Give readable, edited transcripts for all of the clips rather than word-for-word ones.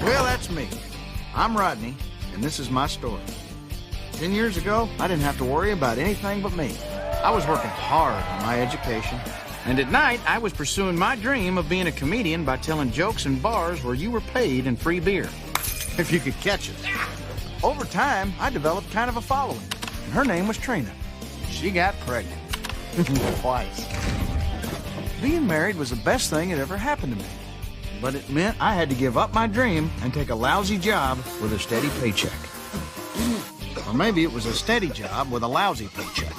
Well, that's me. I'm Rodney, and this is my story. 10 years ago, I didn't have to worry about anything but me. I was working hard on my education, and at night, I was pursuing my dream of being a comedian by telling jokes in bars where you were paid in free beer, if you could catch it. Over time, I developed kind of a following, and her name was Trina. She got pregnant. Twice. Being married was the best thing that ever happened to me. But it meant I had to give up my dream and take a lousy job with a steady paycheck. Or maybe it was a steady job with a lousy paycheck.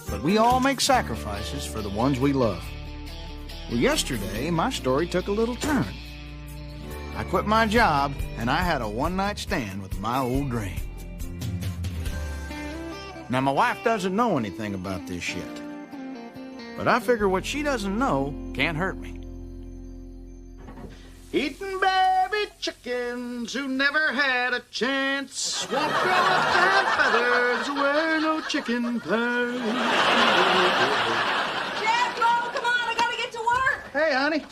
But we all make sacrifices for the ones we love. Well, yesterday, my story took a little turn. I quit my job, and I had a one-night stand with my old dream. Now, my wife doesn't know anything about this yet. But I figure what she doesn't know can't hurt me. Eating baby chickens who never had a chance. Won't grow up to have feathers, wear no chicken pants. Jack, Mom, come on, I gotta get to work. Hey, honey.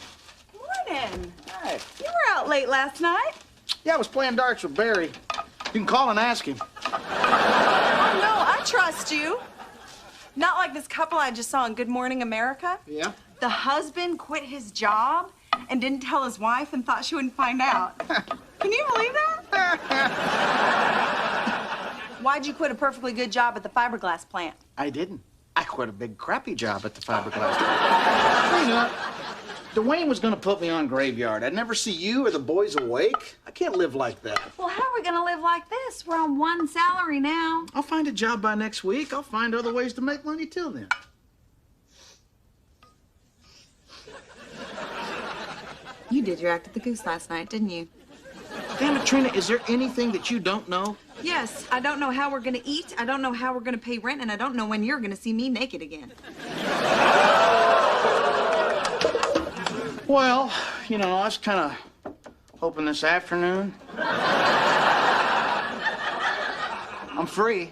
Morning. Hey. You were out late last night. Yeah, I was playing darts with Barry. You can call and ask him. Oh, no, I trust you. Not like this couple I just saw on Good Morning America. Yeah? The husband quit his job and didn't tell his wife and thought she wouldn't find out. Can you believe that? Why'd you quit a perfectly good job at the fiberglass plant? I didn't. I quit a big crappy job at the fiberglass plant. You know, Dwayne was going to put me on graveyard. I'd never see you or the boys awake. I can't live like that. Well, how are we gonna live like this? We're on one salary now. I'll find a job by next week. I'll find other ways to make money till then. You did your act at the Goose last night, didn't you? Damn it, Trina, is there anything that you don't know? Yes, I don't know how we're gonna eat, I don't know how we're gonna pay rent, and I don't know when you're gonna see me naked again. Well, you know, I was kind of hoping this afternoon. I'm free.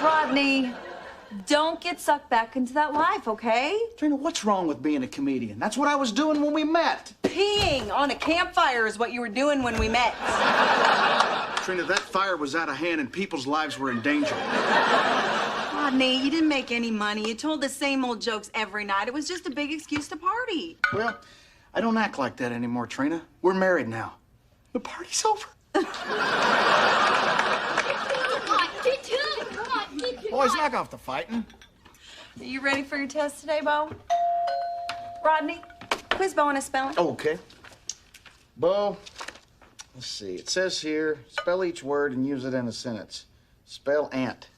Rodney, don't get sucked back into that life, okay? Trina, what's wrong with being a comedian? That's what I was doing when we met. Peeing on a campfire is what you were doing when we met. Trina, that fire was out of hand and people's lives were in danger. Rodney, you didn't make any money. You told the same old jokes every night. It was just a big excuse to party. Well, I don't act like that anymore, Trina. We're married now. The party's over. Boys, knock off the fighting. Are you ready for your test today, Bo? Rodney, quiz Bo on his spelling. Oh, okay. Bo, let's see. It says here, spell each word and use it in a sentence. Spell ant.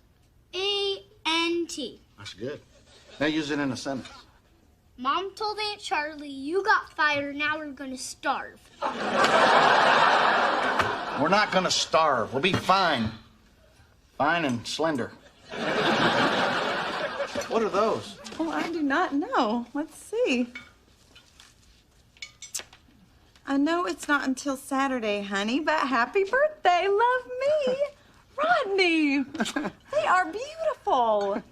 A-N-T. That's good. Now use it in a sentence. Mom told Aunt Charlie you got fired, now we're gonna starve. We're not gonna starve. We'll be fine. Fine and slender. What are those? Oh, I do not know. Let's see. I know it's not until Saturday, honey, but happy birthday, love me. Rodney, they are beautiful. I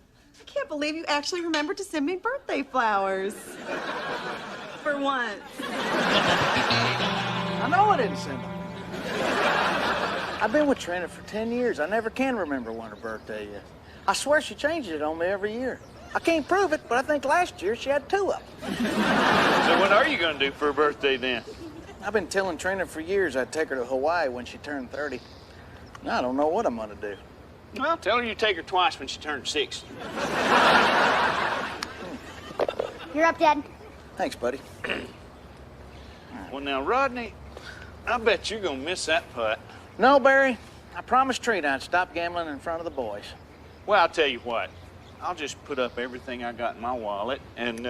can't believe you actually remembered to send me birthday flowers. For once. I know I didn't send them. I've been with Trina for 10 years. I never can remember when her birthday is. I swear she changes it on me every year. I can't prove it, but I think last year she had 2 of them. So what are you going to do for her birthday then? I've been telling Trina for years I'd take her to Hawaii when she turned 30. Now I don't know what I'm going to do. Well, tell her you take her twice when she turns 60. You're up, Dad. Thanks, buddy. Well, now, Rodney, I bet you're going to miss that putt. No, Barry. I promised Trina I'd stop gambling in front of the boys. Well, I'll tell you what. I'll just put up everything I got in my wallet, and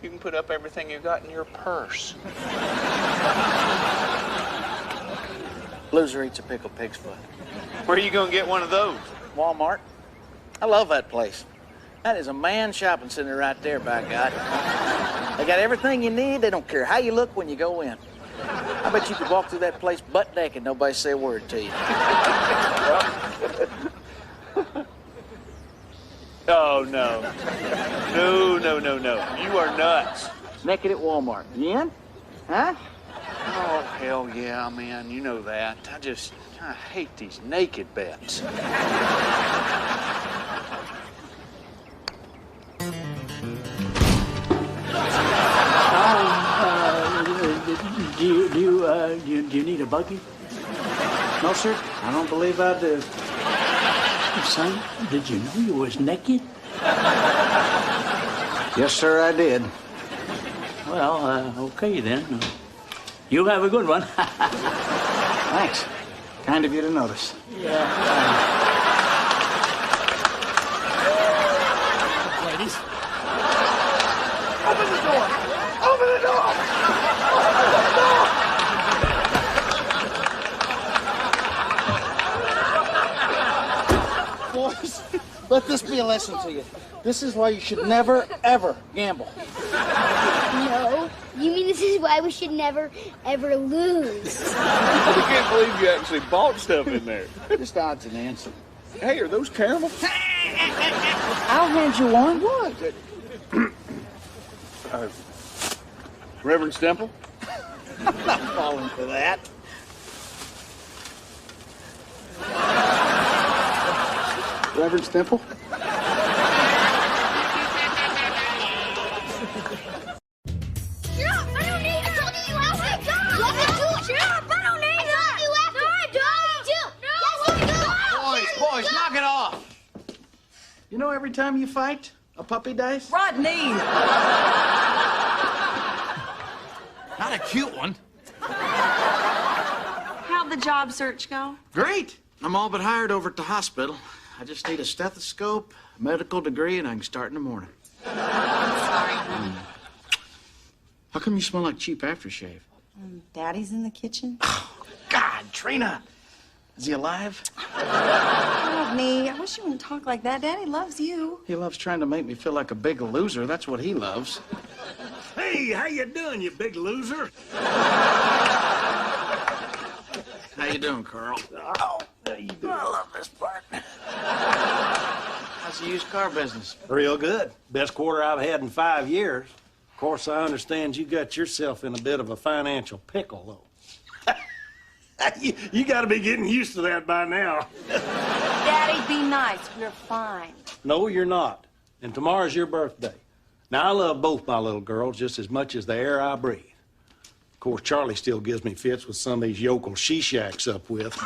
you can put up everything you got in your purse. Loser eats a pickled pig's foot. Where are you going to get one of those? Walmart. I love that place. That is a man's shopping center right there, by God. They got everything you need. They don't care how you look when you go in. I bet you could walk through that place butt naked, nobody say a word to you. Oh, no. No. You are nuts. Naked at Walmart. You in? Huh? Oh, hell yeah, man. You know that. I hate these naked bets. Do you need a buggy? No, sir. I don't believe I do. Son, did you know you was naked? Yes, sir, I did. Well, okay then. You have a good one. Thanks. Kind of you to notice. Yeah. Ladies. Open the door! Open the door! Boys, let this be a lesson to you. This is why you should never, ever gamble. No, you mean this is why we should never, ever lose. I can't believe you actually bought stuff in there. Just odds and ends. Hey, are those caramel? I'll hand you one. What? Reverend Stemple? I'm not falling for that. Reverend Stemple? Shut up, I don't need it. I told you have it. Let me do it. Shut up, I don't need it. I told you have it. No, I don't. No, yes, Boys, knock it off. You know every time you fight, a puppy dies? Rodney! Not a cute one. How'd the job search go? Great. I'm all but hired over at the hospital. I just need a stethoscope, a medical degree, and I can start in the morning. Sorry. How come you smell like cheap aftershave? Daddy's in the kitchen. God, Trina. Is he alive? Rodney, I wish you wouldn't talk like that. Daddy loves you. He loves trying to make me feel like a big loser. That's what he loves. Hey, how you doing, you big loser? How you doing, Carl? Oh, how you doing? I love this part. How's the used car business? Real good. Best quarter I've had in 5 years. Of course, I understand you got yourself in a bit of a financial pickle, though. You got to be getting used to that by now. Daddy, be nice. We're fine. No, you're not. And tomorrow's your birthday. Now, I love both my little girls just as much as the air I breathe. Of course, Charlie still gives me fits with some of these yokel she shacks up with.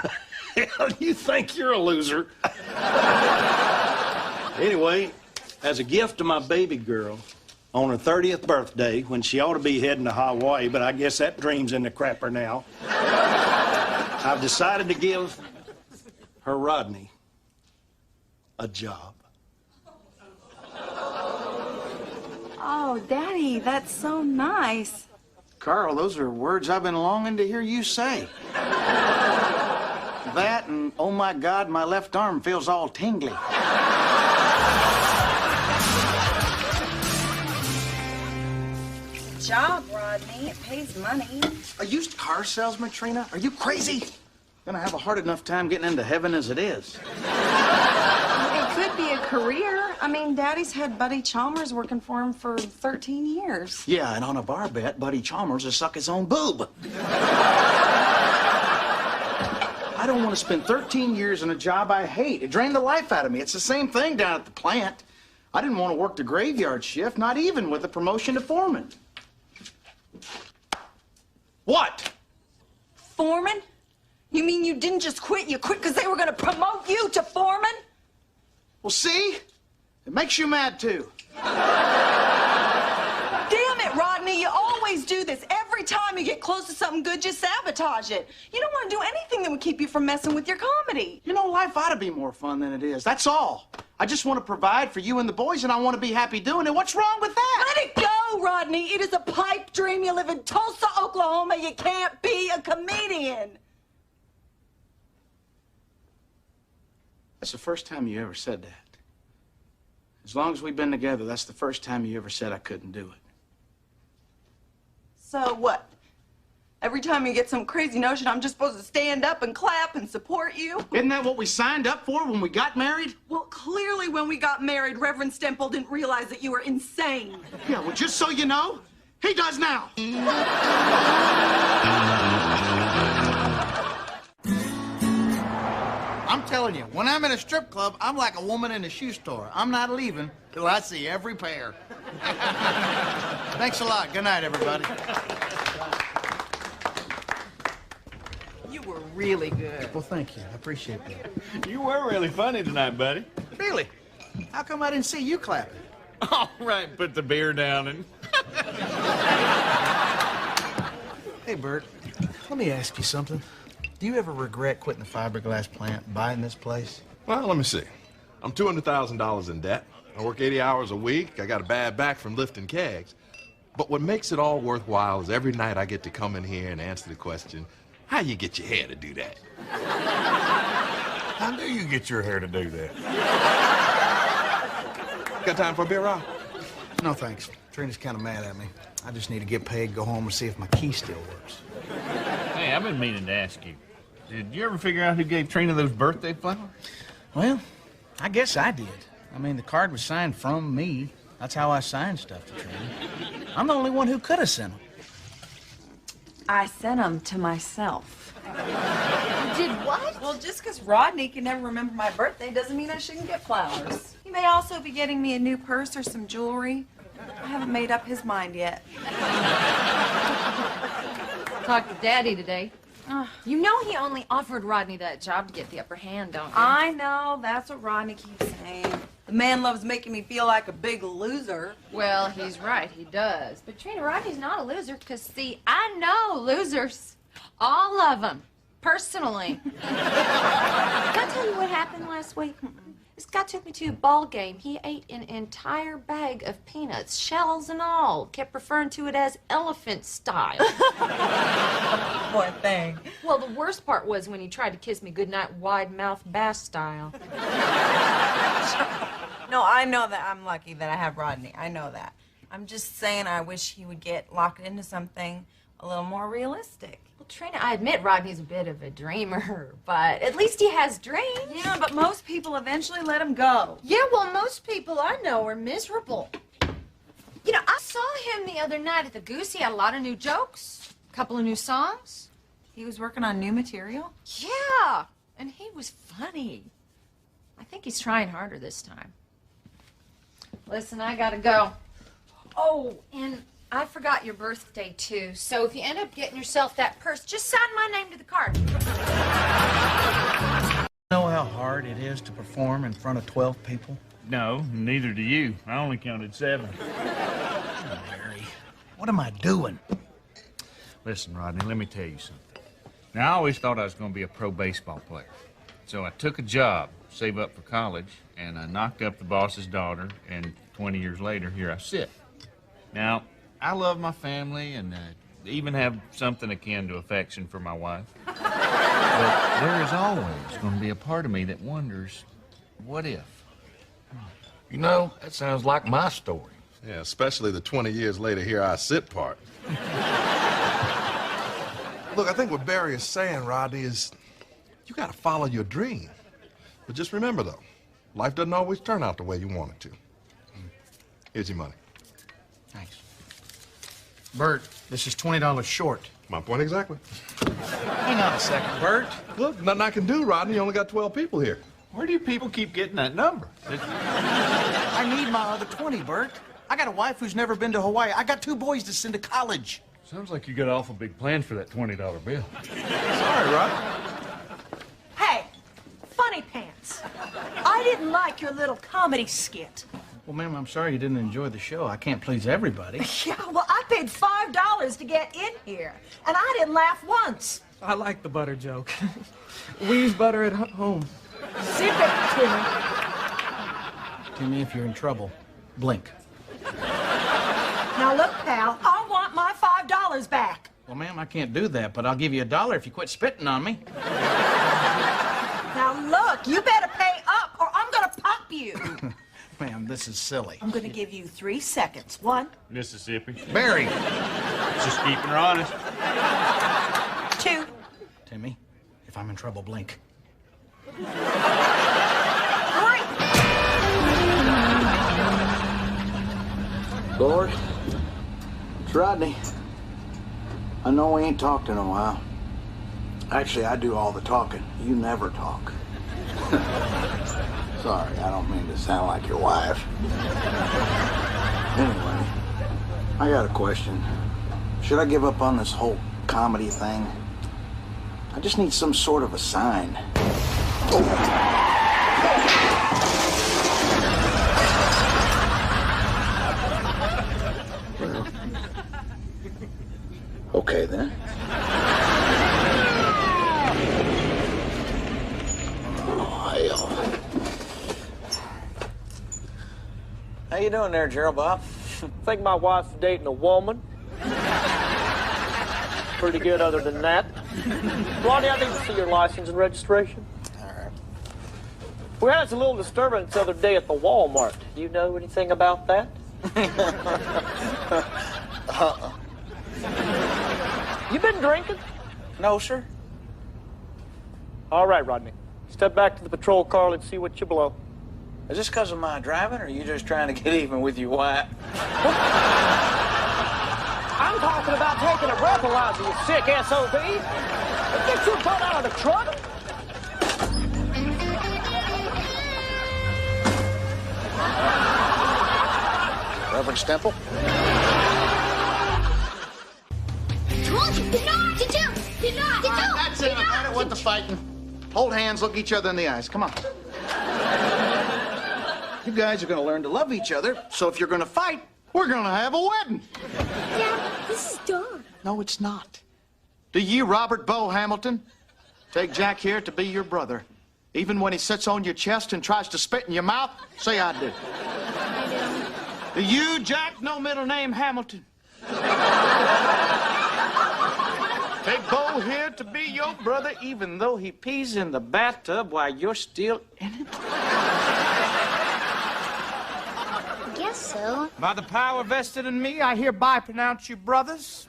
Hell, you think you're a loser. Anyway, as a gift to my baby girl, on her 30th birthday, when she ought to be heading to Hawaii, but I guess that dream's in the crapper now, I've decided to give her Rodney a job. Oh, Daddy, that's so nice. Carl, those are words I've been longing to hear you say. That and, oh my God, my left arm feels all tingly. Job, Rodney. It pays money. A used car salesman, Trina? Are you crazy? Gonna have a hard enough time getting into heaven as it is. It could be a career. I mean, Daddy's had Buddy Chalmers working for him for 13 years. Yeah, and on a bar bet, Buddy Chalmers will suck his own boob. I don't want to spend 13 years in a job I hate. It drained the life out of me. It's the same thing down at the plant. I didn't want to work the graveyard shift, not even with a promotion to foreman. What? Foreman? You mean you didn't just quit? You quit because they were going to promote you to foreman? Well, see? It makes you mad, too. Damn it, Rodney. You always do this. Every time you get close to something good, you sabotage it. You don't want to do anything that would keep you from messing with your comedy. You know, life ought to be more fun than it is. That's all. I just want to provide for you and the boys, and I want to be happy doing it. What's wrong with that? Let it go, Rodney. It is a pipe dream. You live in Tulsa, Oklahoma. You can't be a comedian. That's the first time you ever said that. As long as we've been together, that's the first time you ever said I couldn't do it. So what? Every time you get some crazy notion, I'm just supposed to stand up and clap and support you? Isn't that what we signed up for when we got married? Well, clearly when we got married, Reverend Stemple didn't realize that you were insane. Yeah, well, just so you know, he does now. telling you, when I'm in a strip club, I'm like a woman in a shoe store. I'm not leaving till I see every pair. Thanks a lot. Good night, everybody. You were really good. Well, thank you. I appreciate that. You were really funny tonight, buddy. Really? How come I didn't see you clapping? All right, put the beer down and... Hey, Bert, let me ask you something. Do you ever regret quitting the fiberglass plant and buying this place? Well, let me see. I'm $200,000 in debt. I work 80 hours a week. I got a bad back from lifting kegs. But what makes it all worthwhile is every night I get to come in here and answer the question, how you get your hair to do that? How do you get your hair to do that? Got time for a beer, Rob? No, thanks. Trina's kind of mad at me. I just need to get paid, go home, and see if my key still works. Hey, I've been meaning to ask you. Did you ever figure out who gave Trina those birthday flowers? Well, I guess I did. I mean, the card was signed from me. That's how I signed stuff to Trina. I'm the only one who could have sent them. I sent them to myself. You did what? Well, just because Rodney can never remember my birthday doesn't mean I shouldn't get flowers. He may also be getting me a new purse or some jewelry. I haven't made up his mind yet. Talked to Daddy today. You know he only offered Rodney that job to get the upper hand, don't you? I know, that's what Rodney keeps saying. The man loves making me feel like a big loser. Well, he's right, he does. But Trina, Rodney's not a loser, because, see, I know losers. All of them. Personally. Can I tell you what happened last week? This guy took me to a ball game. He ate an entire bag of peanuts, shells and all. Kept referring to it as elephant style. Poor thing. Well, the worst part was when he tried to kiss me goodnight wide-mouth bass style. No, I know that I'm lucky that I have Rodney. I know that. I'm just saying I wish he would get locked into something a little more realistic. Well, Trina, I admit Rodney's a bit of a dreamer, but at least he has dreams. Yeah, but most people eventually let him go. Yeah, well, most people I know are miserable. You know, I saw him the other night at the Goose. He had a lot of new jokes, a couple of new songs. He was working on new material? Yeah, and he was funny. I think he's trying harder this time. Listen, I gotta go. Oh, and I forgot your birthday, too. So if you end up getting yourself that purse, just sign my name to the card. You know how hard it is to perform in front of 12 people? No, neither do you. I only counted 7. Larry, what am I doing? Listen, Rodney, let me tell you something. Now, I always thought I was going to be a pro baseball player. So I took a job, save up for college, and I knocked up the boss's daughter, and 20 years later, here I sit. Now, I love my family and even have something akin to affection for my wife. But there is always going to be a part of me that wonders, what if? You know, that sounds like my story. Yeah, especially the 20 years later here I sit part. Look, I think what Barry is saying, Rodney, is you got to follow your dream. But just remember, though, life doesn't always turn out the way you want it to. Here's your money. Thanks. Bert, this is $20 short. My point exactly. Hang on a second, Bert. Look, nothing I can do, Rodney. You only got 12 people here. Where do you people keep getting that number? I need my other 20, Bert. I got a wife who's never been to Hawaii. I got 2 boys to send to college. Sounds like you got awful big plans for that $20 bill. Sorry, Rod. Hey, funny pants. I didn't like your little comedy skit. Well, ma'am, I'm sorry you didn't enjoy the show. I can't please everybody. Yeah, well, I paid $5 to get in here, and I didn't laugh once. I like the butter joke. We use butter at home. Zip it, Timmy. Timmy, if you're in trouble, blink. Now, look, pal, I want my $5 back. Well, ma'am, I can't do that, but I'll give you $1 if you quit spitting on me. Now, look, you better pay up, or I'm gonna pop you. Ma'am, this is silly. I'm gonna give you 3 seconds. 1, Mississippi. Barry! Just keeping her honest. 2. Timmy, if I'm in trouble, blink. 3. Lord, it's Rodney. I know we ain't talked in a while. Actually, I do all the talking. You never talk. Sorry, I don't mean to sound like your wife. Anyway, I got a question. Should I give up on this whole comedy thing? I just need some sort of a sign. Well, okay then. How you doing there, Gerald Bob? Think my wife's dating a woman. Pretty good other than that. Rodney, I need to see your license and registration. All right. We had a little disturbance the other day at the Walmart. Do you know anything about that? You been drinking? No, sir. All right, Rodney. Step back to the patrol car. Let's see what you blow. Is this because of my driving, or are you just trying to get even with your wife? I'm talking about taking a breathalyzer, you sick SOB. Get your butt out of the truck. Reverend Stemple? Told you, did not, did you, did not, did you, That's it, I've had it with the fighting. Hold hands, look each other in the eyes. Come on. You guys are going to learn to love each other, so if you're going to fight, we're going to have a wedding. Dad, this is dumb. No, it's not. Do you, Robert Bo Hamilton, take Jack here to be your brother? Even when he sits on your chest and tries to spit in your mouth? Say I do. Do you, Jack, no middle name Hamilton? Take Bo here to be your brother, even though he pees in the bathtub while you're still in it? I guess so. By the power vested in me, I hereby pronounce you brothers.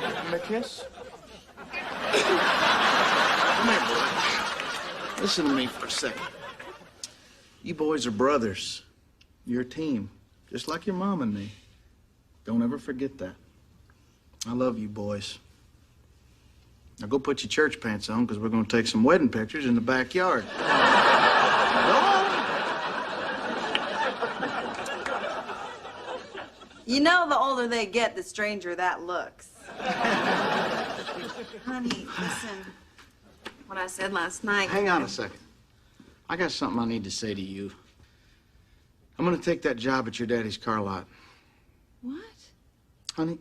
Give me a kiss. Come here, boy. Listen to me for a second. You boys are brothers. You're a team, just like your mom and me. Don't ever forget that. I love you boys. Now go put your church pants on, because we're going to take some wedding pictures in the backyard. Go on. You know, the older they get, the stranger that looks. Honey, listen. What I said last night. Hang on a second. I got something I need to say to you. I'm going to take that job at your daddy's car lot. What? Honey,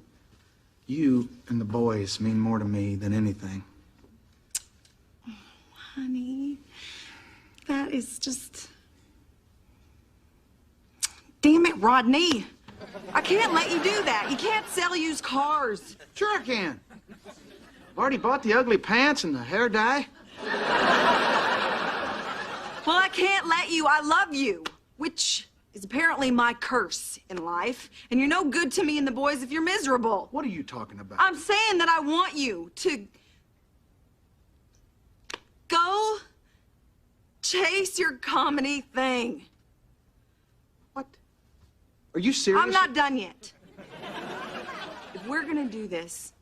you and the boys mean more to me than anything. Oh, honey, that is just... Damn it, Rodney. I can't let you do that. You can't sell used cars. Sure I can. I've already bought the ugly pants and the hair dye. Well, I can't let you. I love you, which is apparently my curse in life. And you're no good to me and the boys if you're miserable. What are you talking about? I'm saying that I want you to go chase your comedy thing. What? Are you serious? I'm not done yet. If we're gonna do this,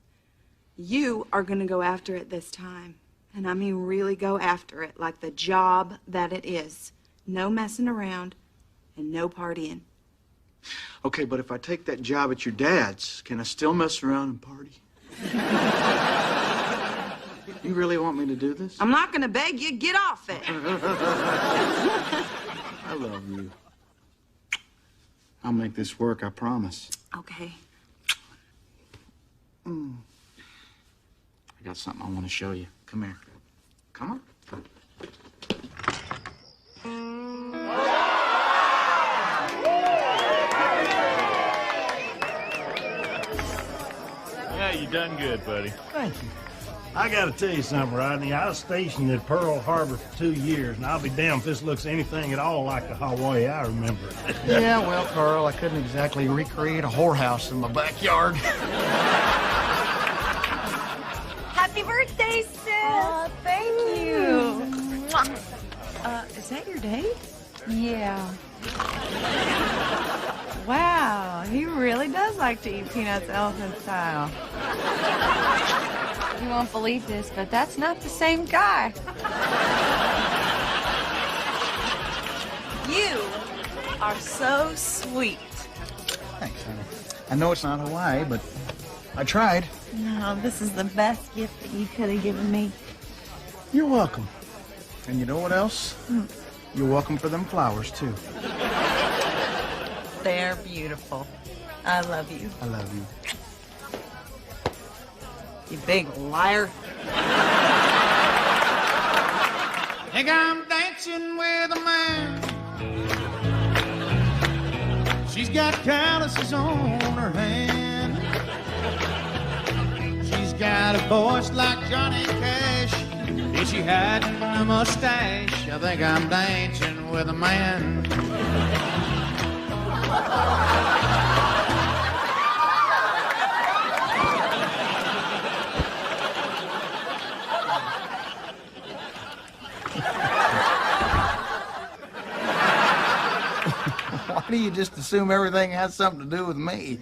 you are gonna go after it this time. And I mean really go after it like the job that it is. No messing around and no partying. Okay, but if I take that job at your dad's, can I still mess around and party? You really want me to do this? I'm not gonna beg you. Get off it. I love you. I'll make this work, I promise. Okay. I got something I want to show you. Come here. Come on. Yeah, you done good, buddy. Thank you. I gotta tell you something, Rodney. I was stationed at Pearl Harbor for 2 years, and I'll be damned if this looks anything at all like the Hawaii I remember. Yeah, well, Carl, I couldn't exactly recreate a whorehouse in my backyard. Happy birthday, sis. Oh, thank you. Is that your date? Yeah. Wow, he really does like to eat peanuts elephant style. You won't believe this, but that's not the same guy. You are so sweet. Thanks, honey. I know it's not Hawaii, but I tried. No, this is the best gift that you could have given me. You're welcome. And you know what else? You're welcome for them flowers, too. They're beautiful. I love you. I love you. You big liar. Think I'm dancing with a man. She's got calluses on her hand. She's got a voice like Johnny Cash. If she hadn't a mustache, I think I'm dancing with a man. Why do you just assume everything has something to do with me?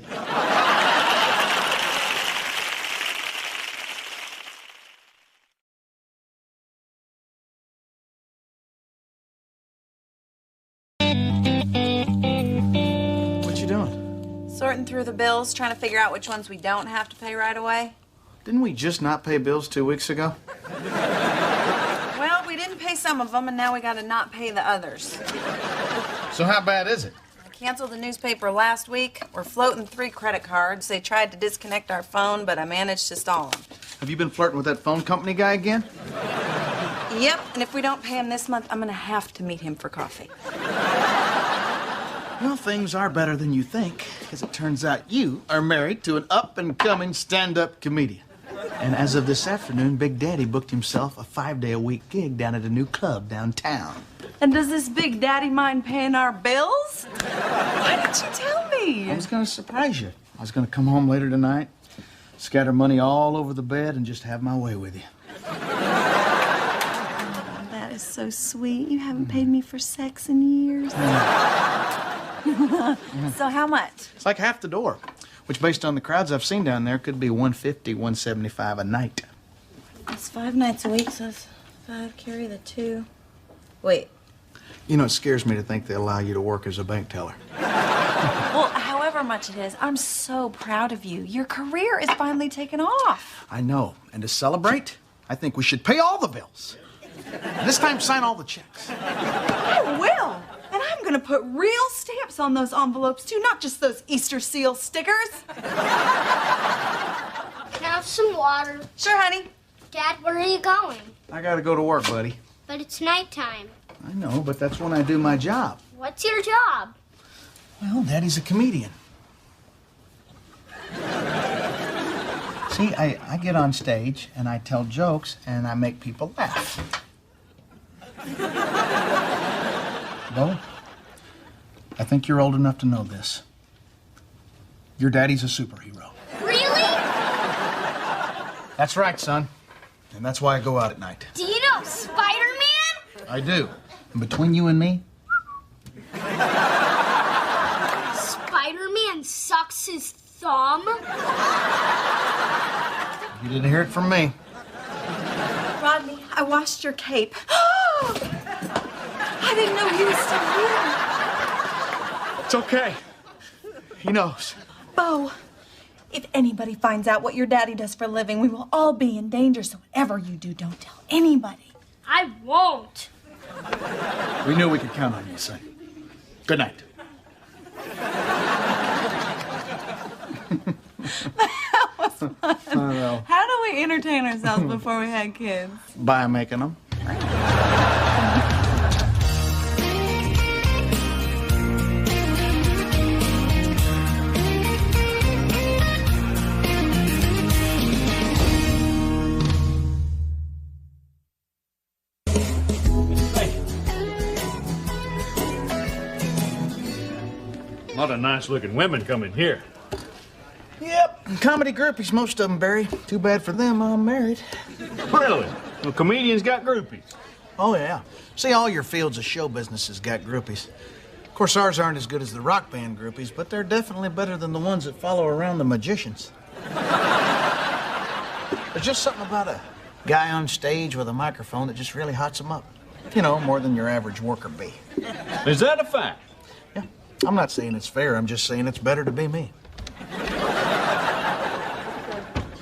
What you doing? Sorting through the bills, trying to figure out which ones we don't have to pay right away. Didn't we just not pay bills 2 weeks ago? Well, we didn't pay some of them, and now we gotta not pay the others. So how bad is it? I canceled the newspaper last week. We're floating 3 credit cards. They tried to disconnect our phone, but I managed to stall them. Have you been flirting with that phone company guy again? Yep, and if we don't pay him this month, I'm gonna have to meet him for coffee. Well, things are better than you think, because it turns out you are married to an up-and-coming stand-up comedian. And as of this afternoon, Big Daddy booked himself a 5-day-a-week gig down at a new club downtown. And does this Big Daddy mind paying our bills? Why didn't you tell me? I was going to surprise you. I was going to come home later tonight, scatter money all over the bed, and just have my way with you. That is so sweet. You haven't paid me for sex in years. So how much? It's like half the door, which based on the crowds I've seen down there could be $150, $175 a night. It's 5 nights a week, so it's 5, carry the 2. Wait. You know, it scares me to think they allow you to work as a bank teller. Well, however much it is, I'm so proud of you. Your career is finally taking off. I know. And to celebrate, I think we should pay all the bills. And this time, sign all the checks. I will. And I'm going to put real stamps on those envelopes, too, not just those Easter seal stickers. Can I have some water? Sure, honey. Dad, where are you going? I gotta go to work, buddy. But it's nighttime. I know, but that's when I do my job. What's your job? Well, Daddy's a comedian. See, I get on stage and I tell jokes and I make people laugh. Bo, I think you're old enough to know this. Your daddy's a superhero. Really? That's right, son. And that's why I go out at night. Do you know Spider-Man? I do. And between you and me, Spider-Man sucks his thumb? you didn't hear it from me. Rodney, I washed your cape. I didn't know he was still here. It's okay. He knows. Bo, if anybody finds out what your daddy does for a living, we will all be in danger. So whatever you do, don't tell anybody. I won't. We knew we could count on you, son. Good night. That was fun. I know. How do we entertain ourselves before we had kids? By making them. A lot of nice-looking women come in here. Yep, comedy groupies, most of them, Barry. Too bad for them, I'm married. Really? Well, comedians got groupies. Oh, yeah. See, all your fields of show business has got groupies. Of course, ours aren't as good as the rock band groupies, but they're definitely better than the ones that follow around the magicians. There's just something about a guy on stage with a microphone that just really hots them up. You know, more than your average worker bee. Is that a fact? Yeah. I'm not saying it's fair. I'm just saying it's better to be me.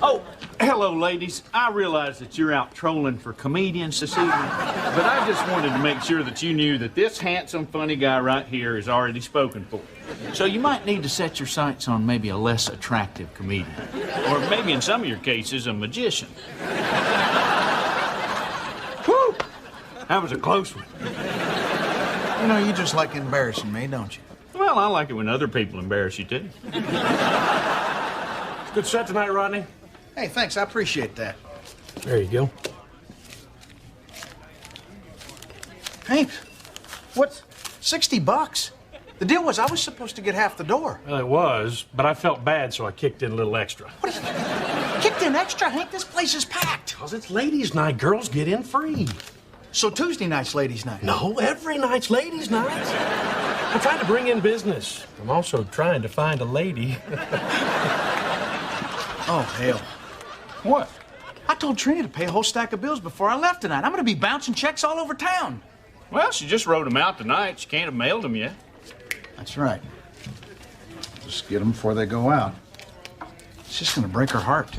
Oh, hello, ladies. I realize that you're out trolling for comedians this evening, but I just wanted to make sure that you knew that this handsome, funny guy right here is already spoken for. So you might need to set your sights on maybe a less attractive comedian, or maybe in some of your cases, a magician. Whew! That was a close one. You know, you just like embarrassing me, don't you? Well, I like it when other people embarrass you, too. Good set tonight, Rodney. Hey, thanks. I appreciate that. There you go. Hey, what's $60? The deal was I was supposed to get half the door. Well, it was, but I felt bad, so I kicked in a little extra. What is kicked in extra, Hank? This place is packed. Because it's ladies' night. Girls get in free. So Tuesday night's ladies' night? No, every night's ladies' night. I'm trying to bring in business. I'm also trying to find a lady. Oh, hell. What? I told Trina to pay a whole stack of bills before I left tonight. I'm going to be bouncing checks all over town. Well, she just wrote them out tonight. She can't have mailed them yet. That's right. Just get them before they go out. It's just going to break her heart.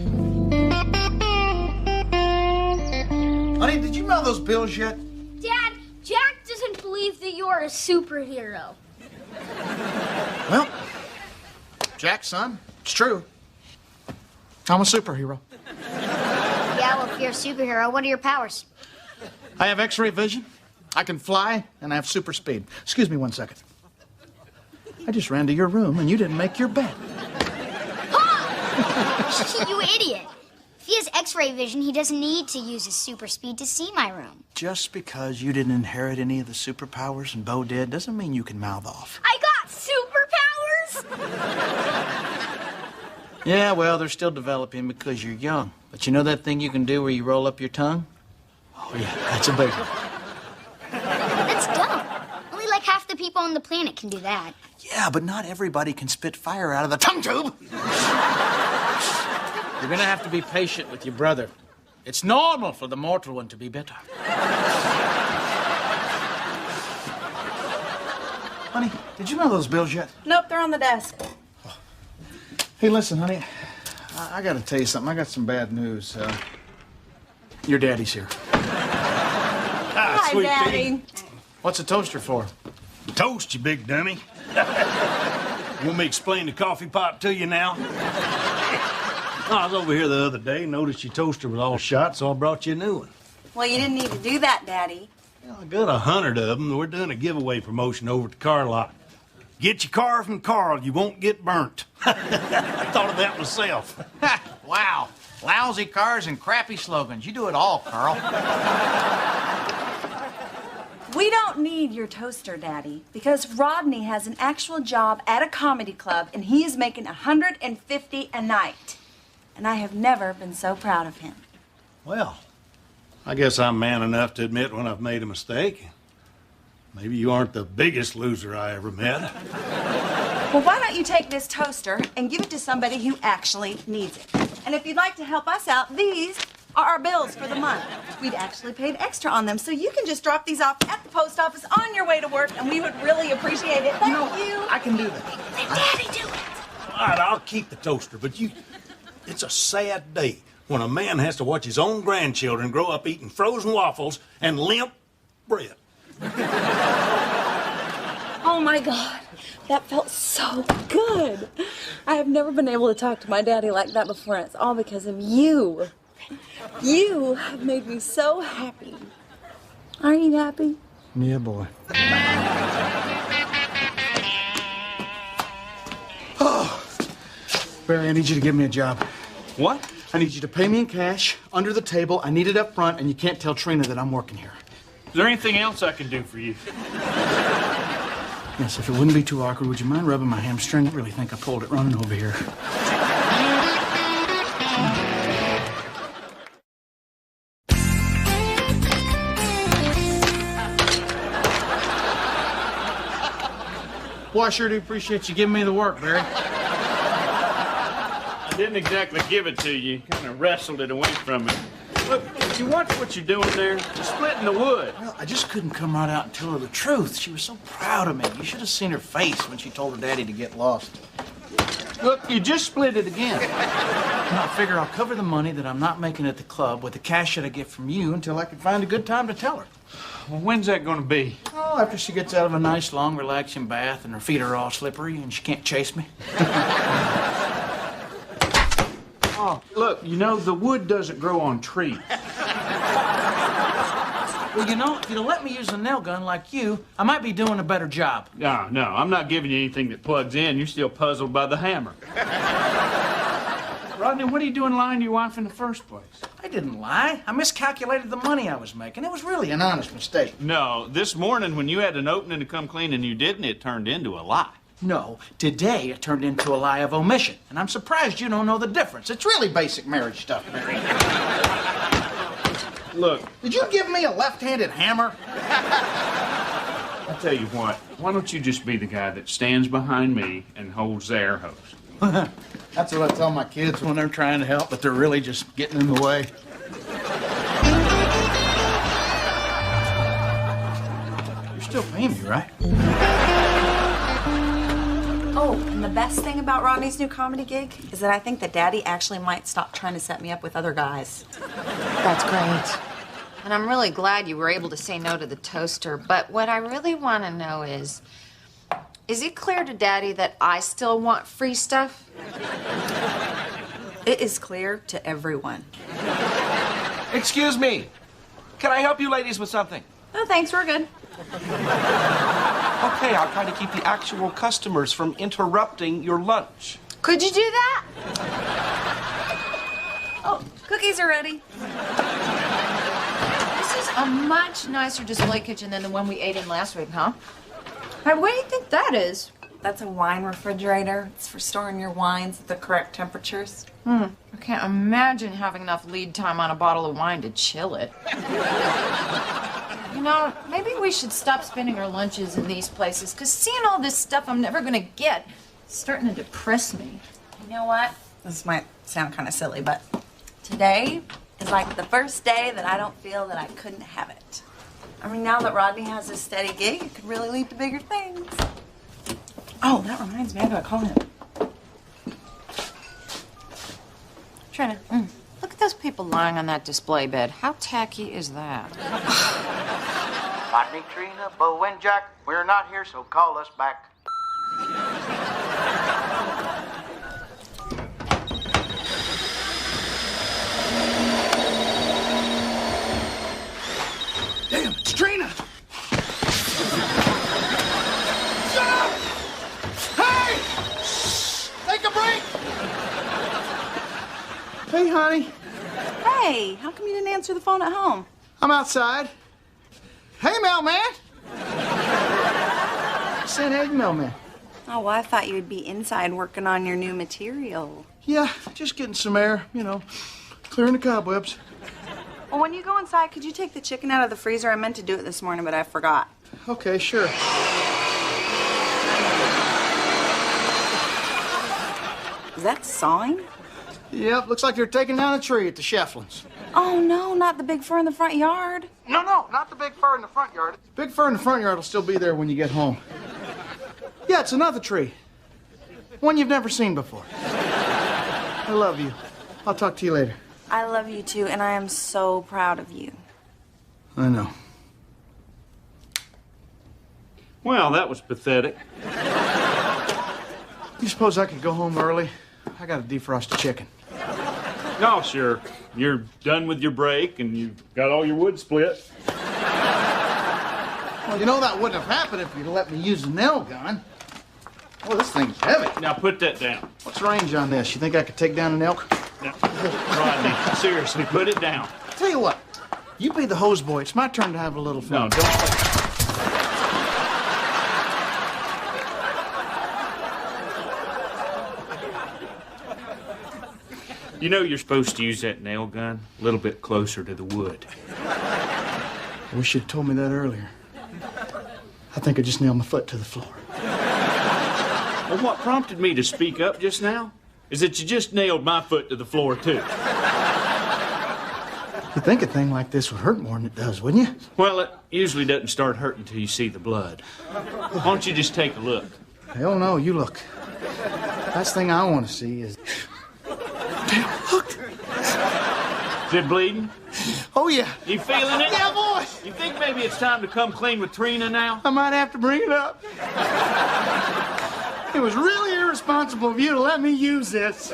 Honey, did you mail those bills yet? Dad, Jack doesn't believe that you're a superhero. Well, Jack, son, it's true. I'm a superhero. Yeah, well, if you're a superhero, what are your powers? I have X-ray vision, I can fly, and I have super speed. Excuse me 1 second. I just ran to your room, and you didn't make your bed. Ha! You idiot. If he has X-ray vision, he doesn't need to use his super speed to see my room. Just because you didn't inherit any of the superpowers and Bo did doesn't mean you can mouth off. I got superpowers? Yeah, well, they're still developing because you're young. But you know that thing you can do where you roll up your tongue? Oh, yeah, that's a big one. That's dumb. Only like half the people on the planet can do that. Yeah, but not everybody can spit fire out of the tongue tube. You're gonna have to be patient with your brother. It's normal for the mortal one to be bitter. Honey, did you mail those bills yet? Nope, they're on the desk. Hey, listen, honey. I gotta tell you something. I got some bad news. Your daddy's here. Hi, sweet Daddy. What's a toaster for? Toast, you big dummy. Want me to explain the coffee pot to you now? I was over here the other day, noticed your toaster was all shot, so I brought you a new one. Well, you didn't need to do that, Daddy. Well, I got 100 of them. We're doing a giveaway promotion over at the car lot. Get your car from Carl, you won't get burnt. I thought of that myself. Wow. Lousy cars and crappy slogans. You do it all, Carl. We don't need your toaster, Daddy, because Rodney has an actual job at a comedy club, and he is making $150 a night. And I have never been so proud of him. Well, I guess I'm man enough to admit when I've made a mistake. Maybe you aren't the biggest loser I ever met. Well, why don't you take this toaster and give it to somebody who actually needs it? And if you'd like to help us out, these are our bills for the month. We'd actually paid extra on them, so you can just drop these off at the post office on your way to work, and we would really appreciate it. Thank you. I can do that. Let Daddy do it. All right, I'll keep the toaster, but it's a sad day when a man has to watch his own grandchildren grow up eating frozen waffles and limp bread. Oh, my God. That felt so good. I have never been able to talk to my daddy like that before, and it's all because of you. You have made me so happy. Aren't you happy? Yeah, boy. Oh, Barry, I need you to give me a job. What? I need you to pay me in cash, under the table. I need it up front, and you can't tell Trina that I'm working here. Is there anything else I can do for you? Yes, if it wouldn't be too awkward, would you mind rubbing my hamstring? I really think I pulled it running over here. Well, I sure do appreciate you giving me the work, Barry. I didn't exactly give it to you. Kind of wrestled it away from me. Look, you watch what you're doing there. You're splitting the wood. Well, I just couldn't come right out and tell her the truth. She was so proud of me. You should have seen her face when she told her daddy to get lost. Look, you just split it again. Well, I figure I'll cover the money that I'm not making at the club with the cash that I get from you until I can find a good time to tell her. Well, when's that going to be? Oh, after she gets out of a nice, long, relaxing bath and her feet are all slippery and she can't chase me. Oh, look, you know, the wood doesn't grow on trees. Well, you know, if you'd have let me use a nail gun like you, I might be doing a better job. No, I'm not giving you anything that plugs in. You're still puzzled by the hammer. Rodney, what are you doing lying to your wife in the first place? I didn't lie. I miscalculated the money I was making. It was really an honest mistake. No, this morning when you had an opening to come clean and you didn't, it turned into a lie. No, today it turned into a lie of omission. And I'm surprised you don't know the difference. It's really basic marriage stuff, Mary. Look. Did you give me a left-handed hammer? I'll tell you what. Why don't you just be the guy that stands behind me and holds the air hose? That's what I tell my kids when they're trying to help, but they're really just getting in the way. You're still paying me, right? Oh, and the best thing about Rodney's new comedy gig is that I think that Daddy actually might stop trying to set me up with other guys. That's great. And I'm really glad you were able to say no to the toaster. But what I really want to know is it clear to Daddy that I still want free stuff? It is clear to everyone. Excuse me. Can I help you ladies with something? No, thanks, we're good. Okay, I'll try to keep the actual customers from interrupting your lunch. Could you do that? Oh, cookies are ready. This is a much nicer display kitchen than the one we ate in last week, huh? Hey, what do you think that is? That's a wine refrigerator. It's for storing your wines at the correct temperatures. I can't imagine having enough lead time on a bottle of wine to chill it. You know, maybe we should stop spending our lunches in these places, because seeing all this stuff I'm never going to get is starting to depress me. You know what? This might sound kind of silly, but today is like the first day that I don't feel that I couldn't have it. I mean, now that Rodney has this steady gig, it could really lead to bigger things. Oh, that reminds me, I gotta call him. Trina, look at those people lying on that display bed. How tacky is that? Rodney, Trina, Bo, and Jack, we're not here, so call us back. Damn, it's Trina! Shut up! Hey! Shh! Take a break! Hey, honey. Hey, how come you didn't answer the phone at home? I'm outside. Hey, mailman! Saying hey, mailman. Oh, well, I thought you'd be inside working on your new material. Yeah, just getting some air, you know, clearing the cobwebs. Well, when you go inside, could you take the chicken out of the freezer? I meant to do it this morning, but I forgot. Okay, sure. Is that sawing? Yep, looks like they're taking down a tree at the Shefflins. Oh, no, not the big fir in the front yard. No, not the big fir in the front yard. Big fir in the front yard will still be there when you get home. Yeah, it's another tree. One you've never seen before. I love you. I'll talk to you later. I love you, too, and I am so proud of you. I know. Well, that was pathetic. You suppose I could go home early? I gotta defrost the chicken. No, sure. You're done with your break and you've got all your wood split. Well, you know that wouldn't have happened if you'd let me use a nail gun. Oh, this thing's heavy. Now put that down. What's the range on this? You think I could take down an elk? Now, Rodney, seriously, put it down. Tell you what, you be the hose boy. It's my turn to have a little fun. No, don't. You know you're supposed to use that nail gun a little bit closer to the wood. I wish you'd told me that earlier. I think I just nailed my foot to the floor. Well, what prompted me to speak up just now is that you just nailed my foot to the floor, too. You'd think a thing like this would hurt more than it does, wouldn't you? Well, it usually doesn't start hurting until you see the blood. Why don't you just take a look? Hell no, you look. Last thing I want to see is... Damn, look! Is it bleeding? Oh, yeah. You feeling it? Yeah, boy! You think maybe it's time to come clean with Trina now? I might have to bring it up. It was really irresponsible of you to let me use this.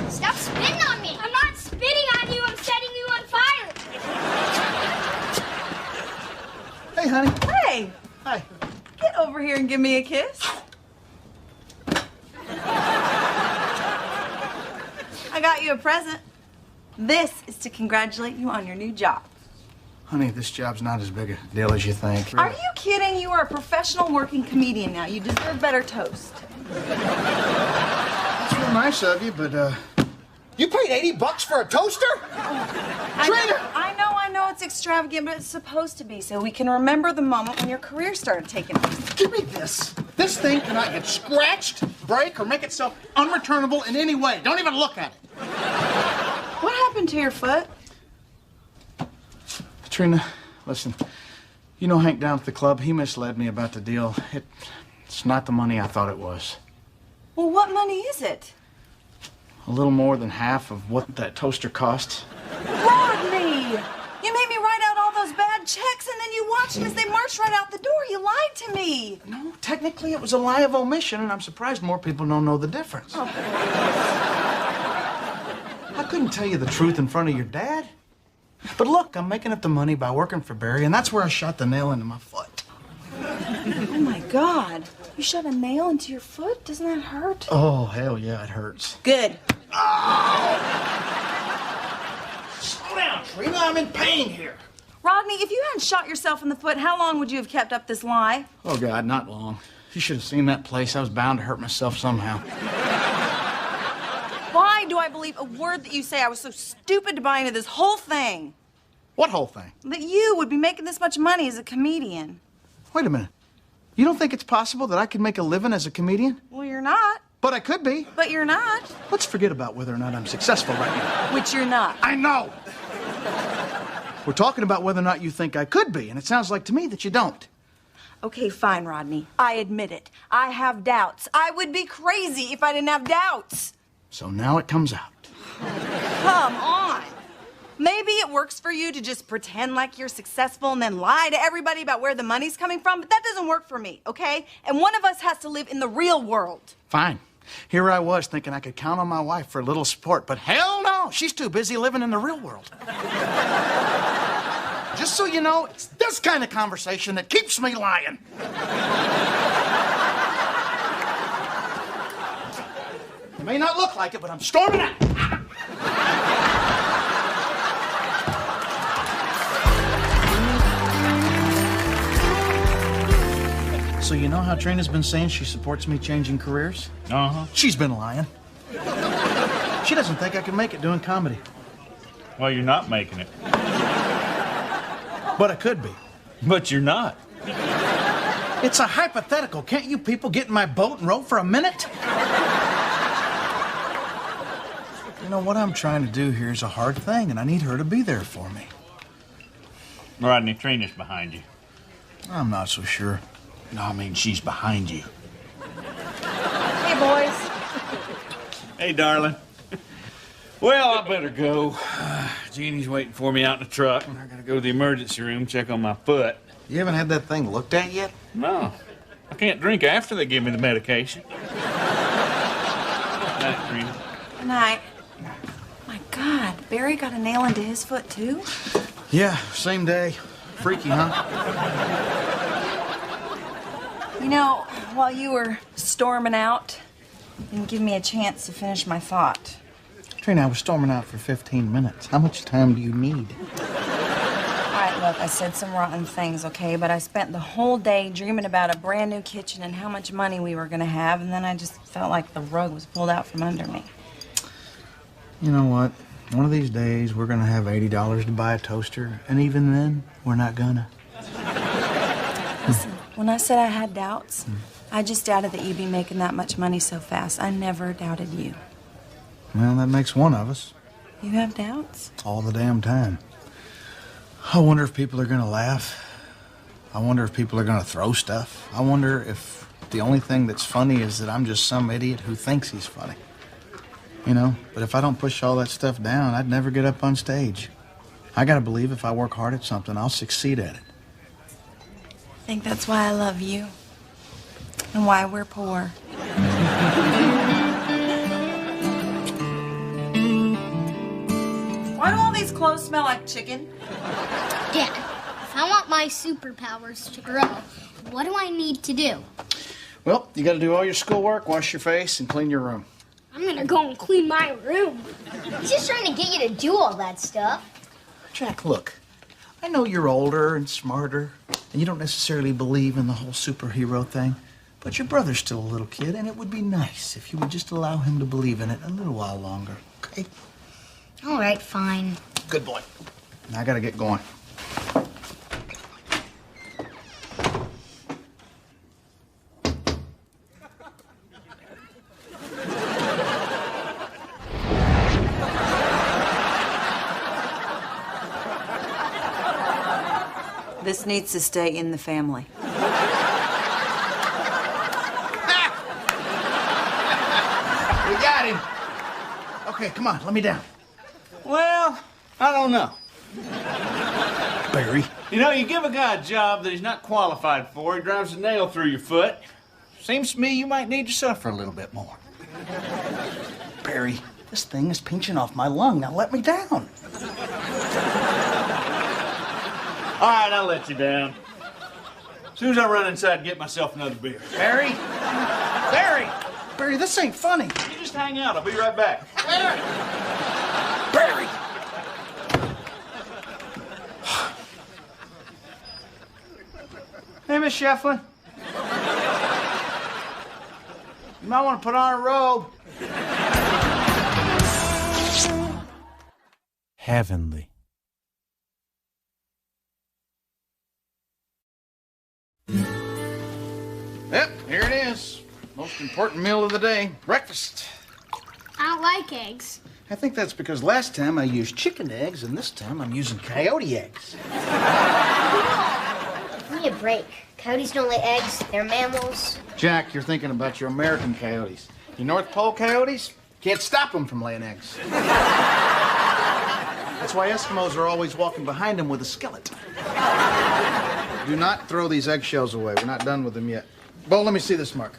Stop spitting on me. I'm not spitting on you. I'm setting you on fire. Hey, honey. Hey. Hi. Get over here and give me a kiss. I got you a present. This is to congratulate you on your new job. Honey, this job's not as big a deal as you think. Are you kidding? You are a professional working comedian now. You deserve better toast. That's real nice of you, but, You paid $80 for a toaster? I know it's extravagant, but it's supposed to be so we can remember the moment when your career started taking off. Give me this. This thing cannot get scratched, break, or make itself unreturnable in any way. Don't even look at it. What happened to your foot? Trina, listen. You know Hank down at the club? He misled me about the deal. It's not the money I thought it was. Well, what money is it? A little more than half of what that toaster costs. Rodney! You made me write out all those bad checks, and then you watched them as they marched right out the door. You lied to me. No, technically it was a lie of omission, and I'm surprised more people don't know the difference. Oh. I couldn't tell you the truth in front of your dad. But look, I'm making up the money by working for Barry, and that's where I shot the nail into my foot. Oh, my God. You shot a nail into your foot? Doesn't that hurt? Oh, hell yeah, it hurts. Good. Oh! Slow down, Trina. I'm in pain here. Rodney, if you hadn't shot yourself in the foot, how long would you have kept up this lie? Oh, God, not long. You should have seen that place. I was bound to hurt myself somehow. Why do I believe a word that you say? I was so stupid to buy into this whole thing. What whole thing? That you would be making this much money as a comedian. Wait a minute. You don't think it's possible that I could make a living as a comedian? Well, you're not. But I could be. But you're not. Let's forget about whether or not I'm successful right now. Which you're not. I know. We're talking about whether or not you think I could be, and it sounds like to me that you don't. Okay, fine, Rodney. I admit it. I have doubts. I would be crazy if I didn't have doubts. So now it comes out. Come on. Maybe it works for you to just pretend like you're successful and then lie to everybody about where the money's coming from, but that doesn't work for me, okay? And one of us has to live in the real world. Fine. Here I was thinking I could count on my wife for a little support, but hell no! She's too busy living in the real world. Just so you know, it's this kind of conversation that keeps me lying. It may not look like it, but I'm storming out. So you know how Trina's been saying she supports me changing careers? Uh-huh. She's been lying. She doesn't think I can make it doing comedy. Well, you're not making it. But I could be. But you're not. It's a hypothetical. Can't you people get in my boat and row for a minute? You know, what I'm trying to do here is a hard thing, and I need her to be there for me. Rodney, Trina's behind you. I'm not so sure. No, I mean, she's behind you. Hey, boys. Hey, darling. Well, I better go. Jeannie's waiting for me out in the truck, and I gotta go to the emergency room, check on my foot. You haven't had that thing looked at yet? No. I can't drink after they give me the medication. Night, Trina. Good night. My God, Barry got a nail into his foot, too? Yeah, same day. Freaky, huh? You know, while you were storming out. Didn't give me a chance to finish my thought. Trina, I was storming out for 15 minutes. How much time do you need? All right, look, I said some rotten things, okay? But I spent the whole day dreaming about a brand new kitchen and how much money we were gonna have, and then I just felt like the rug was pulled out from under me. You know what? One of these days, we're gonna have $80 to buy a toaster, and even then, we're not gonna. Listen, when I said I had doubts, I just doubted that you'd be making that much money so fast. I never doubted you. Well, that makes one of us. You have doubts? All the damn time. I wonder if people are gonna laugh. I wonder if people are gonna throw stuff. I wonder if the only thing that's funny is that I'm just some idiot who thinks he's funny. You know, but if I don't push all that stuff down, I'd never get up on stage. I gotta believe if I work hard at something, I'll succeed at it. I think that's why I love you. And why we're poor. Why do all these clothes smell like chicken? Dad, if I want my superpowers to grow, what do I need to do? Well, you gotta do all your schoolwork, wash your face, and clean your room. I'm gonna go and clean my room. He's just trying to get you to do all that stuff. Jack, look. I know you're older and smarter, and you don't necessarily believe in the whole superhero thing, but your brother's still a little kid, and it would be nice if you would just allow him to believe in it a little while longer, okay? All right, fine. Good boy. Now I gotta get going. This needs to stay in the family. We got him. Okay, come on, let me down. Well, I don't know. Barry. You know, you give a guy a job that he's not qualified for, he drives a nail through your foot. Seems to me you might need to suffer a little bit more. Barry, this thing is pinching off my lung. Now let me down. All right, I'll let you down. As soon as I run inside and get myself another beer. Barry? Barry! Barry, this ain't funny. You just hang out. I'll be right back. Barry! Hey, Miss Shefflin. You might want to put on a robe. Heavenly. Yep, here it is. Most important meal of the day, breakfast. I don't like eggs. I think that's because last time I used chicken eggs, and this time I'm using coyote eggs. Give me a break. Coyotes don't lay eggs. They're mammals. Jack, you're thinking about your American coyotes. Your North Pole coyotes, can't stop them from laying eggs. That's why Eskimos are always walking behind them with a skillet. Do not throw these eggshells away. We're not done with them yet. Bo, let me see this mark.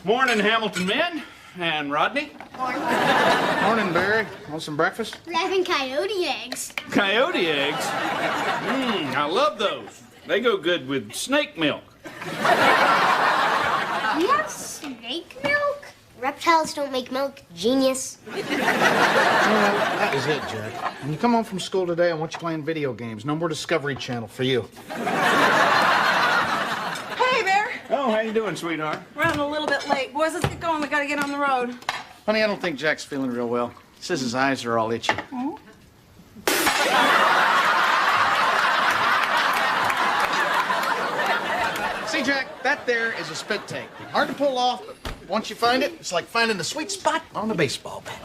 Morning, Hamilton men. And Rodney? Morning, Barry. Want some breakfast? We're having coyote eggs. Coyote eggs? I love those. They go good with snake milk. We have snake milk? Reptiles don't make milk. Genius. That is it, Jack. When you come home from school today, I want you playing video games. No more Discovery Channel for you. Hey there. Oh, how you doing, sweetheart? Running a little bit late. Boys, let's get going. We gotta get on the road. Honey, I don't think Jack's feeling real well. He says his eyes are all itchy. Oh? See, Jack, that there is a spit take. Hard to pull off, but once you find it, it's like finding the sweet spot on a baseball bat.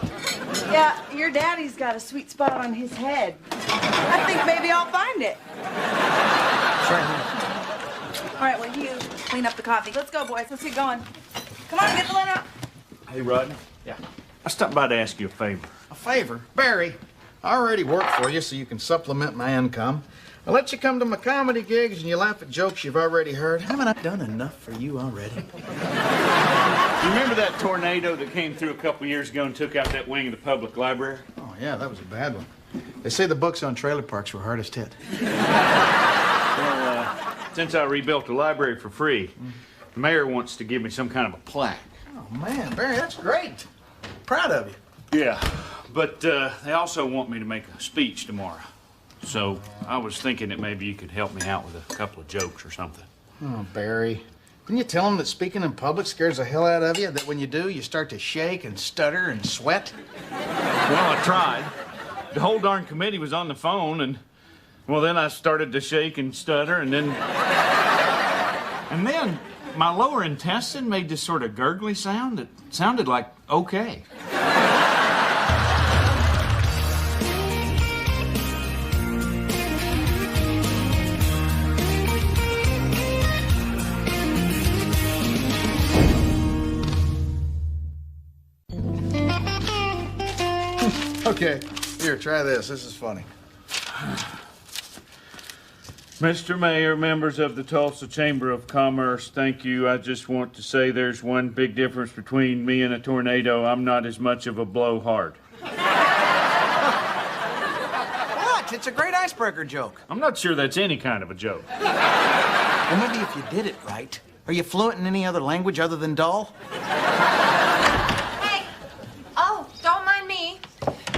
Yeah, your daddy's got a sweet spot on his head. I think maybe I'll find it. It's right here. All right, well, you clean up the coffee. Let's go, boys. Let's get going. Come on, get the line out. Hey, Rodney. Yeah. I stopped by to ask you a favor. A favor? Barry, I already work for you so you can supplement my income. I let you come to my comedy gigs and you laugh at jokes you've already heard. Haven't I done enough for you already? You remember that tornado that came through a couple years ago and took out that wing of the public library? Oh, yeah, that was a bad one. They say the books on trailer parks were hardest hit. Well, since I rebuilt the library for free, The mayor wants to give me some kind of a plaque. Oh, man, Barry, that's great. Proud of you. Yeah, but they also want me to make a speech tomorrow. So I was thinking that maybe you could help me out with a couple of jokes or something. Oh, Barry. Didn't you tell them that speaking in public scares the hell out of you? That when you do, you start to shake and stutter and sweat? Well, I tried. The whole darn committee was on the phone, and, well, then I started to shake and stutter, and then my lower intestine made this sort of gurgly sound that sounded like okay. Okay, here, try this. This is funny. Mr. Mayor, members of the Tulsa Chamber of Commerce, thank you. I just want to say there's one big difference between me and a tornado. I'm not as much of a blowhard. What? It's a great icebreaker joke. I'm not sure that's any kind of a joke. Well, maybe if you did it right. Are you fluent in any other language other than dull? Hey! Oh, don't mind me.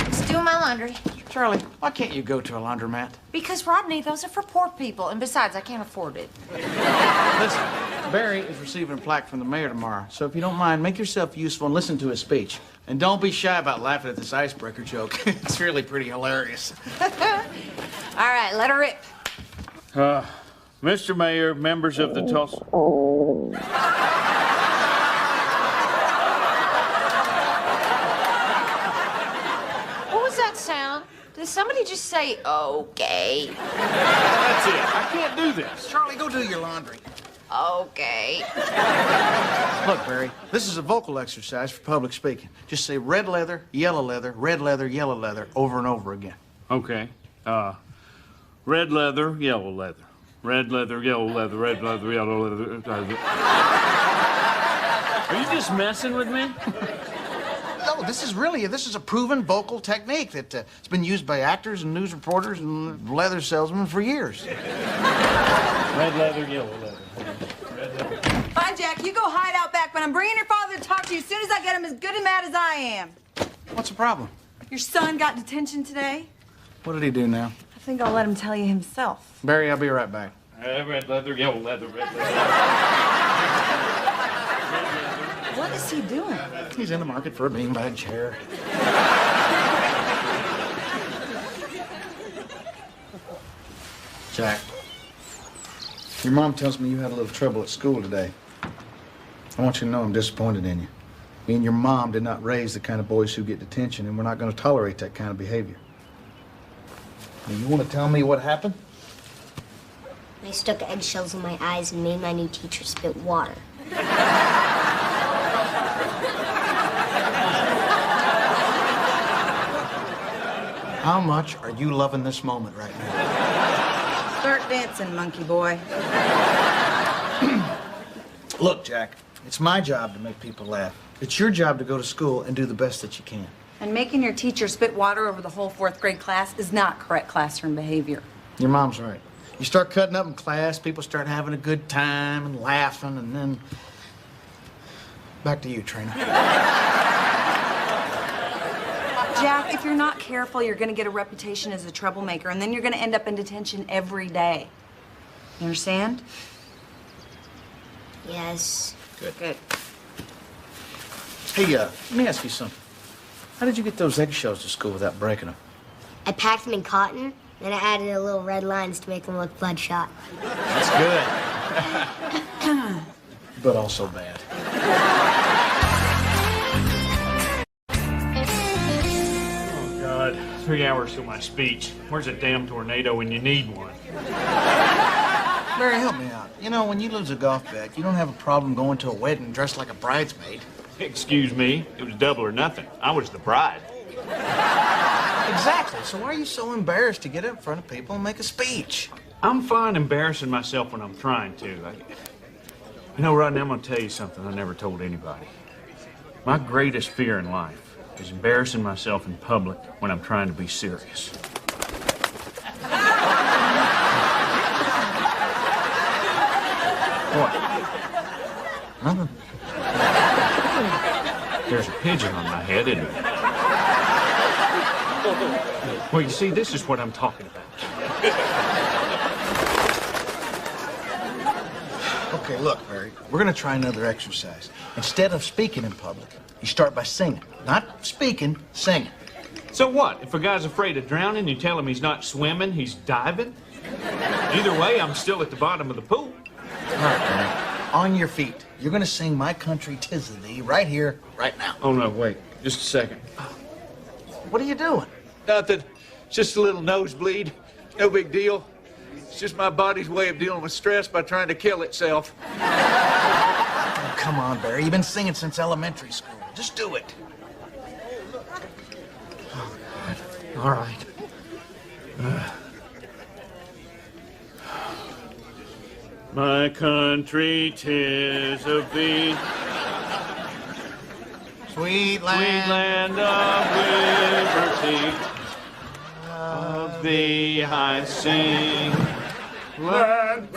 Just doing my laundry. Charlie, why can't you go to a laundromat? Because, Rodney, those are for poor people. And besides, I can't afford it. Listen, Barry is receiving a plaque from the mayor tomorrow. So if you don't mind, make yourself useful and listen to his speech. And don't be shy about laughing at this icebreaker joke. It's really pretty hilarious. All right, let her rip. Mr. Mayor, members of the Tulsa... What was that sound? Did somebody just say, okay? That's it. I can't do this. Charlie, go do your laundry. Okay. Look, Barry, this is a vocal exercise for public speaking. Just say red leather, yellow leather, red leather, yellow leather over and over again. Okay. Red leather, yellow leather. Red leather, yellow leather, red leather, yellow leather. Are you just messing with me? No, this is a proven vocal technique that it's been used by actors and news reporters and leather salesmen for years. Red leather, yellow leather. Fine, Jack, you go hide out back, but I'm bringing your father to talk to you as soon as I get him as good and mad as I am. What's the problem? Your son got detention today. What did he do now? I think I'll let him tell you himself. Barry, I'll be right back. Red leather, yellow leather, red leather. What is he doing? He's in the market for a beanbag chair. Jack, your mom tells me you had a little trouble at school today. I want you to know I'm disappointed in you. Me and your mom did not raise the kind of boys who get detention, and we're not going to tolerate that kind of behavior. Now, you want to tell me what happened? I stuck eggshells in my eyes and made my new teacher spit water. How much are you loving this moment right now? Start dancing, monkey boy. Look, Jack, it's my job to make people laugh. It's your job to go to school and do the best that you can. And making your teacher spit water over the whole fourth grade class is not correct classroom behavior. Your mom's right. You start cutting up in class, people start having a good time and laughing, and then... Back to you, Trina. Jack, if you're not careful, you're going to get a reputation as a troublemaker, and then you're going to end up in detention every day. You understand? Yes. Good. Hey, let me ask you something. How did you get those eggshells to school without breaking them? I packed them in cotton, then I added a little red lines to make them look bloodshot. That's good. But also bad. Oh, God. 3 hours till my speech. Where's a damn tornado when you need one? Barry, help me out. You know, when you lose a golf bet, you don't have a problem going to a wedding dressed like a bridesmaid. Excuse me. It was double or nothing. I was the bride. Exactly. So why are you so embarrassed to get up in front of people and make a speech? I'm fine embarrassing myself when I'm trying to. You know, Rodney, I'm going to tell you something I never told anybody. My greatest fear in life is embarrassing myself in public when I'm trying to be serious. What? Nothing. There's a pigeon on my head, isn't there? Well, you see, this is what I'm talking about. Okay, look, Barry, we're gonna try another exercise. Instead of speaking in public, you start by singing. Not speaking, singing. So what? If a guy's afraid of drowning, you tell him he's not swimming, he's diving? Either way, I'm still at the bottom of the pool. All right, Barry. On your feet. You're gonna sing My Country 'Tis of Thee right here, right now. Oh, no, wait. Just a second. What are you doing? Nothing. Just a little nosebleed. No big deal. It's just my body's way of dealing with stress by trying to kill itself. Oh, come on, Barry. You've been singing since elementary school. Just do it. Oh, God. All right. My country, 'tis of thee, sweet land of liberty. Of thee I sing. Let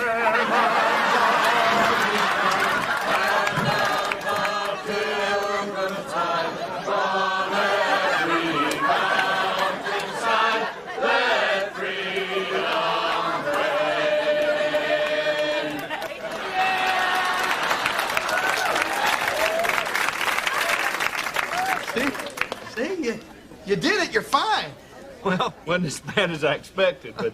You did it. You're fine. Well, wasn't as bad as I expected, but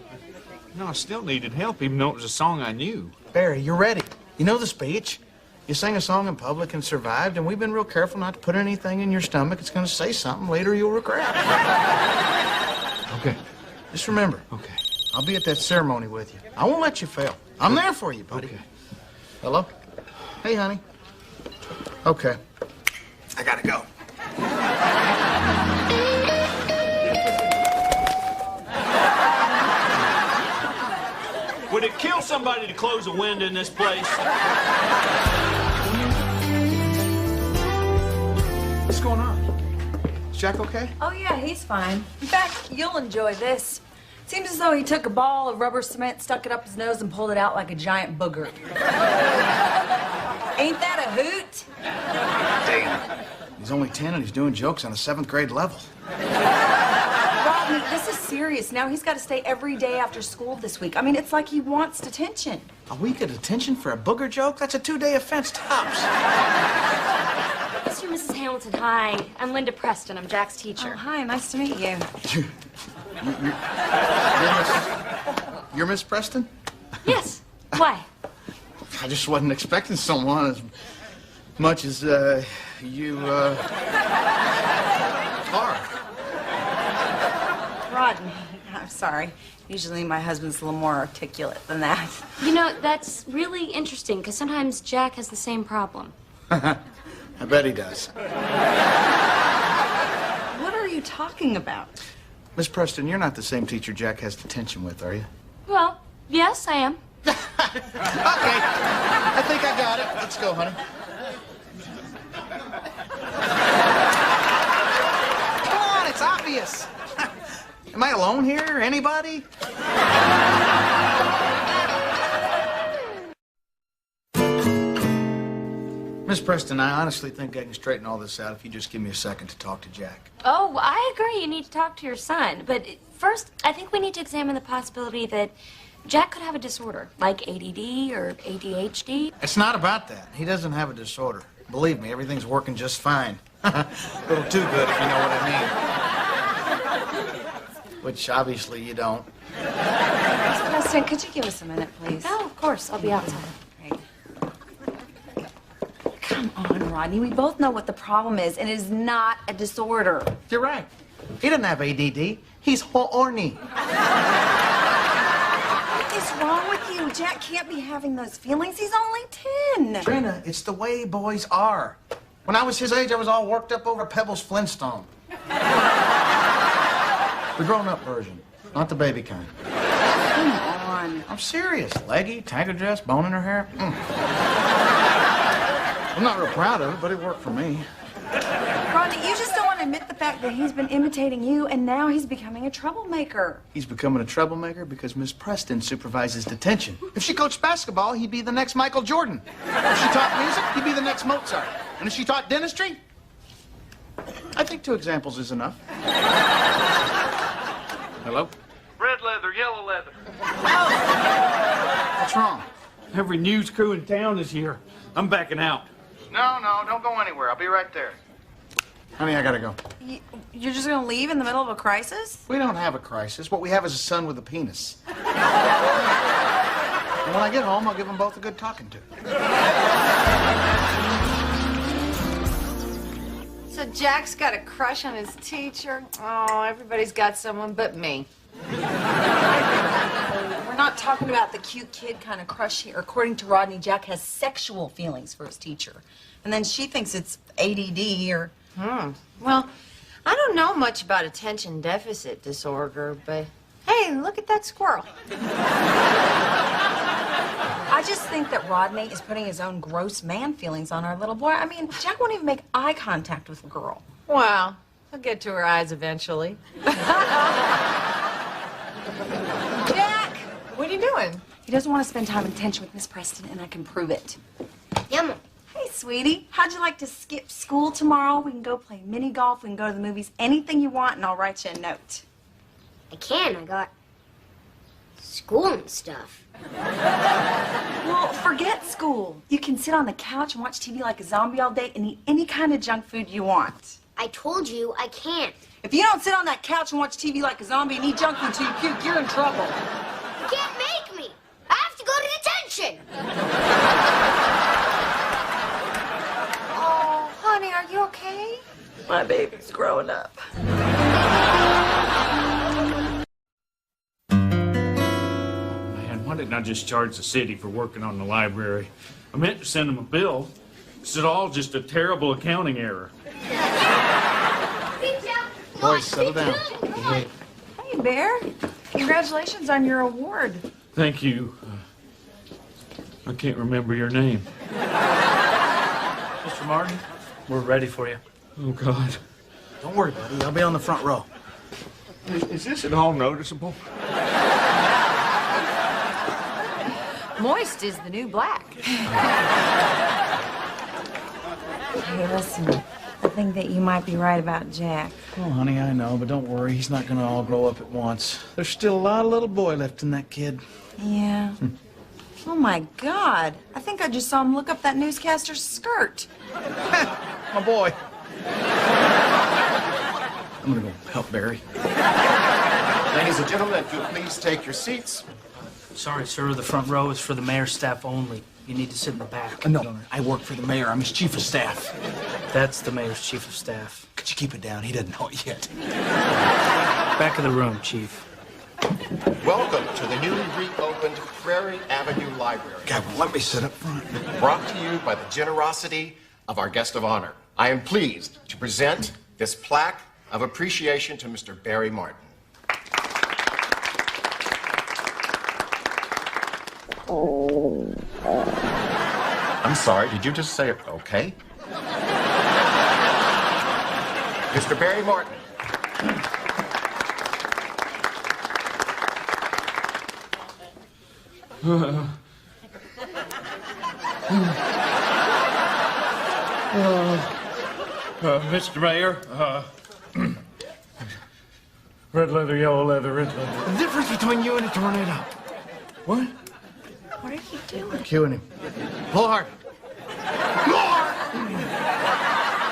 no, I still needed help, even though it was a song I knew. Barry, you're ready. You know the speech. You sang a song in public and survived, and we've been real careful not to put anything in your stomach. It's going to say something later you'll regret. Okay. Just remember. Okay. I'll be at that ceremony with you. I won't let you fail. I'm there for you, buddy. Okay. Hello? Hey, honey. Okay. I gotta go. Would it kill somebody to close a window in this place? What's going on? Is Jack okay? Oh, yeah, he's fine. In fact, you'll enjoy this. Seems as though he took a ball of rubber cement, stuck it up his nose, and pulled it out like a giant booger. Ain't that a hoot? Damn. He's only 10 and he's doing jokes on a 7th grade level. Rodney, this is serious. Now he's got to stay every day after school this week. I mean, it's like he wants detention. A week of detention for a booger joke? That's a 2-day offense tops. Mr. and Mrs. Hamilton, hi. I'm Linda Preston. I'm Jack's teacher. Oh, hi. Nice to meet you. You're Miss Preston? Yes. Why? I just wasn't expecting someone as much as, you, are. Rodney, I'm sorry. Usually my husband's a little more articulate than that. You know, that's really interesting, because sometimes Jack has the same problem. I bet he does. What are you talking about? Miss Preston, you're not the same teacher Jack has detention with, are you? Well, yes, I am. Okay. I think I got it. Let's go, honey. Come on, it's obvious. Am I alone here? Anybody? Miss Preston, I honestly think I can straighten all this out if you just give me a second to talk to Jack. Oh, I agree. You need to talk to your son. But first, I think we need to examine the possibility that Jack could have a disorder, like ADD or ADHD. It's not about that. He doesn't have a disorder. Believe me, everything's working just fine. A little too good, if you know what I mean. Which, obviously, you don't. Miss Preston, could you give us a minute, please? Oh, of course. I'll be outside. Great. Come on, Rodney. We both know what the problem is, and it is not a disorder. You're right. He doesn't have ADD. He's horny. What is wrong with you? Jack can't be having those feelings. He's only 10. Trina, it's the way boys are. When I was his age, I was all worked up over Pebbles Flintstone. The grown-up version, not the baby kind. Come on. I'm serious. Leggy, tiger dress, bone in her hair. I'm not real proud of it, but it worked for me. Rodney, you just don't want to admit the fact that he's been imitating you, and now he's becoming a troublemaker. He's becoming a troublemaker because Miss Preston supervises detention. If she coached basketball, he'd be the next Michael Jordan. If she taught music, he'd be the That's Mozart. And if she taught dentistry, I think 2 examples is enough. Hello? Red leather, yellow leather. What's wrong? Every news crew in town is here. I'm backing out. No, don't go anywhere. I'll be right there. Honey, I gotta go. You're just gonna leave in the middle of a crisis? We don't have a crisis. What we have is a son with a penis. And when I get home, I'll give them both a good talking to. So Jack's got a crush on his teacher? Oh, everybody's got someone but me. We're not talking about the cute kid kind of crush here. According to Rodney, Jack has sexual feelings for his teacher. And then she thinks it's ADD or... Well, I don't know much about attention deficit disorder, but hey, look at that squirrel. I just think that Rodney is putting his own gross man feelings on our little boy. I mean, Jack won't even make eye contact with the girl. Well, he'll get to her eyes eventually. Jack, what are you doing? He doesn't want to spend time in tension with Miss Preston, and I can prove it. Yum. Hey, sweetie, how'd you like to skip school tomorrow? We can go play mini golf, we can go to the movies, anything you want, and I'll write you a note. I can. I got school and stuff. Well, forget school. You can sit on the couch and watch TV like a zombie all day and eat any kind of junk food you want. I told you I can't. If you don't sit on that couch and watch TV like a zombie and eat junk food till you puke, you're in trouble. You can't make me. I have to go to detention. Oh, honey, are you okay? My baby's growing up. Man, why didn't I just charge the city for working on the library? I meant to send them a bill. It's all just a terrible accounting error. Boys, settle down. Hey, Bear. Congratulations on your award. Thank you. I can't remember your name. Mr. Martin, we're ready for you. Oh, God. Don't worry, buddy. I'll be on the front row. Is this at all noticeable? Moist is the new black. Hey, listen. I think that you might be right about Jack. Oh, honey, I know, but don't worry. He's not going to all grow up at once. There's still a lot of little boy left in that kid. Yeah. Oh, my God. I think I just saw him look up that newscaster's skirt. My boy. I'm going to go help Barry. Ladies and gentlemen, if you'll please take your seats. Sorry, sir. The front row is for the mayor's staff only. You need to sit in the back. No, I work for the mayor. I'm his chief of staff. That's the mayor's chief of staff. Could you keep it down? He doesn't know it yet. Back of the room, chief. Welcome to the newly reopened Prairie Avenue Library. God, well, let me sit up front. Brought to you by the generosity of our guest of honor. I am pleased to present this plaque of appreciation to Mr. Barry Martin. I'm sorry, did you just say okay? Mr. Barry Martin. Mr. Mayor, red leather, yellow leather, red leather. The difference between you and a tornado. What? What are you doing? Cueing him. Pull hard.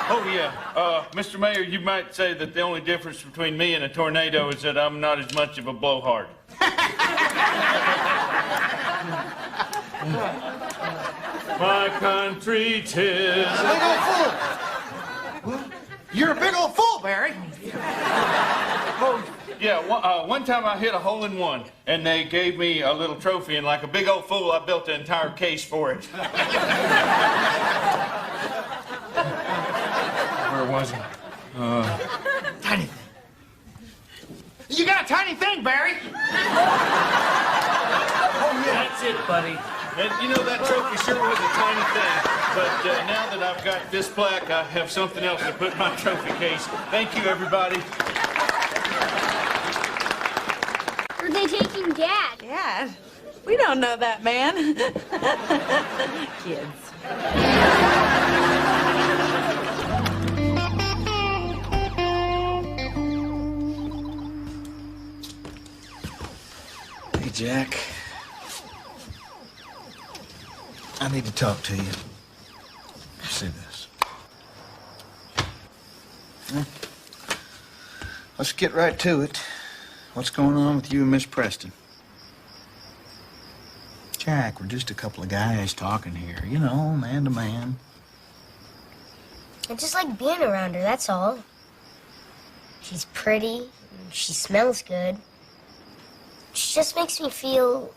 Oh, yeah. Mr. Mayor, you might say that the only difference between me and a tornado is that I'm not as much of a blowhard. My country 'tis... Big old fool. What? You're a big old fool, Barry. Oh, yeah, one time I hit a hole-in-one, and they gave me a little trophy, and like a big old fool, I built an entire case for it. Where was I? Tiny thing. You got a tiny thing, Barry. Oh, yeah. That's it, buddy. And you know, that trophy sure was a tiny thing, but now that I've got this plaque, I have something else to put in my trophy case. Thank you, everybody. Are they taking Dad? Dad? We don't know that man. Kids. Jack. I need to talk to you. See this. Well, let's get right to it. What's going on with you and Miss Preston? Jack, we're just a couple of guys talking here. You know, man to man. I just like being around her, that's all. She's pretty, and she smells good. She just makes me feel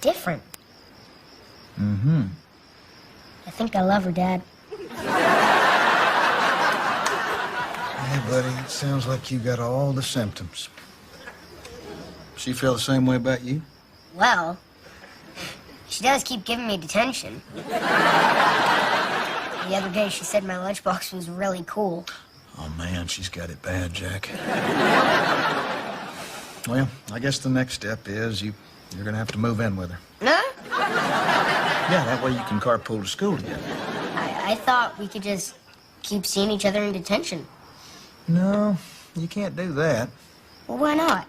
different. Mm-hmm. I think I love her, Dad. Hey, buddy, it sounds like you got all the symptoms. She feel the same way about you? Well, she does keep giving me detention. The other day, she said my lunchbox was really cool. Oh, man, she's got it bad, Jack. Well, I guess the next step is you're gonna have to move in with her. Huh? Yeah, that way you can carpool to school together. I thought we could just keep seeing each other in detention. No, you can't do that. Well, why not?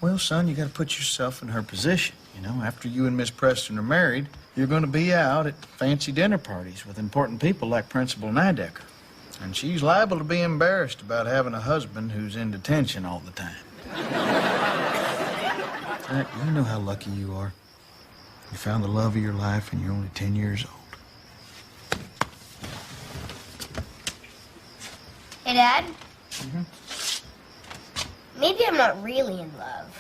Well, son, you gotta put yourself in her position. You know, after you and Miss Preston are married, you're gonna be out at fancy dinner parties with important people like Principal Nidecker. And she's liable to be embarrassed about having a husband who's in detention all the time. Jack, you know how lucky you are. You found the love of your life and you're only 10 years old. Hey, Dad? Maybe I'm not really in love.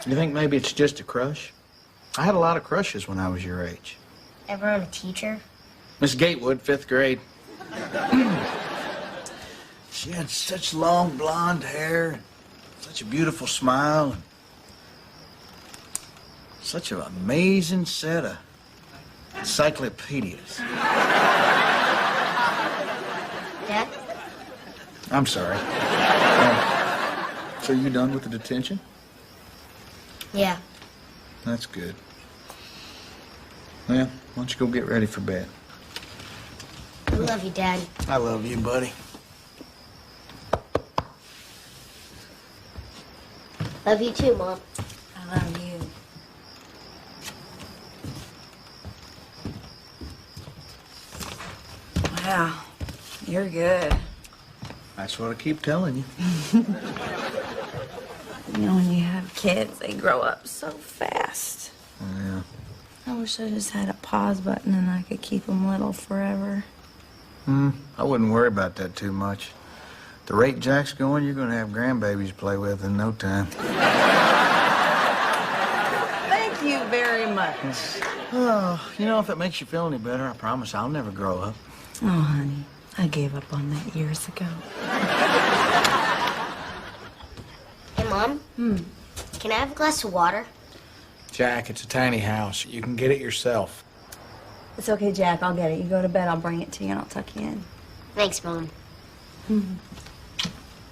You think maybe it's just a crush? I had a lot of crushes when I was your age. Ever on a teacher? Miss Gatewood, 5th grade. She had such long blonde hair, and such a beautiful smile, and such an amazing set of encyclopedias. Dad? I'm sorry. So you done with the detention? Yeah. That's good. Well, why don't you go get ready for bed? I love you, Dad. I love you, buddy. Love you too, Mom. I love you. Wow, you're good. That's what I keep telling you. You know, when you have kids, they grow up so fast. Yeah. I wish I just had a pause button and I could keep them little forever. I wouldn't worry about that too much. The rate Jack's going, you're going to have grandbabies to play with in no time. Thank you very much. Oh, you know, if it makes you feel any better, I promise I'll never grow up. Oh, honey, I gave up on that years ago. Hey, Mom? Can I have a glass of water? Jack, it's a tiny house. You can get it yourself. It's okay, Jack. I'll get it. You go to bed, I'll bring it to you, and I'll tuck you in. Thanks, Mom.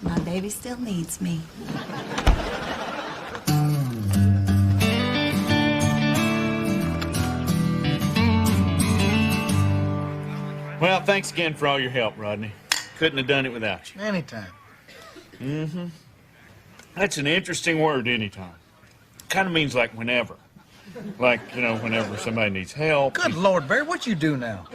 My baby still needs me. Well, thanks again for all your help, Rodney. Couldn't have done it without you. Anytime. That's an interesting word, anytime. Kind of means like whenever. Like, you know, whenever somebody needs help. Good Lord, Barry, what you do now?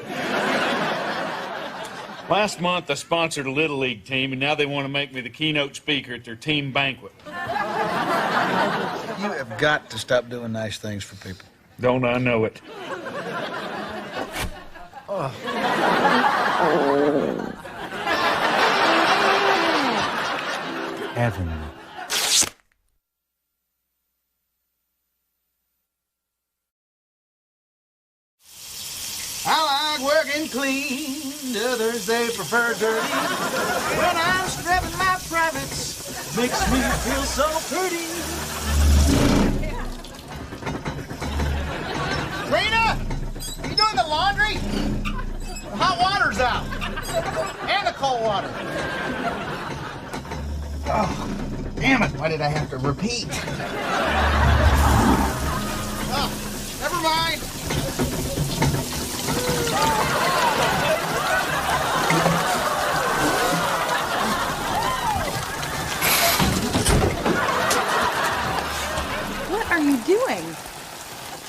Last month, I sponsored a Little League team, and now they want to make me the keynote speaker at their team banquet. You have got to stop doing nice things for people. Don't I know it? Heaven. I like working clean, others they prefer dirty. When I'm scrubbing my privates, makes me feel so pretty. Rena, you doing the laundry? The hot water's out, and the cold water. Oh, damn it! Why did I have to repeat? Oh, never mind.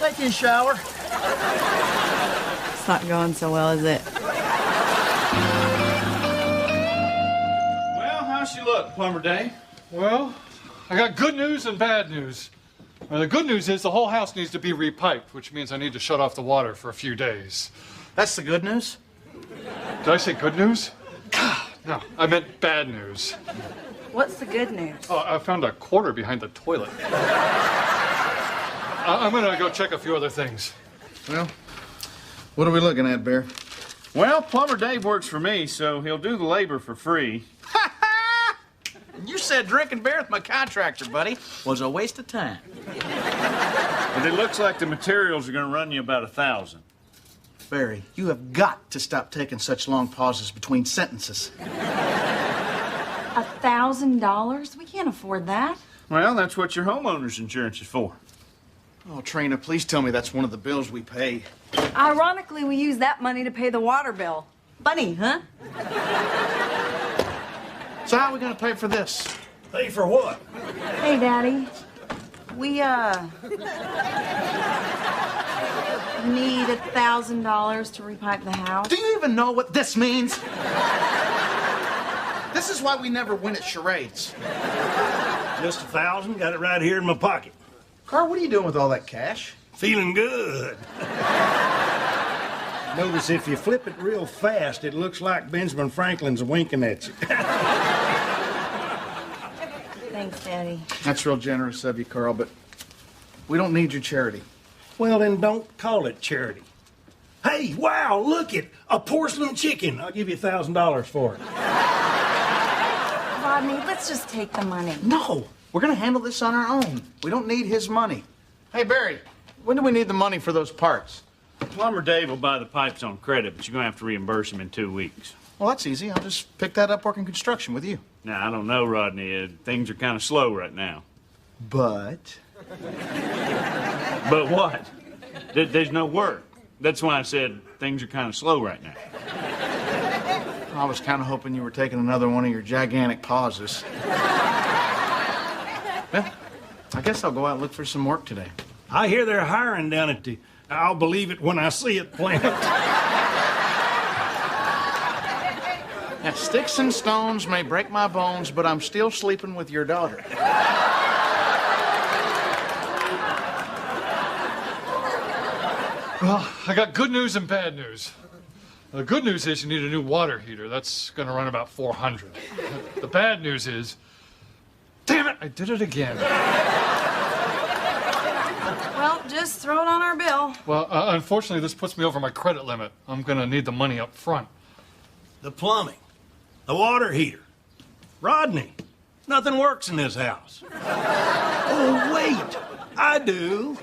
Taking a shower. It's not going so well, is it? Well, how's she look, Plumber Dave? Well, I got good news and bad news. Well, the good news is the whole house needs to be repiped, which means I need to shut off the water for a few days. That's the good news? Did I say good news? No, I meant bad news. What's the good news? Oh, I found a quarter behind the toilet. I'm gonna go check a few other things. Well, what are we looking at, Bear? Well, Plumber Dave works for me, so he'll do the labor for free. You said drinking beer with my contractor, buddy, was a waste of time. But it looks like the materials are going to run you about $1,000. Barry, you have got to stop taking such long pauses between sentences. $1,000? We can't afford that. Well, that's what your homeowner's insurance is for. Oh, Trina, please tell me that's one of the bills we pay. Ironically, we use that money to pay the water bill. Funny, huh? So how are we going to pay for this? Pay for what? Hey, Daddy. We, need $1,000 to repipe the house. Do you even know what this means? This is why we never win at charades. Just $1,000. Got it right here in my pocket. Carl, what are you doing with all that cash? Feeling good. Notice if you flip it real fast, it looks like Benjamin Franklin's winking at you. Thanks, Daddy. That's real generous of you, Carl, but we don't need your charity. Well, then don't call it charity. Hey, wow, look it, a porcelain chicken. I'll give you $1,000 for it. Rodney, let's just take the money. No, we're going to handle this on our own. We don't need his money. Hey, Barry, when do we need the money for those parts? Plumber Dave will buy the pipes on credit, but you're going to have to reimburse him in 2 weeks. Well, that's easy. I'll just pick that up working construction with you. Now, I don't know, Rodney. Things are kind of slow right now. But? But what? There's no work. That's why I said things are kind of slow right now. I was kind of hoping you were taking another one of your gigantic pauses. Well, I guess I'll go out and look for some work today. I hear they're hiring down at the I'll believe it when I see it plant. Now, sticks and stones may break my bones, but I'm still sleeping with your daughter. Well, I got good news and bad news. The good news is you need a new water heater. That's going to run about $400. The bad news is, damn it, I did it again. Well, just throw it on our bill. Well, unfortunately, this puts me over my credit limit. I'm going to need the money up front. The plumbing, the water heater. Rodney, nothing works in this house. Oh, wait, I do.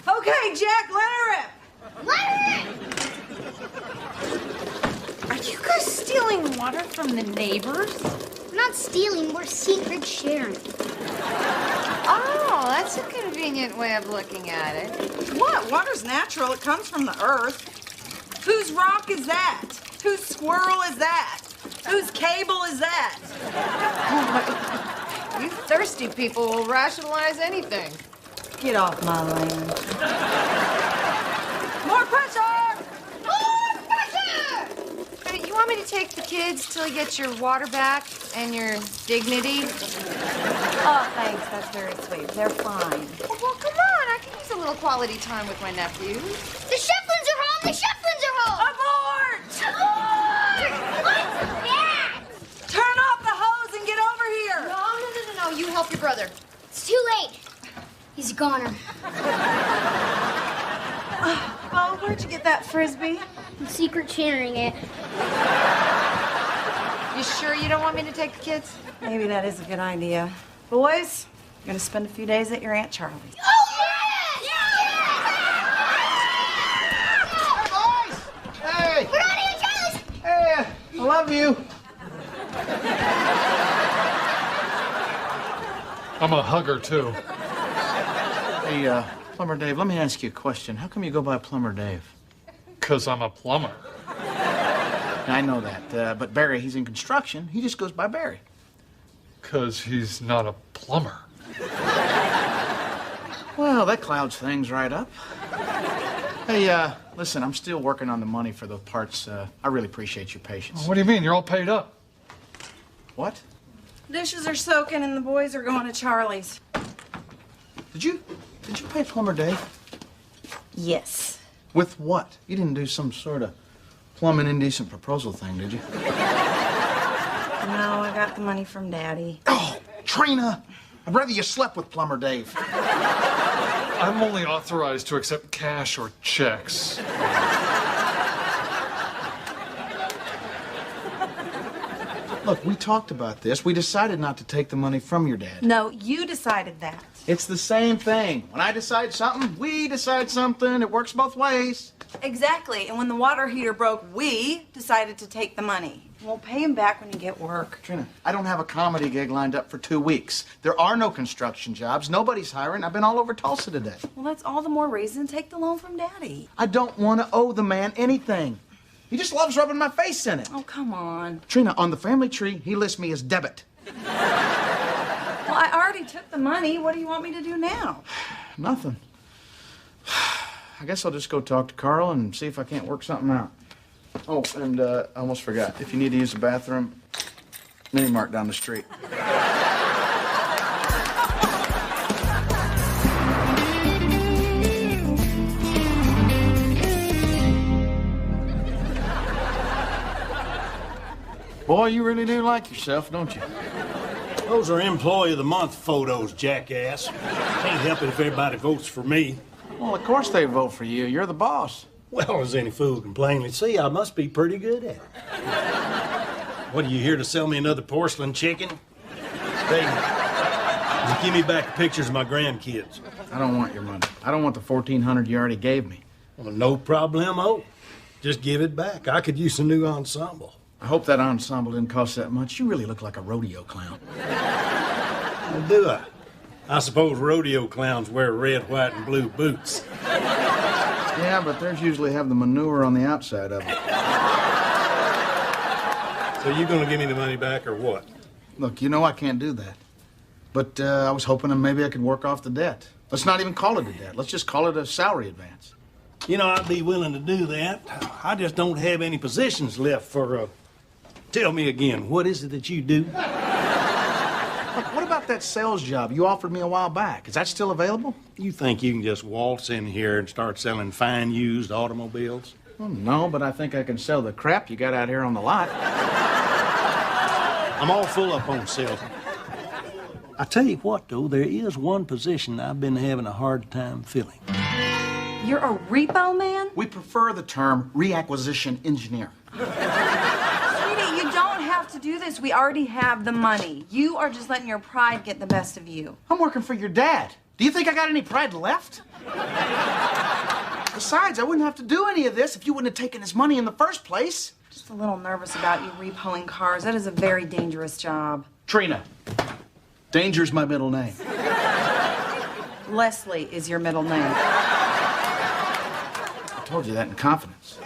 Okay, Jack, let her rip. Let her rip! Are you guys stealing water from the neighbors? We're not stealing, we're secret sharing. Oh, that's a convenient way of looking at it. What? Water's natural. It comes from the earth. Whose rock is that? Whose squirrel is that? Whose cable is that? You thirsty people will rationalize anything. Get off my land. More pressure! More pressure! Hey, you want me to take the kids till you get your water back and your dignity? Oh, thanks. That's very sweet. They're fine. Well, come on. I can use a little quality time with my nephews. The Shefflins are home! The Shefflins are home! Abort! Abort! What's that? Turn off the hose and get over here! No. You help your brother. It's too late. He's a goner. Bo, where'd you get that Frisbee? I'm secret sharing it. You sure you don't want me to take the kids? Maybe that is a good idea. Boys, you're gonna spend a few days at your Aunt Charlie's. Oh, yes! Hey, boys! Hey! We're not even love you. I'm a hugger, too. Hey, Plumber Dave, let me ask you a question. How come you go by Plumber Dave? 'Cause I'm a plumber. I know that, but Barry, he's in construction. He just goes by Barry. 'Cause he's not a plumber. Well, that clouds things right up. Hey, listen, I'm still working on the money for the parts. I really appreciate your patience. What do you mean? You're all paid up. What? Dishes are soaking and the boys are going to Charlie's. Did you pay Plumber Dave? Yes. With what? You didn't do some sort of plumbing indecent proposal thing, did you? No, I got the money from Daddy. Oh, Trina! I'd rather you slept with Plumber Dave. I'm only authorized to accept cash or checks. Look, we talked about this. We decided not to take the money from your dad. No, you decided that. It's the same thing. When I decide something, we decide something. It works both ways. Exactly. And when the water heater broke, we decided to take the money. We'll pay him back when you get work. Trina, I don't have a comedy gig lined up for 2 weeks. There are no construction jobs. Nobody's hiring. I've been all over Tulsa today. Well, that's all the more reason to take the loan from Daddy. I don't want to owe the man anything. He just loves rubbing my face in it. Oh, come on. Trina, on the family tree, he lists me as debit. Well, I already took the money. What do you want me to do now? Nothing. I guess I'll just go talk to Carl and see if I can't work something out. Oh, and I almost forgot. If you need to use the bathroom, Mini Mart down the street. Boy, you really do like yourself, don't you? Those are Employee of the Month photos, jackass. Can't help it if everybody votes for me. Well, of course they vote for you. You're the boss. Well, as any fool can plainly see, I must be pretty good at it. What, are you here to sell me another porcelain chicken? Hey, give me back the pictures of my grandkids. I don't want your money. I don't want the $1,400 you already gave me. Well, no problemo. Just give it back. I could use a new ensemble. I hope that ensemble didn't cost that much. You really look like a rodeo clown. Well, do I? I suppose rodeo clowns wear red, white, and blue boots. Yeah, but theirs usually have the manure on the outside of it. So you gonna give me the money back or what? Look, you know I can't do that. But I was hoping that maybe I could work off the debt. Let's not even call it a debt. Let's just call it a salary advance. You know, I'd be willing to do that. I just don't have any positions left for, Tell me again, what is it that you do? Look, what about that sales job you offered me a while back? Is that still available? You think you can just waltz in here and start selling fine used automobiles? Well, no, but I think I can sell the crap you got out here on the lot. I'm all full up on sales. I tell you what, though, there is one position I've been having a hard time filling. You're a repo man? We prefer the term reacquisition engineer. Sweetie, you don't have to do this. We already have the money. You are just letting your pride get the best of you. I'm working for your dad. Do you think I got any pride left? Besides, I wouldn't have to do any of this if you wouldn't have taken his money in the first place. Just a little nervous about you repoing cars. That is a very dangerous job. Trina. Danger's my middle name. Leslie is your middle name. I told you that in confidence.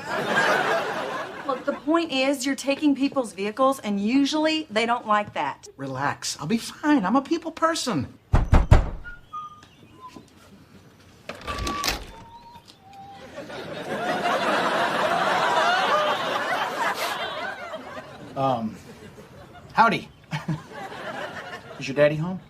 Look, the point is you're taking people's vehicles, and usually they don't like that. Relax. I'll be fine. I'm a people person. Howdy. Is your daddy home?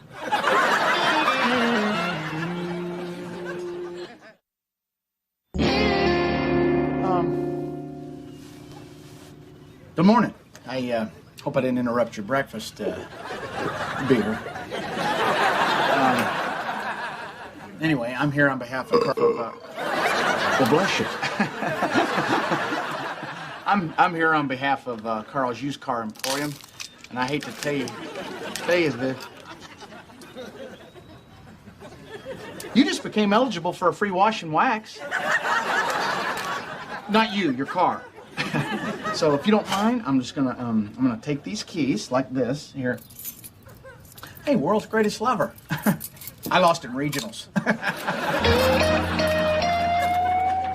Good morning. I hope I didn't interrupt your breakfast, beer. Anyway, I'm here on behalf of well, bless you. I'm here on behalf of Carl's Used Car Emporium, and I hate to tell you this. You just became eligible for a free wash and wax. Not you, your car. So if you don't mind, I'm just gonna I'm gonna take these keys like this here. Hey, world's greatest lover. I lost in regionals.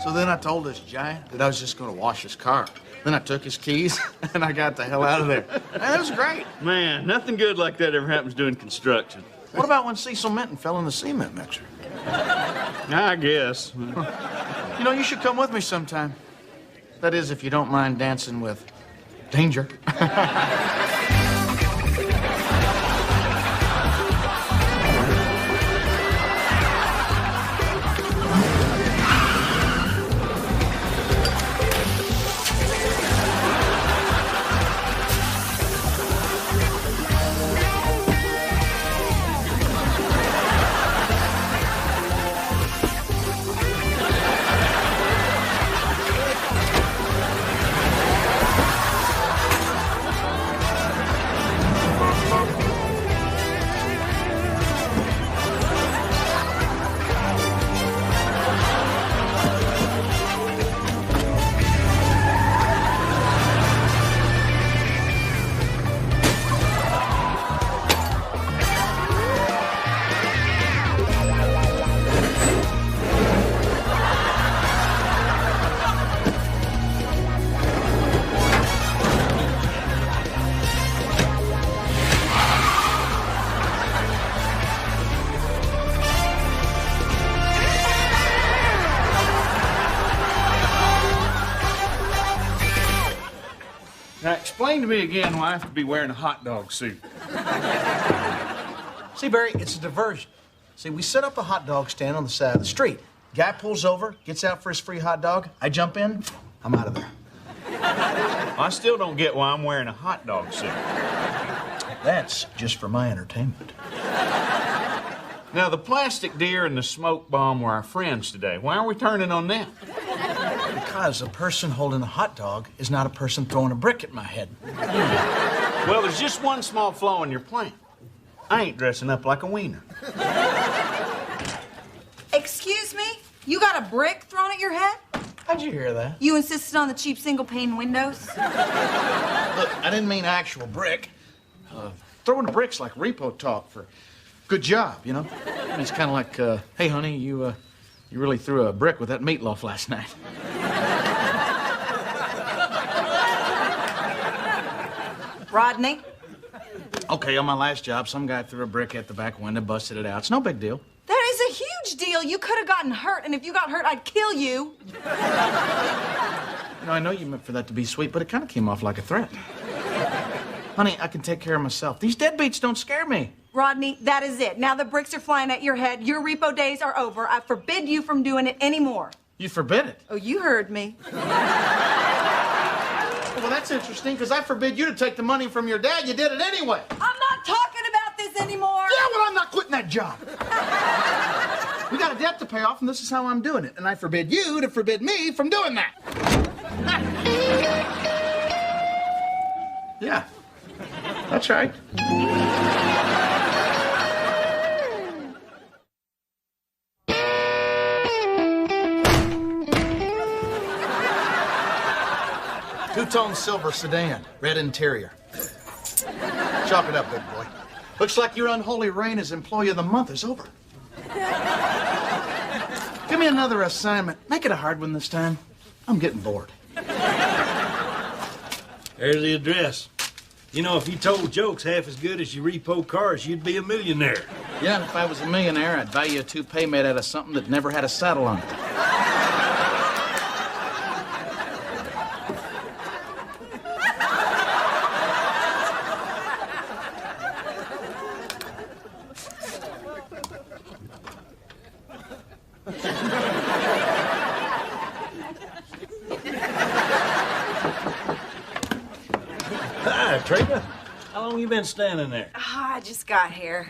So then I told this giant that I was just gonna wash his car. Then I took his keys and I got the hell out of there. That was great. Man, nothing good like that ever happens doing construction. What about when Cecil Minton fell in the cement mixer? I guess. You know, you should come with me sometime. That is, if you don't mind dancing with Danger. Now, explain to me again why I have to be wearing a hot dog suit. See, Barry, it's a diversion. See, we set up a hot dog stand on the side of the street. Guy pulls over, gets out for his free hot dog. I jump in, I'm out of there. I still don't get why I'm wearing a hot dog suit. That's just for my entertainment. Now, the plastic deer and the smoke bomb were our friends today. Why are we turning on them? Because a person holding a hot dog is not a person throwing a brick at my head. Well, there's just one small flaw in your plan. I ain't dressing up like a wiener. Excuse me? You got a brick thrown at your head? How'd you hear that? You insisted on the cheap single-pane windows? Look, I didn't mean actual brick. Throwing bricks like repo talk for good job, you know? I mean, it's kind of like, hey, honey, you really threw a brick with that meatloaf last night. Rodney? Okay, on my last job, some guy threw a brick at the back window, busted it out. It's no big deal. That is a huge deal. You could have gotten hurt, and if you got hurt, I'd kill you. You know, I know you meant for that to be sweet, but it kind of came off like a threat. Honey, I can take care of myself. These deadbeats don't scare me. Rodney, that is it. Now the bricks are flying at your head. Your repo days are over. I forbid you from doing it anymore. You forbid it? Oh, you heard me. Well, that's interesting, because I forbid you to take the money from your dad. You did it anyway. I'm not talking about this anymore. Yeah, well, I'm not quitting that job. We got a debt to pay off, and this is how I'm doing it. And I forbid you to forbid me from doing that. Yeah, that's right. Two-tone silver sedan, red interior. Chalk it up, big boy. Looks like your unholy reign as employee of the month is over. Give me another assignment. Make it a hard one this time. I'm getting bored. There's the address. You know, if you told jokes half as good as you repo cars, you'd be a millionaire. Yeah, and if I was a millionaire, I'd buy you a toupee made out of something that never had a saddle on it. Hi, Trina. How long you been standing there? Oh, I just got here.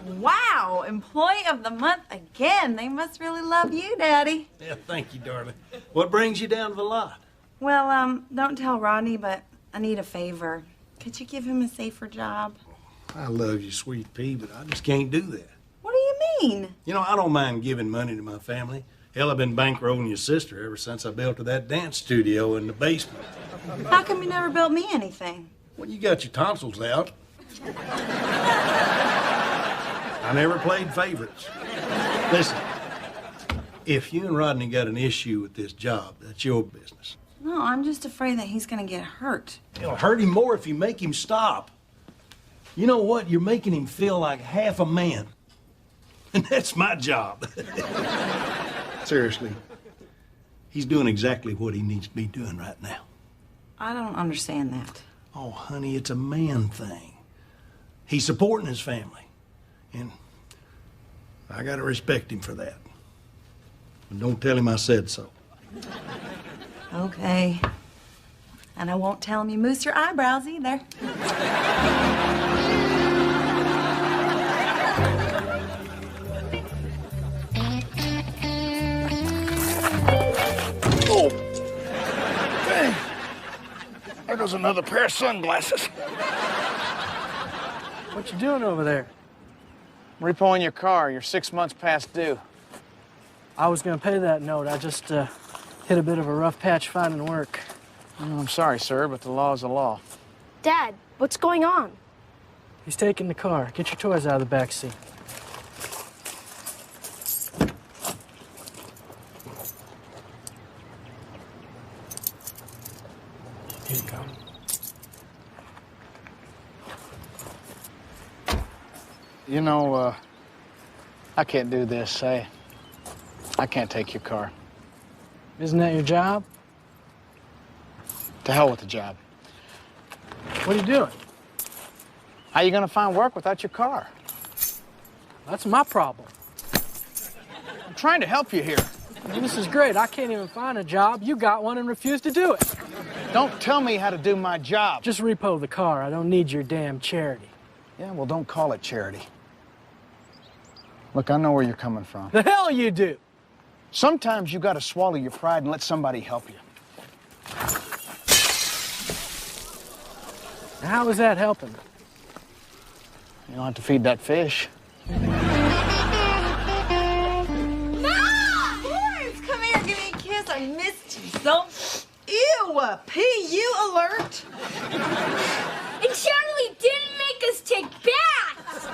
Wow, employee of the month again. They must really love you, Daddy. Yeah, thank you, darling. What brings you down to the lot? Well, don't tell Rodney, but I need a favor. Could you give him a safer job? I love you, sweet pea, but I just can't do that. What do you mean? You know, I don't mind giving money to my family. Hell, I've been bankrolling your sister ever since I built her that dance studio in the basement. How come you never built me anything? Well, you got your tonsils out. I never played favorites. Listen, if you and Rodney got an issue with this job, that's your business. No, I'm just afraid that he's gonna get hurt. It'll hurt him more if you make him stop. You know what? You're making him feel like half a man. And that's my job. Seriously, he's doing exactly what he needs to be doing right now. I don't understand that. Oh, honey, it's a man thing. He's supporting his family. And I gotta respect him for that. But don't tell him I said so. Okay. And I won't tell him you moose your eyebrows either. Oh! Dang! There goes another pair of sunglasses. What you doing over there? I'm repoing your car. You're 6 months past due. I was gonna pay that note. I just hit a bit of a rough patch finding work. I'm sorry, sir, but the law is the law. Dad, what's going on? He's taking the car. Get your toys out of the back seat. Here you go. You know, I can't do this. I can't take your car. Isn't that your job? To hell with the job. What are you doing? How you gonna find work without your car? That's my problem. I'm trying to help you here. Well, this is great. I can't even find a job. You got one and refused to do it. Don't tell me how to do my job. Just repo the car. I don't need your damn charity. Yeah, well, don't call it charity. Look, I know where you're coming from. The hell you do! Sometimes you gotta swallow your pride and let somebody help you. Now, how is that helping? You don't have to feed that fish. Lawrence, come here, give me a kiss. I missed you so. Ew, PU alert. And Charlie didn't make us take baths!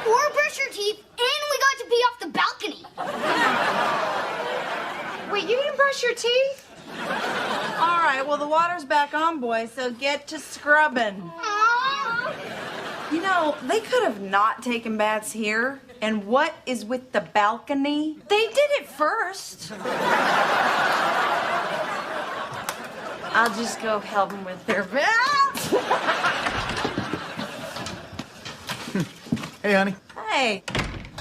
Or brush our teeth, and we got to pee off the balcony. Wait, you didn't brush your teeth? All right, well, the water's back on, boys, so get to scrubbing. You know, they could have not taken baths here. And what is with the balcony? They did it first. I'll just go help them with their baths. Hey, honey. Hey,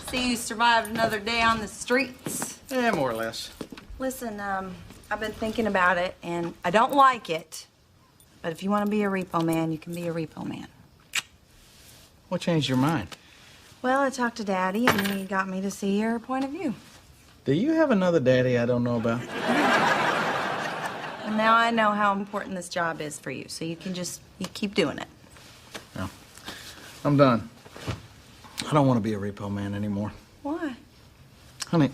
see you survived another day on the streets. Yeah, more or less. Listen, I've been thinking about it, and I don't like it. But if you want to be a repo man, you can be a repo man. What changed your mind? Well, I talked to Daddy, and he got me to see your point of view. Do you have another daddy I don't know about? And now I know how important this job is for you, so you keep doing it. No. I'm done. I don't want to be a repo man anymore. Why? Honey,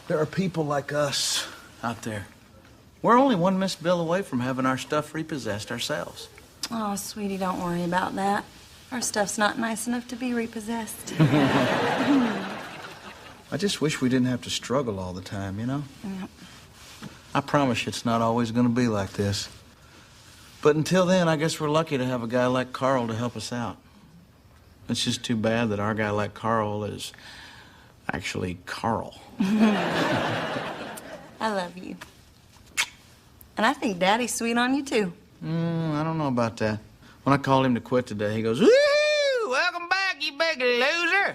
there are people like us out there. We're only one missed bill away from having our stuff repossessed ourselves. Oh, sweetie, don't worry about that. Our stuff's not nice enough to be repossessed. I just wish we didn't have to struggle all the time, you know? Yep. I promise you it's not always going to be like this. But until then, I guess we're lucky to have a guy like Carl to help us out. It's just too bad that our guy like Carl is actually Carl. I love you. And I think Daddy's sweet on you, too. I don't know about that. When I called him to quit today, he goes, "Woo! Welcome back, you big loser!"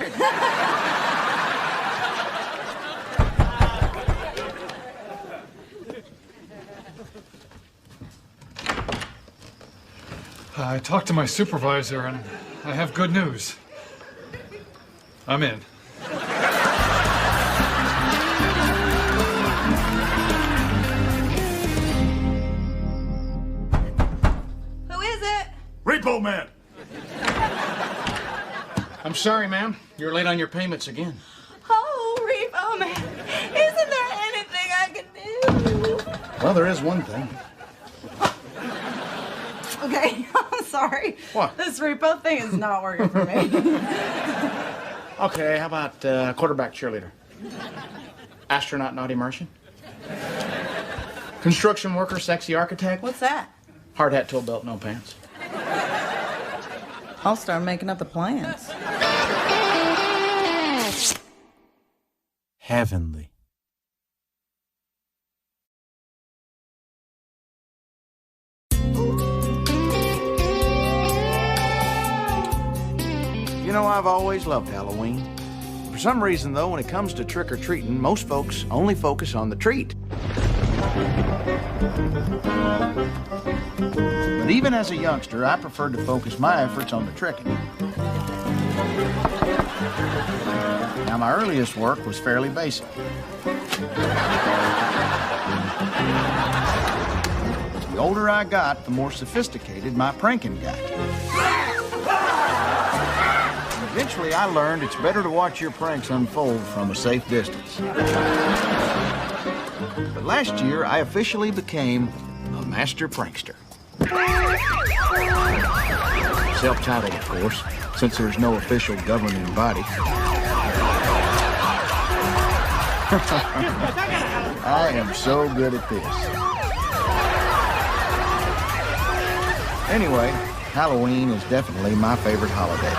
I talked to my supervisor, and I have good news. I'm in. Who is it? Repo man! I'm sorry, ma'am. You're late on your payments again. Oh, Repo man. Well, there is one thing. Okay, I'm sorry. What? This repo thing is not working for me. Okay, how about quarterback cheerleader? Astronaut naughty Martian? Construction worker sexy architect? What's that? Hard hat, toe belt, no pants. I'll start making up the plans. Heavenly. You know, I've always loved Halloween. For some reason, though, when it comes to trick-or-treating, most folks only focus on the treat. But even as a youngster, I preferred to focus my efforts on the tricking. Now, my earliest work was fairly basic. The older I got, the more sophisticated my pranking got. Eventually, I learned it's better to watch your pranks unfold from a safe distance. But last year, I officially became a master prankster. Self-titled, of course, since there's no official governing body. I am so good at this. Anyway, Halloween is definitely my favorite holiday.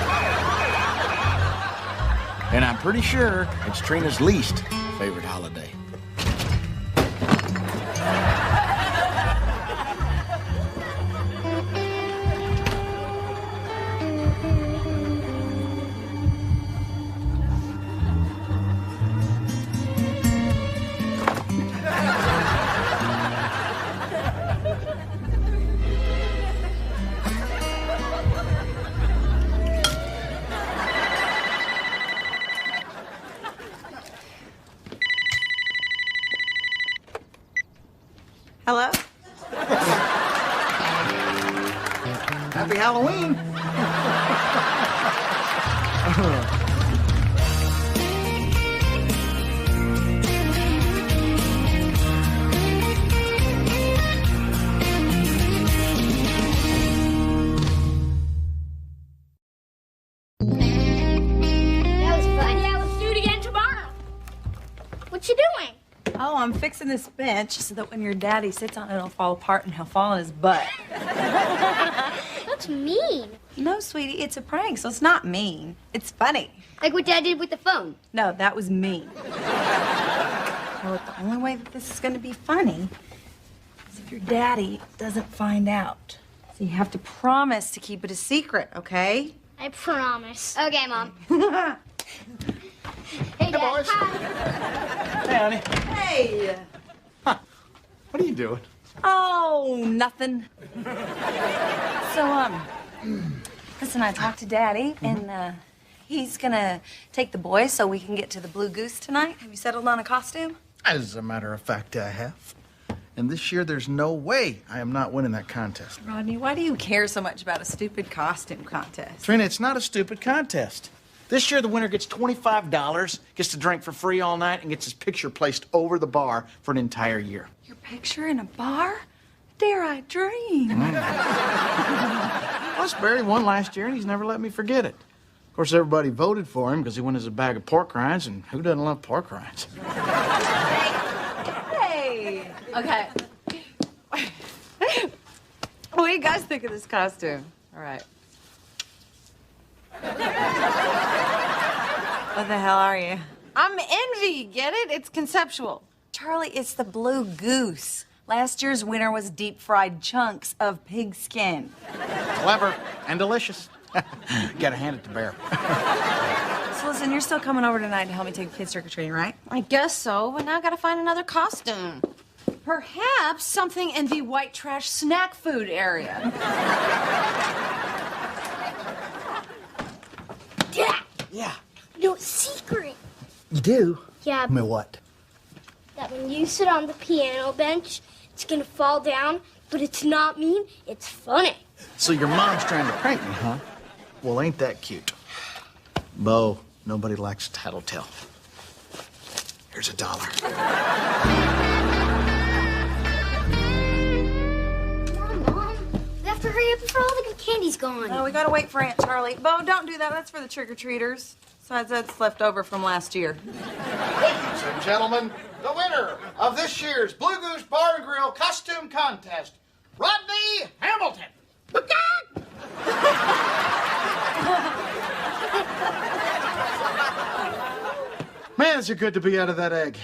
And I'm pretty sure it's Trina's least favorite holiday. Hello? Happy Halloween! That was fun. Yeah, let's do it again tomorrow. What you doing? Oh, I'm fixing this bench so that when your daddy sits on it, it'll fall apart and he'll fall on his butt. That's mean. No, sweetie, it's a prank, so it's not mean. It's funny. Like what Dad did with the phone. No, that was mean. Well, the only way that this is going to be funny is if your daddy doesn't find out. So you have to promise to keep it a secret, okay? I promise. Okay, Mom. Hey, boys. Hey, honey. Hey. What are you doing? Oh, nothing. So, listen, I talked to Daddy, and he's gonna take the boys so we can get to the Blue Goose tonight. Have you settled on a costume? As a matter of fact, I have. And this year, there's no way I am not winning that contest. Rodney, why do you care so much about a stupid costume contest? Trina, it's not a stupid contest. This year, the winner gets $25, gets to drink for free all night, and gets his picture placed over the bar for an entire year. Your picture in a bar? Dare I dream? Plus, Barry won last year, and he's never let me forget it. Of course, everybody voted for him because he won us a bag of pork rinds, and who doesn't love pork rinds? Hey! Okay. What do you guys think of this costume? All right. What the hell are you? I'm Envy, get it? It's conceptual. Charlie, it's the Blue Goose. Last year's winner was deep-fried chunks of pig skin. Clever and delicious. Gotta hand it to Bear. So listen, you're still coming over tonight to help me take the kids trick-or-treating, right? I guess so, but now I gotta find another costume. Perhaps something in the white trash snack food area. Dad! Yeah? No secret. You do? Yeah. I mean, what? That when you sit on the piano bench, it's gonna fall down, but it's not mean, it's funny. So your mom's trying to prank me, huh? Well, ain't that cute? Bo, nobody likes a tattletale. Here's $1. candy's gone. Oh, we gotta wait for Aunt Charlie. Bo, don't do that. That's for the trick-or-treaters. Besides, that's left over from last year. Ladies and gentlemen, the winner of this year's Blue Goose Bar and Grill Costume Contest, Rodney Hamilton. Man, is it good to be out of that egg.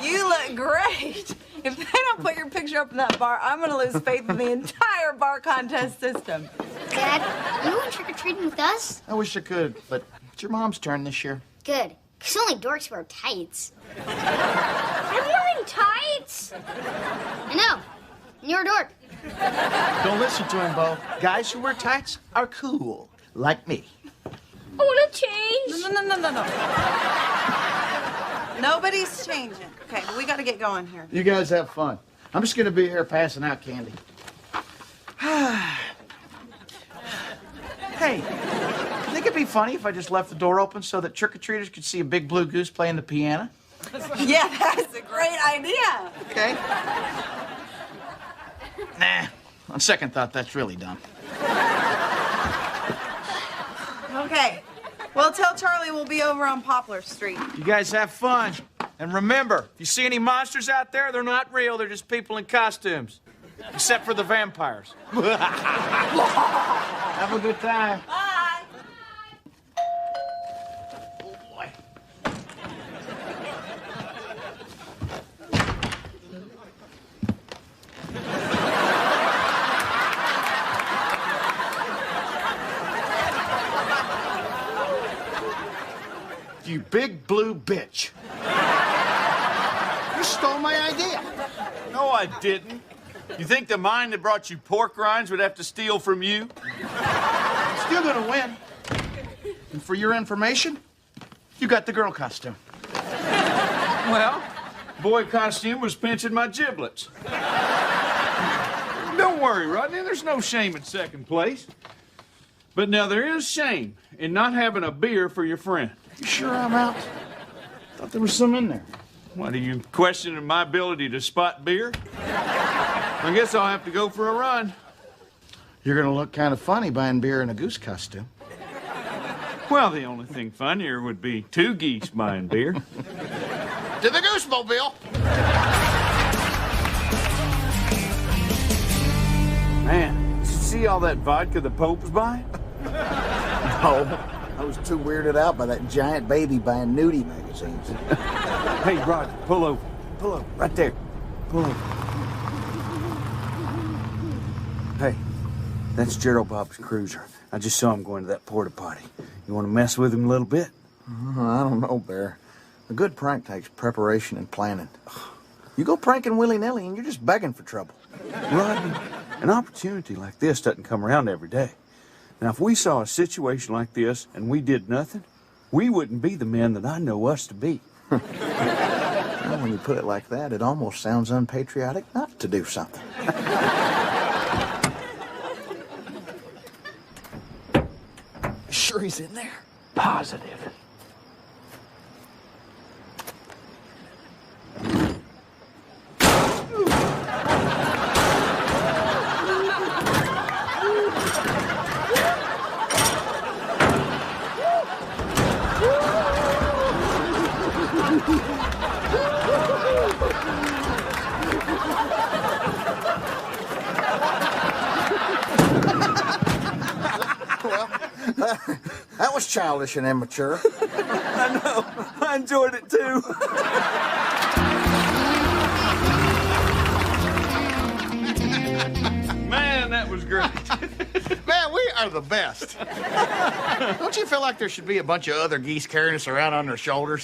You look great. If they don't put your picture up in that bar, I'm gonna lose faith in the entire bar contest system. Dad, you went trick-or-treating with us? I wish I could, but it's your mom's turn this year. Good, because only dorks wear tights. I'm wearing tights? I know, and you're a dork. Don't listen to him, Bo. Guys who wear tights are cool, like me. I want to change. No. Nobody's changing. Okay, but we gotta get going here. You guys have fun. I'm just gonna be here passing out candy. Hey, think it'd be funny if I just left the door open so that trick-or-treaters could see a big blue goose playing the piano? Yeah, that's a great idea. Okay. Nah, on second thought, that's really dumb. Okay. Well, tell Charlie we'll be over on Poplar Street. You guys have fun. And remember, if you see any monsters out there, they're not real. They're just people in costumes. Except for the vampires. Have a good time. Bye. Oh, boy. You big blue bitch. You stole my idea. No, I didn't. You think the mine that brought you pork rinds would have to steal from you? I'm still gonna win. And for your information, you got the girl costume. Well, boy costume was pinching my giblets. Don't worry, Rodney, there's no shame in second place. But now there is shame in not having a beer for your friend. You sure I'm out? Thought there was some in there. What, are you questioning my ability to spot beer? I guess I'll have to go for a run. You're gonna look kind of funny buying beer in a goose costume. Well, the only thing funnier would be two geese buying beer. To the Goose-mobile! Man, did you see all that vodka the Pope was buying? No, I was too weirded out by that giant baby buying nudie magazines. Hey, Roger, pull over. Pull over, right there. Pull over. Hey, that's Gerald Bob's cruiser. I just saw him going to that porta potty. You want to mess with him a little bit? I don't know, Bear. A good prank takes preparation and planning. You go pranking willy-nilly and you're just begging for trouble. Rodney, an opportunity like this doesn't come around every day. Now, if we saw a situation like this and we did nothing, we wouldn't be the men that I know us to be. Well, when you put it like that, it almost sounds unpatriotic not to do something. Sure he's in there? Positive. That was childish and immature. I know. I enjoyed it too. Man, that was great. Man, we are the best. Don't you feel like there should be a bunch of other geese carrying us around on their shoulders?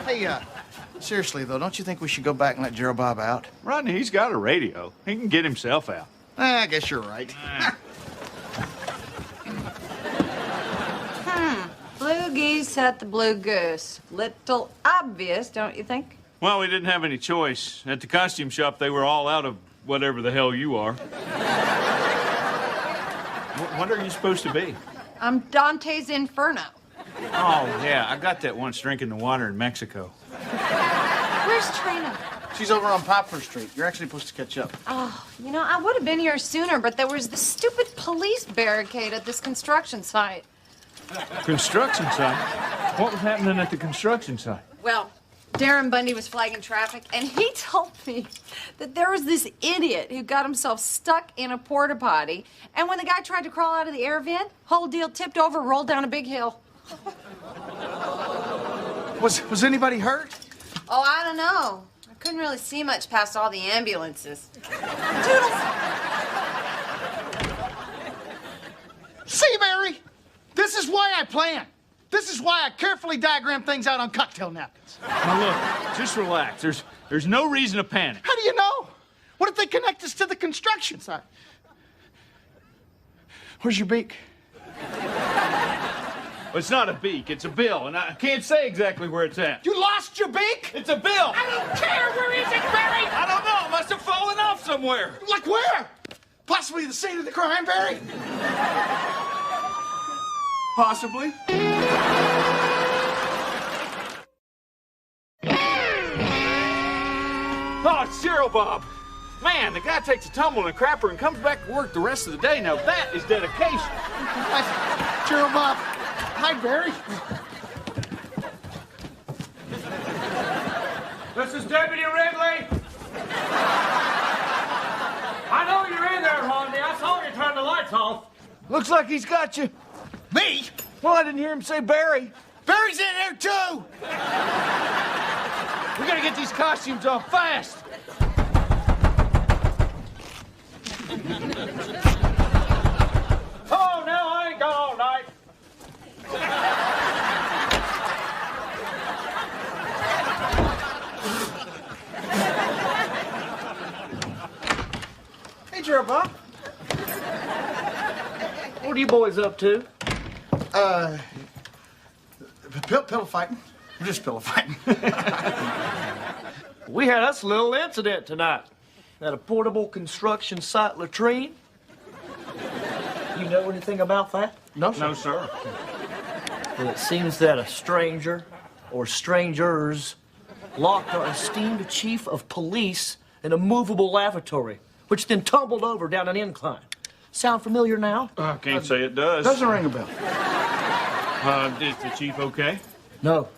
Hey, seriously, though, don't you think we should go back and let Gerald Bob out? Rodney, he's got a radio. He can get himself out. I guess you're right. Blue geese at the Blue Goose. Little obvious, don't you think? Well, we didn't have any choice. At the costume shop, they were all out of whatever the hell you are. What are you supposed to be? I'm Dante's Inferno. Oh, yeah, I got that once drinking the water in Mexico. Where's Trina? She's over on Poplar Street. You're actually supposed to catch up. Oh, you know, I would have been here sooner, but there was this stupid police barricade at this construction site. Construction site? What was happening at the construction site? Well, Darren Bundy was flagging traffic, and he told me that there was this idiot who got himself stuck in a porta potty, and when the guy tried to crawl out of the air vent, whole deal tipped over, rolled down a big hill. Was anybody hurt? Oh, I don't know. I couldn't really see much past all the ambulances. See, Mary? This is why I plan. This is why I carefully diagram things out on cocktail napkins. Now look, just relax. There's no reason to panic. How do you know? What if they connect us to the construction site? Where's your beak? Well, it's not a beak, it's a bill, and I can't say exactly where it's at. You lost your beak? It's a bill. I don't care. Where is it, Barry? I don't know. It must have fallen off somewhere. Like where? Possibly the scene of the crime, Barry? Possibly. Oh, it's Zero Bob. Man, the guy takes a tumble in a crapper and comes back to work the rest of the day. Now that is dedication. Zero Bob. Hi, Barry. This is Deputy Ridley. I know you're in there, Rodney. I saw you turn the lights off. Looks like he's got you. Me? Well, I didn't hear him say Barry. Barry's in there, too. We gotta get these costumes off fast. Oh, no, I ain't got all night. Hey, Gerald Bob. What are you boys up to? Pillow fighting. We're just pillow fighting. We had us a little incident tonight at a portable construction site latrine. You know anything about that? No, sir. No, sir. Well, it seems that a stranger or strangers locked our esteemed chief of police in a movable lavatory, which then tumbled over down an incline. Sound familiar now? I can't say it does. Doesn't ring a bell. Is the chief okay? No.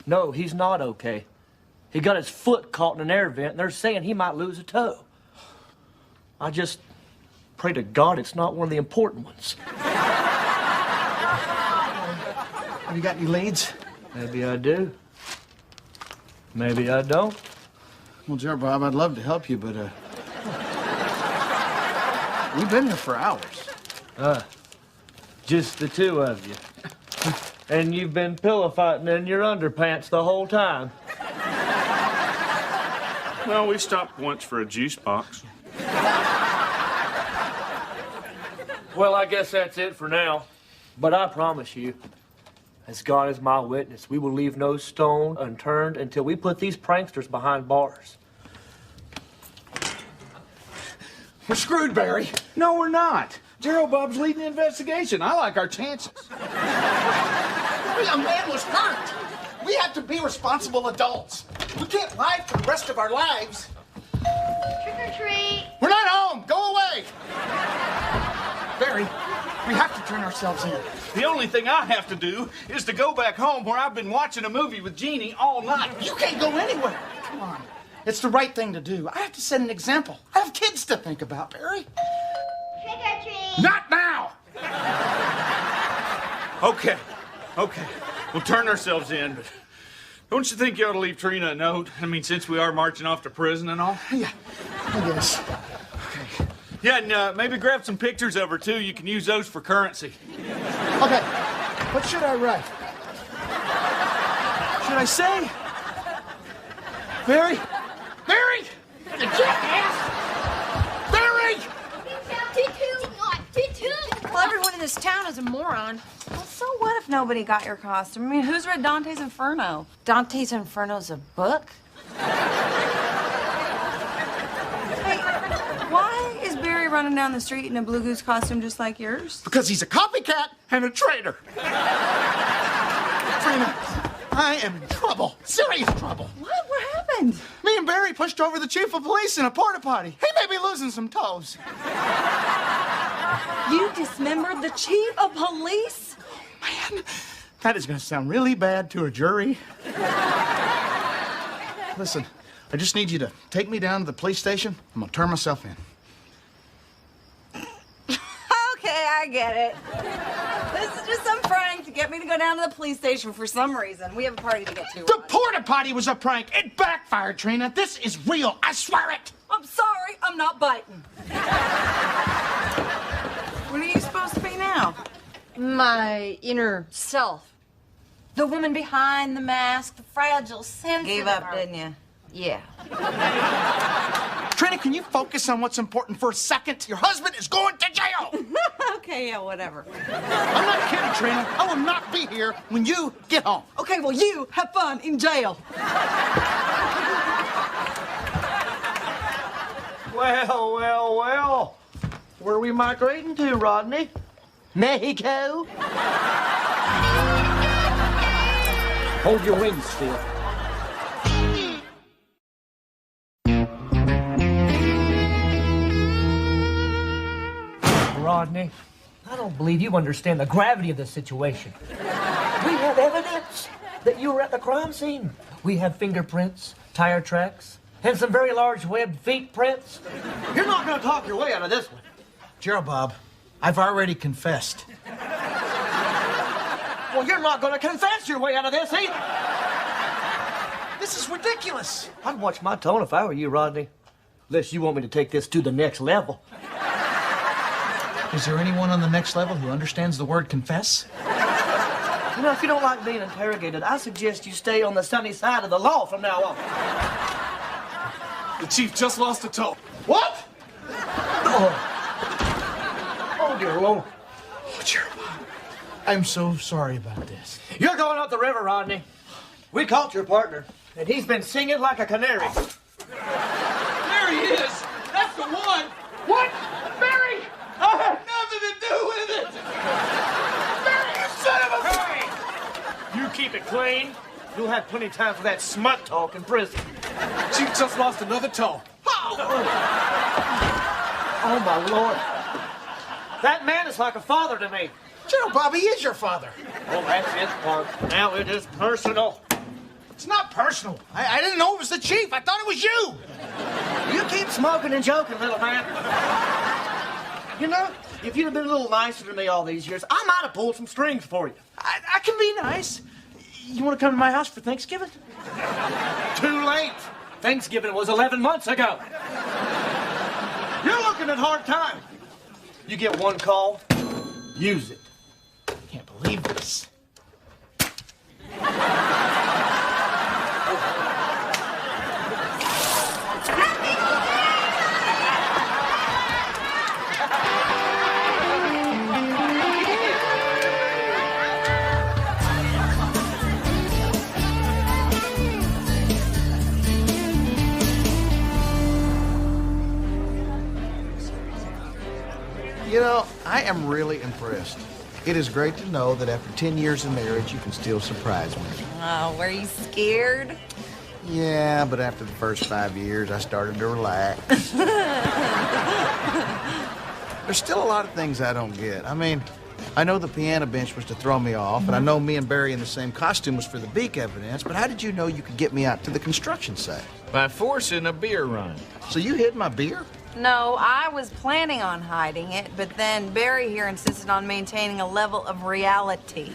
No, he's not okay. He got his foot caught in an air vent, and they're saying he might lose a toe. I just pray to God it's not one of the important ones. Have you got any leads? Maybe I do. Maybe I don't. Well, Gerald Bob, I'd love to help you, but, we've been here for hours. Just the two of you. And you've been pillow fighting in your underpants the whole time. Well, we stopped once for a juice box. Well, I guess that's it for now. But I promise you, as God is my witness, we will leave no stone unturned until we put these pranksters behind bars. We're screwed, Barry. No, we're not. Gerald Bob's leading the investigation. I like our chances. A man was hurt. We have to be responsible adults. We can't lie for the rest of our lives. Trick or treat. We're not home. Go away. Barry, we have to turn ourselves in. The only thing I have to do is to go back home where I've been watching a movie with Jeannie all night. You can't go anywhere. Come on. It's the right thing to do. I have to set an example. I have kids to think about, Barry. Trick or treat. Not now. Okay. We'll turn ourselves in, but don't you think you ought to leave Trina a note? I mean, since we are marching off to prison and all. Yeah, I guess. Okay. Yeah, and maybe grab some pictures of her, too. You can use those for currency. Okay. What should I write? Should I say? Barry? Barry! You jackass! Barry! Well, everyone in this town is a moron. Well, so what if nobody got your costume? I mean, who's read Dante's Inferno? Dante's Inferno's a book? Hey, why is Barry running down the street in a Blue Goose costume just like yours? Because he's a copycat and a traitor. Trina, I am in trouble. Serious trouble. What? What happened? happened? Me and Barry pushed over the chief of police in a porta potty. He may be losing some toes. You dismembered the chief of police? Man, that is going to sound really bad to a jury. Listen, I just need you to take me down to the police station. I'm going to turn myself in. Okay, I get it. This is just some prank to get me to go down to the police station for some reason. We have a party to get to. The porta potty was a prank. It backfired, Trina. This is real. I swear it. I'm sorry, I'm not biting. What are you supposed to be now? My inner self. The woman behind the mask, the fragile, sensitive. Gave up, didn't you? Yeah. Trina, can you focus on what's important for a second? Your husband is going to jail. Okay, yeah, whatever. I'm not kidding, Trina. I will not be here when you get home. Okay, well, you have fun in jail. Well, well, well. Where are we migrating to, Rodney? Mexico? Hold your wings still. Rodney, I don't believe you understand the gravity of the situation. We have evidence that you were at the crime scene. We have fingerprints, tire tracks, and some very large webbed feet prints. You're not going to talk your way out of this one. Gerald Bob, I've already confessed. Well, you're not going to confess your way out of this either. This is ridiculous. I'd watch my tone if I were you, Rodney. Unless you want me to take this to the next level. Is there anyone on the next level who understands the word confess? You know, if you don't like being interrogated, I suggest you stay on the sunny side of the law from now on. The chief just lost a toe. What? Oh, dear Lord. Oh, Gerald Bob, I'm so sorry about this. You're going up the river, Rodney. We caught your partner, and he's been singing like a canary. There he is. That's the one. What? Barry! I had nothing to do with it. Barry, you son of a... Hey! You keep it clean. You'll have plenty of time for that smut talk in prison. Chief just lost another toe. Oh, my Lord. That man is like a father to me. Gerald Bob, he is your father. Well, that's his part. Now it is personal. It's not personal. I didn't know it was the chief. I thought it was you. You keep smoking and joking, little man. You know, if you'd have been a little nicer to me all these years, I might have pulled some strings for you. I can be nice. You want to come to my house for Thanksgiving? Too late. Thanksgiving was 11 months ago. You're looking at hard time. You get one call, use it. Can't believe this. You know, I am really impressed. It is great to know that after 10 years of marriage, you can still surprise me. Oh, were you scared? Yeah, but after the first 5 years, I started to relax. There's still a lot of things I don't get. I mean, I know the piano bench was to throw me off, and I know me and Barry in the same costume was for the beak evidence, but how did you know you could get me out to the construction site? By forcing a beer run. So you hid my beer? No, I was planning on hiding it, but then Barry here insisted on maintaining a level of reality.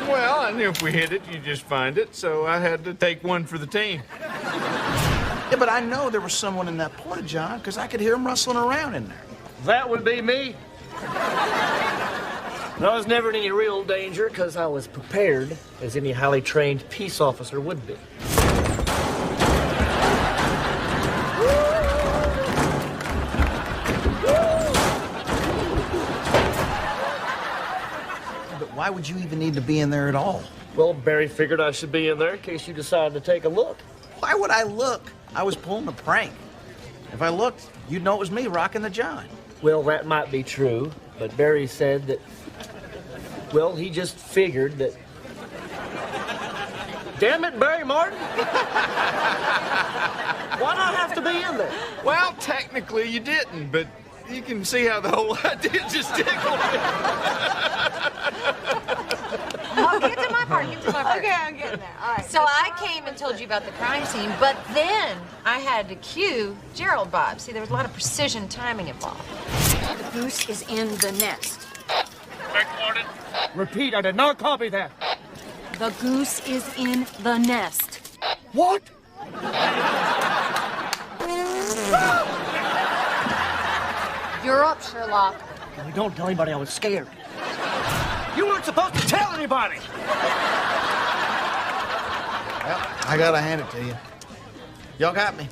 Well, I knew if we hid it, you'd just find it, so I had to take one for the team. Yeah, but I know there was someone in that porta-john because I could hear him rustling around in there. That would be me. I was never in any real danger because I was prepared, as any highly trained peace officer would be. Why would you even need to be in there at all? Well, Barry figured I should be in there in case you decided to take a look. Why would I look? I was pulling a prank. If I looked, you'd know it was me rocking the john. Well, that might be true, but Barry said that, well, he just figured that Damn it, Barry Martin. Why not have to be in there? Well, technically you didn't, but you can see how the whole idea just tickled me. Oh, get to my part. Get to my part. Okay, I'm getting there. All right. So I came and told you about the crime scene, but then I had to cue Gerald Bob. See, there was a lot of precision timing involved. The goose is in the nest. Recorded. Repeat, I did not copy that. The goose is in the nest. What? You're up, Sherlock. Don't tell anybody I was scared. You weren't supposed to tell anybody. Well, I gotta hand it to you. Y'all got me.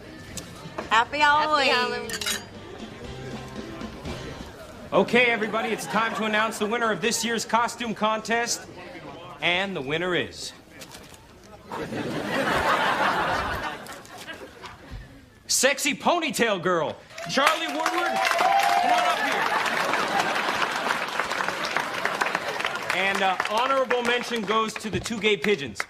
Happy Halloween. Happy Halloween. Okay, everybody, it's time to announce the winner of this year's costume contest. And the winner is... Sexy Ponytail Girl, Charlie Woodward. Come on up here. And honorable mention goes to the 2 gay pigeons.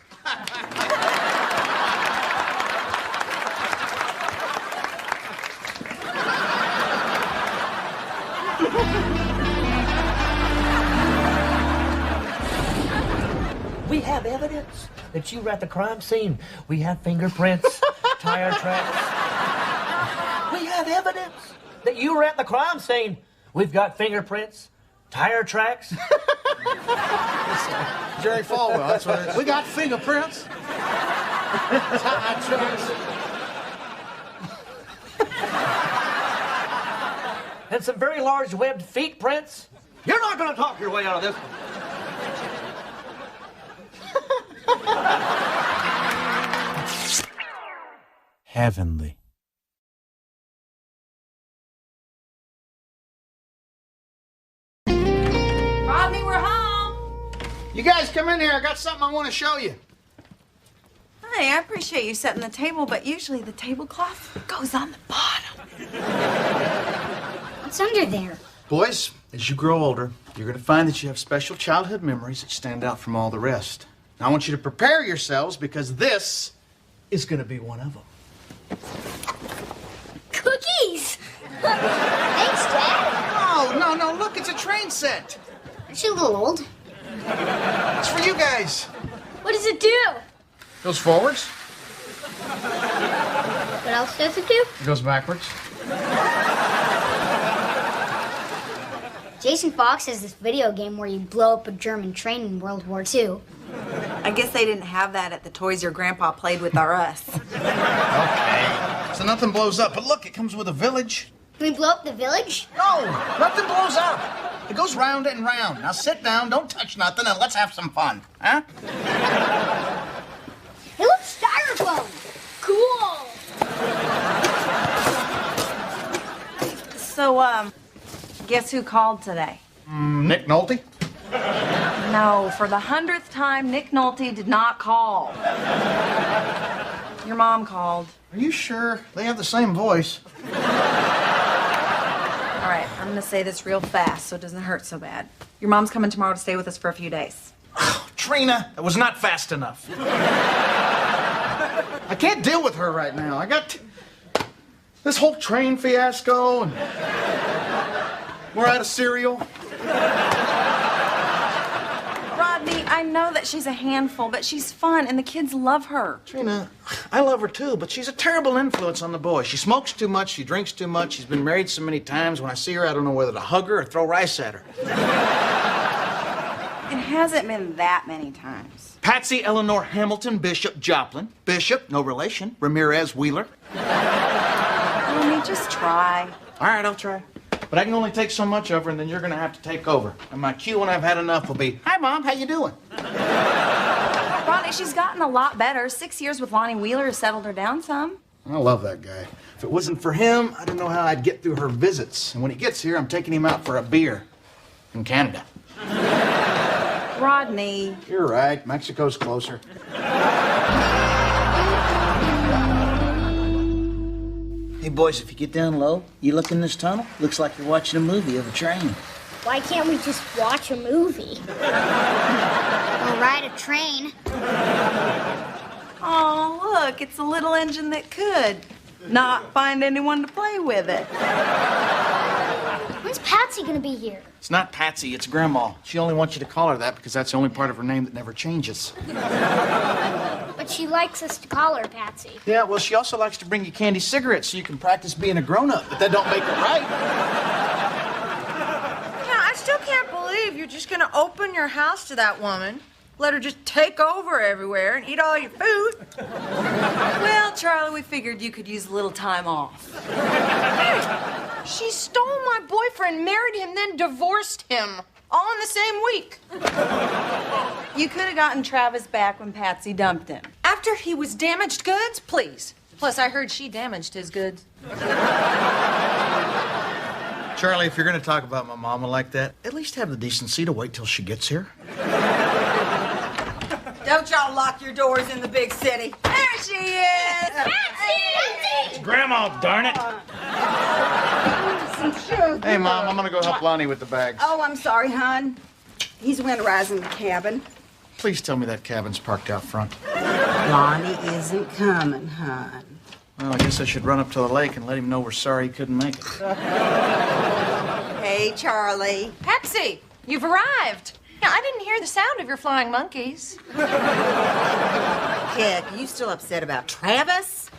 We have evidence that you were at the crime scene. We have fingerprints, tire tracks. We have evidence that you were at the crime scene. We've got fingerprints, tire tracks. Jerry Falwell, that's what it is. We got fingerprints. Tire tracks. And some very large webbed feet prints. You're not going to talk your way out of this one. Heavenly. Rodney, we're home. You guys come in here. I got something I want to show you. Hey, I appreciate you setting the table, but usually the tablecloth goes on the bottom. What's under there? Boys, as you grow older, you're going to find that you have special childhood memories that stand out from all the rest. Now, I want you to prepare yourselves because this is going to be one of them. Cookies! Thanks, Dad. No, look, it's a train set. Aren't you a little old? It's for you guys. What does it do? Goes forwards. What else does it do? It goes backwards. Jason Fox has this video game where you blow up a German train in World War II. I guess they didn't have that at the toys your grandpa played with or us. Okay. So nothing blows up. But look, it comes with a village. Can we blow up the village? No, nothing blows up. It goes round and round. Now sit down, don't touch nothing, and let's have some fun. Huh? It looks styrofoam. Cool. So, guess who called today? Nick Nolte? No, for the 100th time, Nick Nolte did not call. Your mom called. Are you sure? They have the same voice. All right, I'm gonna say this real fast so it doesn't hurt so bad. Your mom's coming tomorrow to stay with us for a few days. Trina, that was not fast enough. I can't deal with her right now. I got this whole train fiasco, and we're out of cereal. Rodney, I know that she's a handful, but she's fun, and the kids love her. Trina, I love her too, but she's a terrible influence on the boys. She smokes too much, she drinks too much, she's been married so many times. When I see her, I don't know whether to hug her or throw rice at her. It hasn't been that many times. Patsy Eleanor Hamilton Bishop Joplin. Bishop, no relation. Ramirez Wheeler. Let me just try. All right, I'll try. But I can only take so much of her, and then you're going to have to take over. And my cue when I've had enough will be, "Hi, Mom, how you doing?" Rodney, she's gotten a lot better. 6 years with Lonnie Wheeler has settled her down some. I love that guy. If it wasn't for him, I don't know how I'd get through her visits. And when he gets here, I'm taking him out for a beer in Canada. Rodney. You're right. Mexico's closer. Hey, boys, if you get down low, you look in this tunnel, looks like you're watching a movie of a train. Why can't we just watch a movie? Or ride a train? Oh, look, it's a little engine that could not find anyone to play with it. When's Patsy gonna be here? It's not Patsy, it's Grandma. She only wants you to call her that because that's the only part of her name that never changes. But she likes us to call her Patsy. Yeah, well, she also likes to bring you candy cigarettes so you can practice being a grown-up, but that don't make it right. Yeah, I still can't believe you're just gonna open your house to that woman, let her just take over everywhere and eat all your food. Well, Charlie, we figured you could use a little time off. Hey, she stole my boyfriend, married him, then divorced him. All in the same week. You could have gotten Travis back when Patsy dumped him. After he was damaged goods? Please. Plus, I heard she damaged his goods. Charlie, if you're going to talk about my mama like that, at least have the decency to wait till she gets here. Don't y'all lock your doors in the big city. There she is! Patsy! Grandma, darn it. Hey, Mom, I'm going to go help Lonnie with the bags. Oh, I'm sorry, hon. He's winterizing the cabin. Please tell me that cabin's parked out front. Lonnie isn't coming, hon. Well, I guess I should run up to the lake and let him know we're sorry he couldn't make it. Hey, Charlie. Patsy, you've arrived. Yeah, I didn't hear the sound of your flying monkeys. Heck, you still upset about Travis?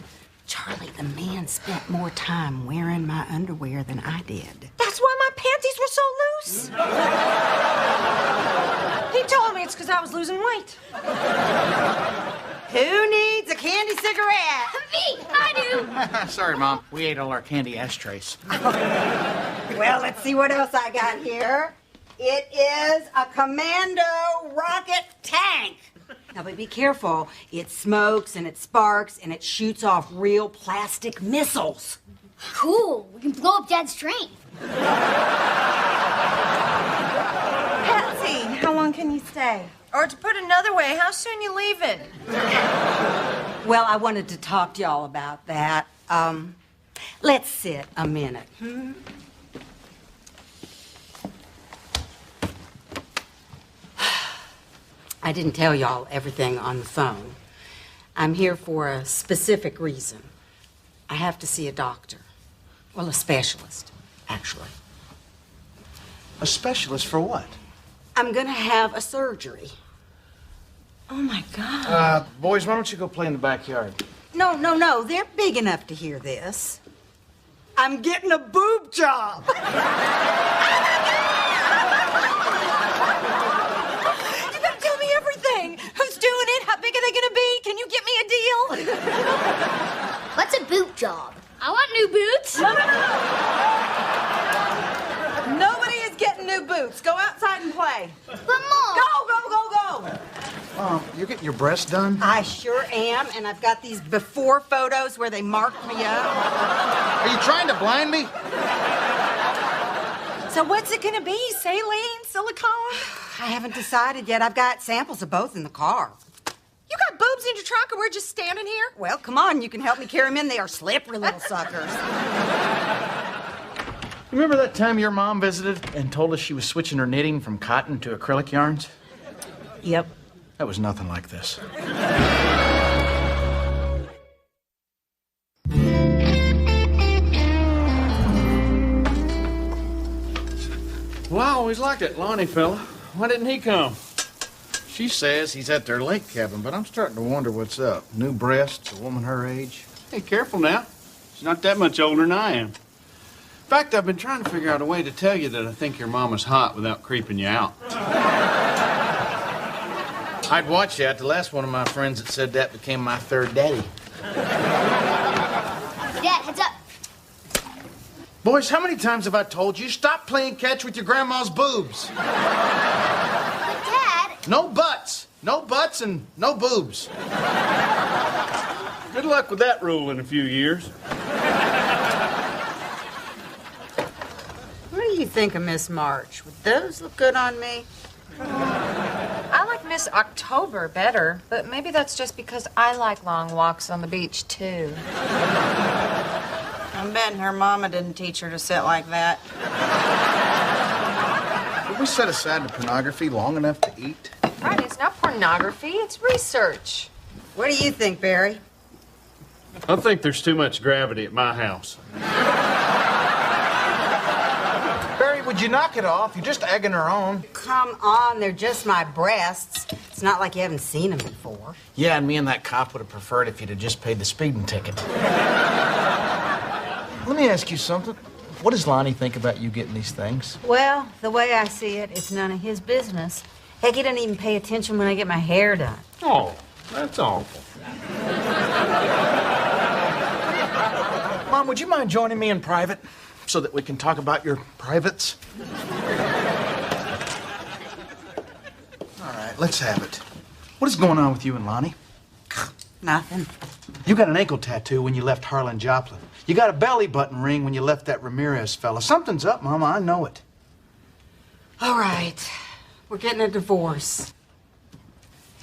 Charlie, the man spent more time wearing my underwear than I did. That's why my panties were so loose. He told me it's because I was losing weight. Who needs a candy cigarette? Me! I do! Sorry, Mom. We ate all our candy ashtrays. Well, let's see what else I got here. It is a Commando rocket tank. Now, but be careful. It smokes and it sparks and it shoots off real plastic missiles. Cool. We can blow up Dad's train. Patsy, how long can you stay? Or to put another way, how soon you leaving? Well, I wanted to talk to y'all about that. Let's sit a minute. I didn't tell y'all everything on the phone. I'm here for a specific reason. I have to see a doctor. Well, a specialist, actually. A specialist for what? I'm gonna have a surgery. Oh, my God. Boys, why don't you go play in the backyard? No. They're big enough to hear this. I'm getting a boob job. Who's doing it? How big are they gonna be? Can you get me a deal? What's a boot job? I want new boots. Nobody is getting new boots. Go outside and play. But Mom. Go. You're getting your breasts done? I sure am, and I've got these before photos where they marked me up. Are you trying to blind me? So what's it gonna be? Saline? Silicone? I haven't decided yet. I've got samples of both in the car. You got boobs in your trunk and we're just standing here? Well, come on. You can help me carry them in. They are slippery little suckers. Remember that time your mom visited and told us she was switching her knitting from cotton to acrylic yarns? Yep. That was nothing like this. Well, I always liked that Lonnie fella. Why didn't he come? She says he's at their lake cabin, but I'm starting to wonder what's up. New breasts, a woman her age. Hey, careful now. She's not that much older than I am. In fact, I've been trying to figure out a way to tell you that I think your mama's hot without creeping you out. I'd watch that. The last one of my friends that said that became my third daddy. Dad, heads up. Boys, how many times have I told you, stop playing catch with your grandma's boobs? But Dad. No butts. No butts and no boobs. Good luck with that rule in a few years. What do you think of Miss March? Would those look good on me? I like Miss October better, but maybe that's just because I like long walks on the beach, too. I'm betting her mama didn't teach her to sit like that. Did we set aside the pornography long enough to eat? Right, it's not pornography, it's research. What do you think, Barry? I think there's too much gravity at my house. Barry, would you knock it off? You're just egging her on. Come on, they're just my breasts. It's not like you haven't seen them before. Yeah, and me and that cop would have preferred if you'd have just paid the speeding ticket. Let me ask you something. What does Lonnie think about you getting these things? Well, the way I see it, it's none of his business. Heck, he doesn't even pay attention when I get my hair done. Oh, that's awful. Mom, would you mind joining me in private so that we can talk about your privates? All right, let's have it. What is going on with you and Lonnie? Nothing. You got an ankle tattoo when you left Harlan Joplin. You got a belly button ring when you left that Ramirez fella. Something's up, Mama. I know it. All right. We're getting a divorce.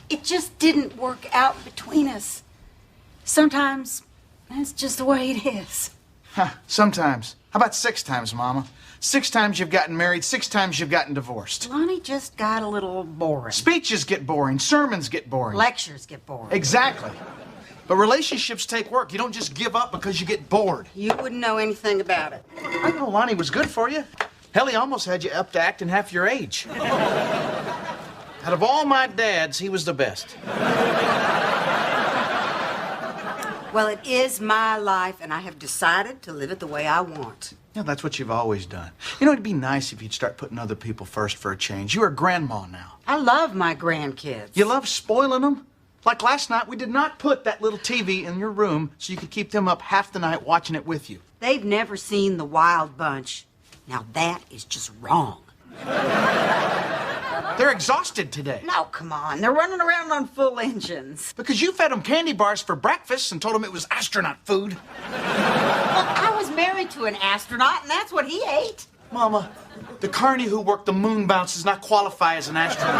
It just didn't work out between us. Sometimes that's just the way it is. Huh, sometimes. How about 6 times, Mama? 6 times you've gotten married, 6 times you've gotten divorced. Lonnie just got a little boring. Speeches get boring, sermons get boring. Lectures get boring. Exactly. But relationships take work. You don't just give up because you get bored. You wouldn't know anything about it. I know Lonnie was good for you. Hell, he almost had you up to acting half your age. Out of all my dads, he was the best. Well, it is my life, and I have decided to live it the way I want. Yeah, that's what you've always done. You know, it'd be nice if you'd start putting other people first for a change. You're a grandma now. I love my grandkids. You love spoiling them? Like last night, we did not put that little TV in your room so you could keep them up half the night watching it with you. They've never seen The Wild Bunch. Now that is just wrong. They're exhausted today. No, come on. They're running around on full engines. Because you fed them candy bars for breakfast and told them it was astronaut food. Well, I was married to an astronaut, and that's what he ate. Mama, the carny who worked the moon bounce does not qualify as an astronaut.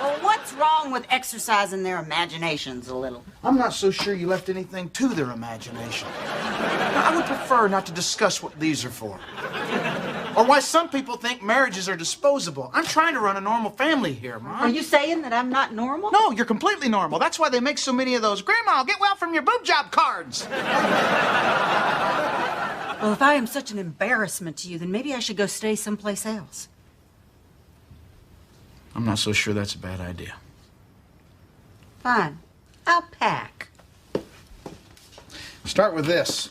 Well, what's wrong with exercising their imaginations a little? I'm not so sure you left anything to their imagination. I would prefer not to discuss what these are for. Or why some people think marriages are disposable. I'm trying to run a normal family here, Mom. Are you saying that I'm not normal? No, you're completely normal. That's why they make so many of those Grandma, get well from your boob job cards. Well, if I am such an embarrassment to you, then maybe I should go stay someplace else. I'm not so sure that's a bad idea. Fine. I'll pack. Start with this.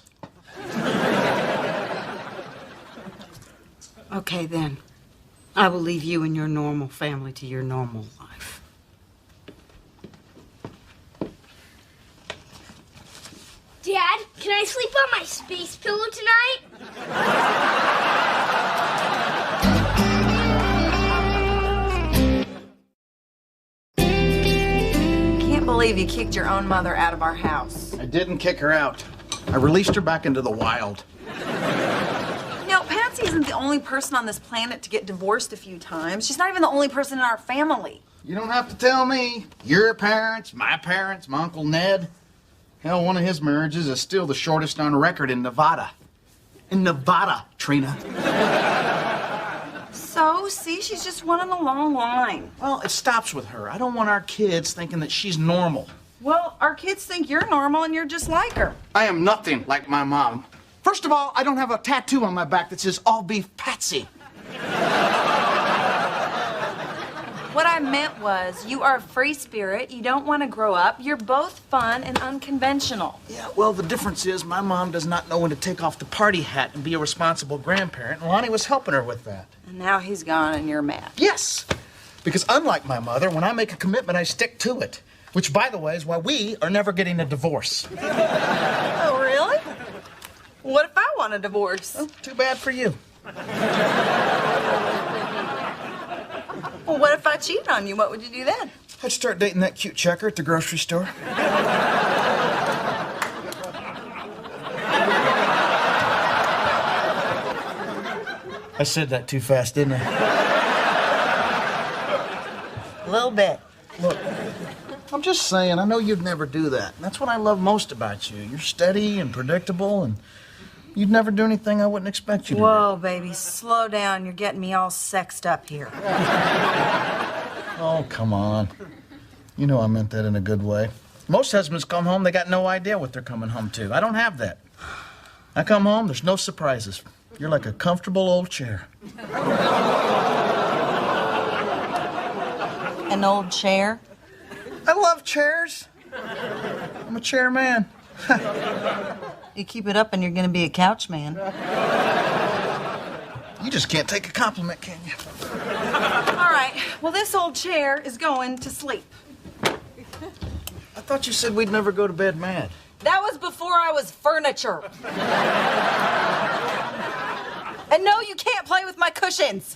Okay, then. I will leave you and your normal family to your normal life. Dad, can I sleep on my space pillow tonight? Can't believe you kicked your own mother out of our house. I didn't kick her out. I released her back into the wild. No, Patsy isn't the only person on this planet to get divorced a few times. She's not even the only person in our family. You don't have to tell me. Your parents, my Uncle Ned. Hell, one of his marriages is still the shortest on record in Nevada. In Nevada, Trina. So, see, she's just one in a long line. Well, it stops with her. I don't want our kids thinking that she's normal. Well, our kids think you're normal and you're just like her. I am nothing like my mom. First of all, I don't have a tattoo on my back that says all beef Patsy. What I meant was, you are a free spirit, you don't want to grow up, you're both fun and unconventional. Yeah, well, the difference is my mom does not know when to take off the party hat and be a responsible grandparent, and Lonnie was helping her with that. And now he's gone and you're mad. Yes, because unlike my mother, when I make a commitment, I stick to it. Which, by the way, is why we are never getting a divorce. Oh, really? What if I want a divorce? Well, too bad for you. Well, what if I cheated on you? What would you do then? I'd start dating that cute checker at the grocery store. I said that too fast, didn't I? A little bit. Look, I'm just saying, I know you'd never do that. And that's what I love most about you. You're steady and predictable, and you'd never do anything I wouldn't expect you to do. Whoa, baby, slow down. You're getting me all sexed up here. Oh, come on. You know I meant that in a good way. Most husbands come home, they got no idea what they're coming home to. I don't have that. I come home, there's no surprises. You're like a comfortable old chair. An old chair? I love chairs. I'm a chairman. You keep it up and you're gonna be a couch man. You just can't take a compliment, can you? All right, well, this old chair is going to sleep. I thought you said we'd never go to bed mad. That was before I was furniture. And no, you can't play with my cushions.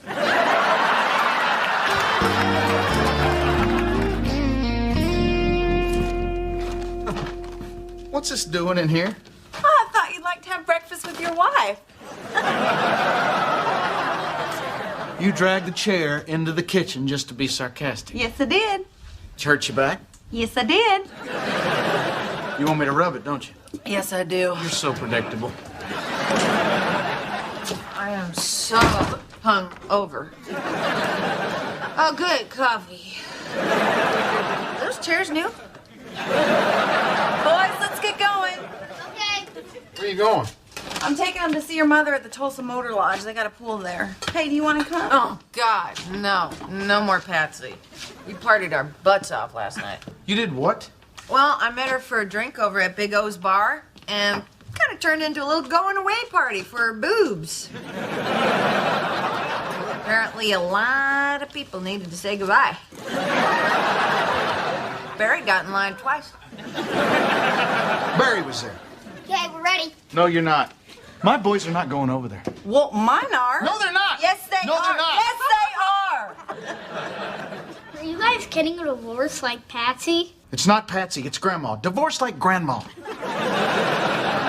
What's this doing in here? Oh, I thought you'd like to have breakfast with your wife. You dragged the chair into the kitchen just to be sarcastic. Yes, I did. It's hurt you back? Yes, I did. You want me to rub it, don't you? Yes, I do. You're so predictable. I am so hungover. Oh, good coffee. Are those chairs new? Boys, let's get going. Okay. Where are you going? I'm taking them to see your mother at the Tulsa Motor Lodge. They got a pool there. Hey, do you want to come? Oh, God, no. No more Patsy. We partied our butts off last night. You did what? Well, I met her for a drink over at Big O's bar, and kind of turned into a little going-away party for her boobs. Apparently, a lot of people needed to say goodbye. Barry got in line twice. Barry was there. Okay, we're ready. No, you're not. My boys are not going over there. Well, mine are. No, they're not. Yes, they No, are. they're not. Yes, they are. Are you guys getting a divorce like Patsy? It's not Patsy, it's Grandma. Divorced like Grandma.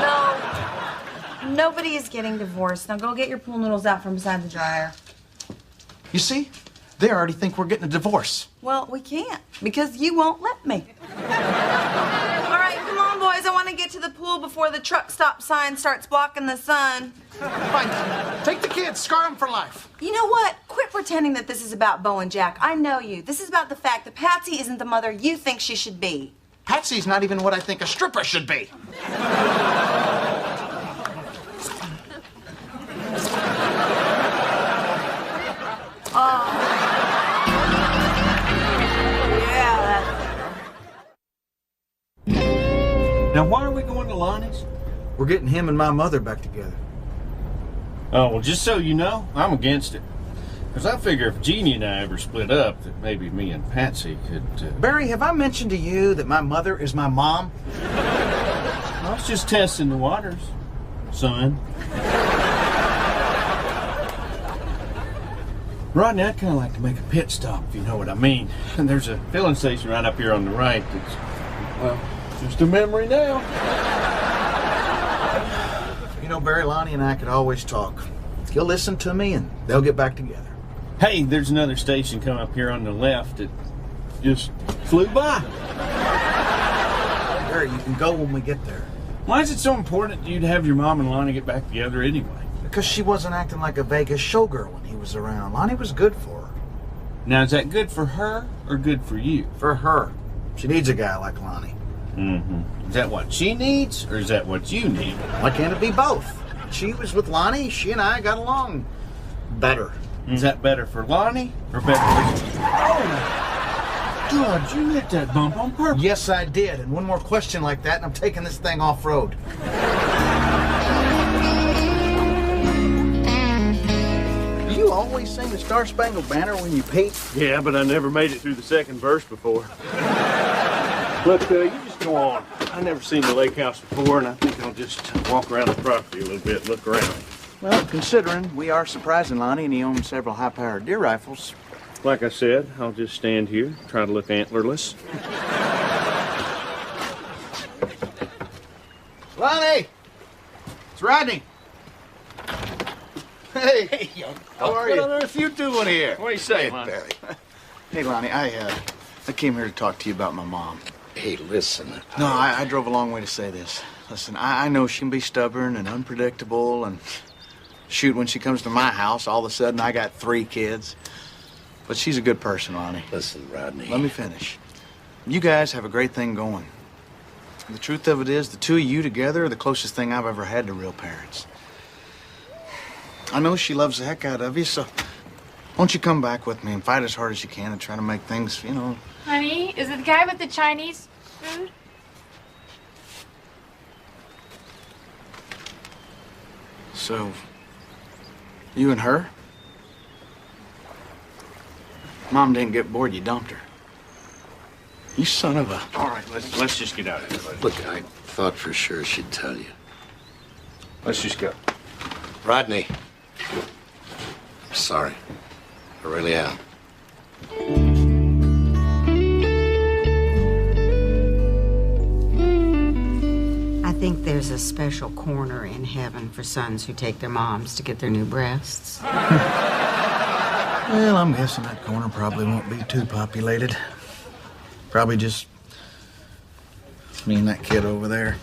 No. Nobody is getting divorced. Now go get your pool noodles out from beside the dryer. You see? They already think we're getting a divorce. Well, we can't because you won't let me. All right, come on, boys. I want to get to the pool before the truck stop sign starts blocking the sun. Fine. Take the kids, scar them for life. You know what? Quit pretending that this is about Bo and Jack. I know you. This is about the fact that Patsy isn't the mother you think she should be. Patsy's not even what I think a stripper should be. Now, why are we going to Lonnie's? We're getting him and my mother back together. Oh, well, just so you know, I'm against it. Because I figure if Jeannie and I ever split up, that maybe me and Patsy could... Barry, have I mentioned to you that my mother is my mom? I was just testing the waters, son. Rodney, I'd kind of like to make a pit stop, if you know what I mean. And there's a filling station right up here on the right that's, well, just a memory now. You know, Barry, Lonnie and I could always talk. He'll listen to me and they'll get back together. Hey, there's another station coming up here on the left that just flew by. Barry, you can go when we get there. Why is it so important to you to have your mom and Lonnie get back together anyway? Because she wasn't acting like a Vegas showgirl when he was around. Lonnie was good for her. Now, is that good for her or good for you? For her. She needs a guy like Lonnie. Mm-hmm. Is that what she needs, or is that what you need? Why can't it be both? She was with Lonnie, she and I got along better. Is that better for Lonnie, or better for you? Oh, God, you hit that bump on purpose. Yes, I did. And one more question like that, and I'm taking this thing off-road. Do you always sing the Star Spangled Banner when you pee? Yeah, but I never made it through the second verse before. Look, you just go on. I've never seen the lake house before, and I think I'll just walk around the property a little bit, look around. Well, considering we are surprising Lonnie and he owns several high-powered deer rifles. Like I said, I'll just stand here, try to look antlerless. Lonnie! It's Rodney. Hey, how are you? What on earth you doing here? What are you saying, Hey, Barry. Hey, Lonnie, I came here to talk to you about my mom. Hey, listen. No, I drove a long way to say this. Listen, I know she can be stubborn and unpredictable, and shoot, when she comes to my house, all of a sudden I got 3 kids. But she's a good person, Lonnie. Listen, Rodney. Let me finish. You guys have a great thing going. The truth of it is, the two of you together are the closest thing I've ever had to real parents. I know she loves the heck out of you, so won't you come back with me and fight as hard as you can and try to make things, you know... Honey, is it the guy with the Chinese food? So, you and her? Mom didn't get bored, you dumped her. You son of a... All right, let's just get out of here. Look, I thought for sure she'd tell you. Let's just go. Rodney. Sorry. I really am. I think there's a special corner in heaven for sons who take their moms to get their new breasts. Well, I'm guessing that corner probably won't be too populated. Probably just me and that kid over there.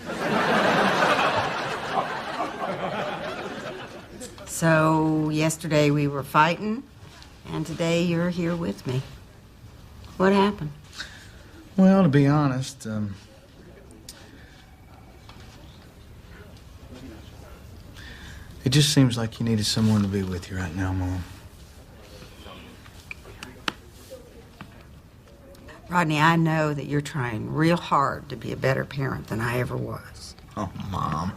So, yesterday we were fighting, and today you're here with me. What happened? Well, to be honest, it just seems like you needed someone to be with you right now, Mom. Rodney, I know that you're trying real hard to be a better parent than I ever was. Oh, Mom.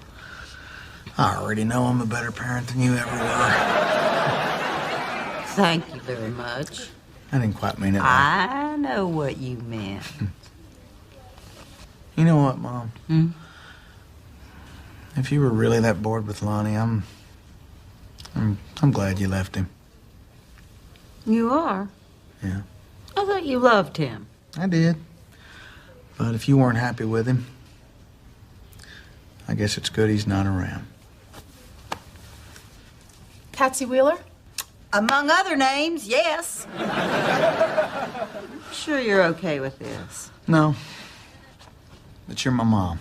I already know I'm a better parent than you ever were. Thank you very much. I didn't quite mean it. I know what you meant. You know what, Mom? If you were really that bored with Lonnie, I'm glad you left him. You are? Yeah. I thought you loved him. I did. But if you weren't happy with him, I guess it's good he's not around. Patsy Wheeler? Among other names, yes. Sure you're okay with this? No. But you're my mom.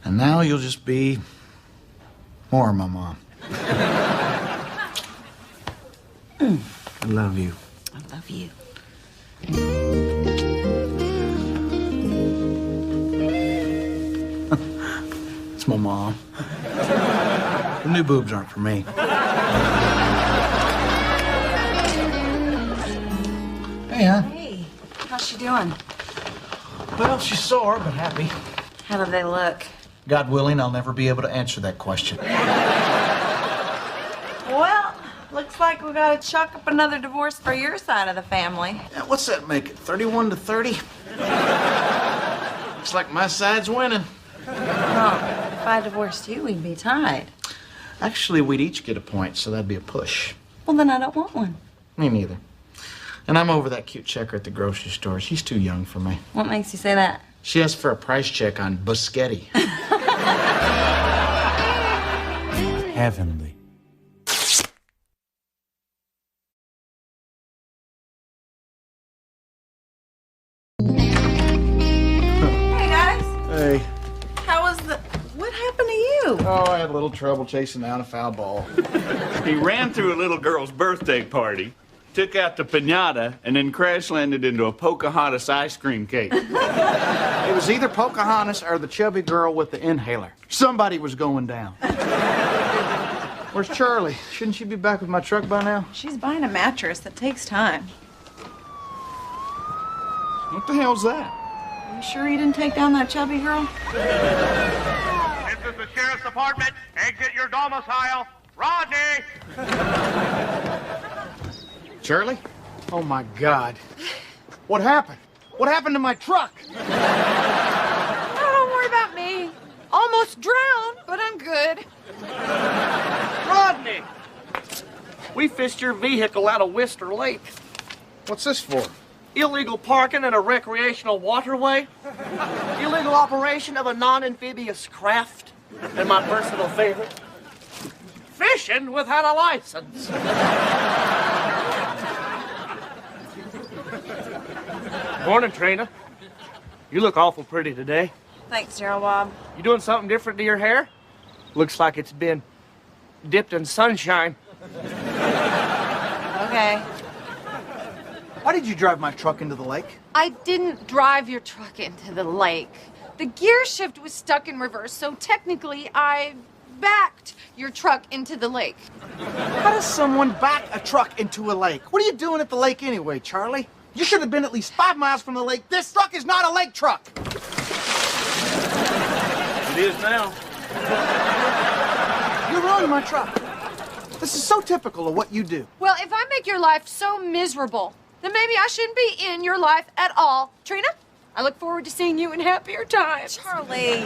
And now you'll just be more my mom. I love you. I love you. It's my mom. The new boobs aren't for me. Hey, hon. Hey, how's she doing? Well, she's sore, but happy. How do they look? God willing, I'll never be able to answer that question. Well, looks like we gotta chalk up another divorce for your side of the family. Yeah, what's that make it, 31 to 30? Looks like my side's winning. Well, if I divorced you, we'd be tied. Actually, we'd each get a point, so that'd be a push. Well, then I don't want one. Me neither. And I'm over that cute checker at the grocery store. She's too young for me. What makes you say that? She asked for a price check on Biscotti. Heavenly. Hey, guys. Hey. How was the... What happened to you? Oh, I had a little trouble chasing down a foul ball. He ran through a little girl's birthday party, took out the piñata, and then crash landed into a Pocahontas ice cream cake. It was either Pocahontas or the chubby girl with the inhaler. Somebody was going down. Where's Charlie? Shouldn't she be back with my truck by now? She's buying a mattress. That takes time. What the hell's that? Are you sure you didn't take down that chubby girl? This is the sheriff's department. Exit your domicile. Rodney! Charlie? Oh, my God. What happened? What happened to my truck? Oh, don't worry about me. Almost drowned, but I'm good. Rodney! We fished your vehicle out of Wister Lake. What's this for? Illegal parking in a recreational waterway. Illegal operation of a non-amphibious craft. And my personal favorite, fishing without a license. Morning, Trina. You look awful pretty today. Thanks, Gerald Bob. You doing something different to your hair? Looks like it's been dipped in sunshine. Okay. Why did you drive my truck into the lake? I didn't drive your truck into the lake. The gear shift was stuck in reverse, so technically I backed your truck into the lake. How does someone back a truck into a lake? What are you doing at the lake anyway, Charlie? You should have been at least 5 miles from the lake. This truck is not a lake truck. It is now. You ruined my truck. This is so typical of what you do. Well, if I make your life so miserable, then maybe I shouldn't be in your life at all. Trina, I look forward to seeing you in happier times. Charlie.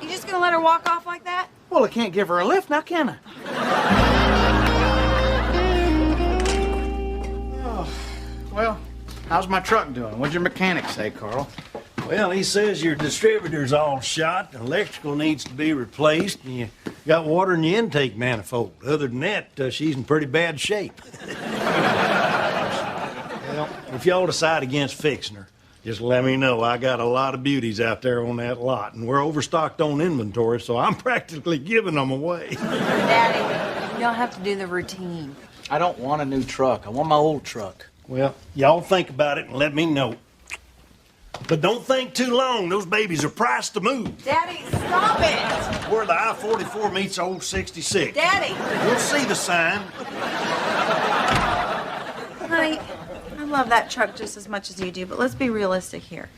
You just gonna let her walk off like that? Well, I can't give her a lift now, can I? Oh, well, how's my truck doing? What'd your mechanic say, Carl? Well, he says your distributor's all shot, the electrical needs to be replaced, and you got water in your intake manifold. Other than that, she's in pretty bad shape. Well, if y'all decide against fixing her, just let me know. I got a lot of beauties out there on that lot, and we're overstocked on inventory, so I'm practically giving them away. Daddy, you don't have to do the routine. I don't want a new truck. I want my old truck. Well, y'all think about it and let me know. But don't think too long. Those babies are priced to move. Daddy, stop it! Where the I-44 meets old 66. Daddy! You'll see the sign. Honey, I love that truck just as much as you do, but let's be realistic here.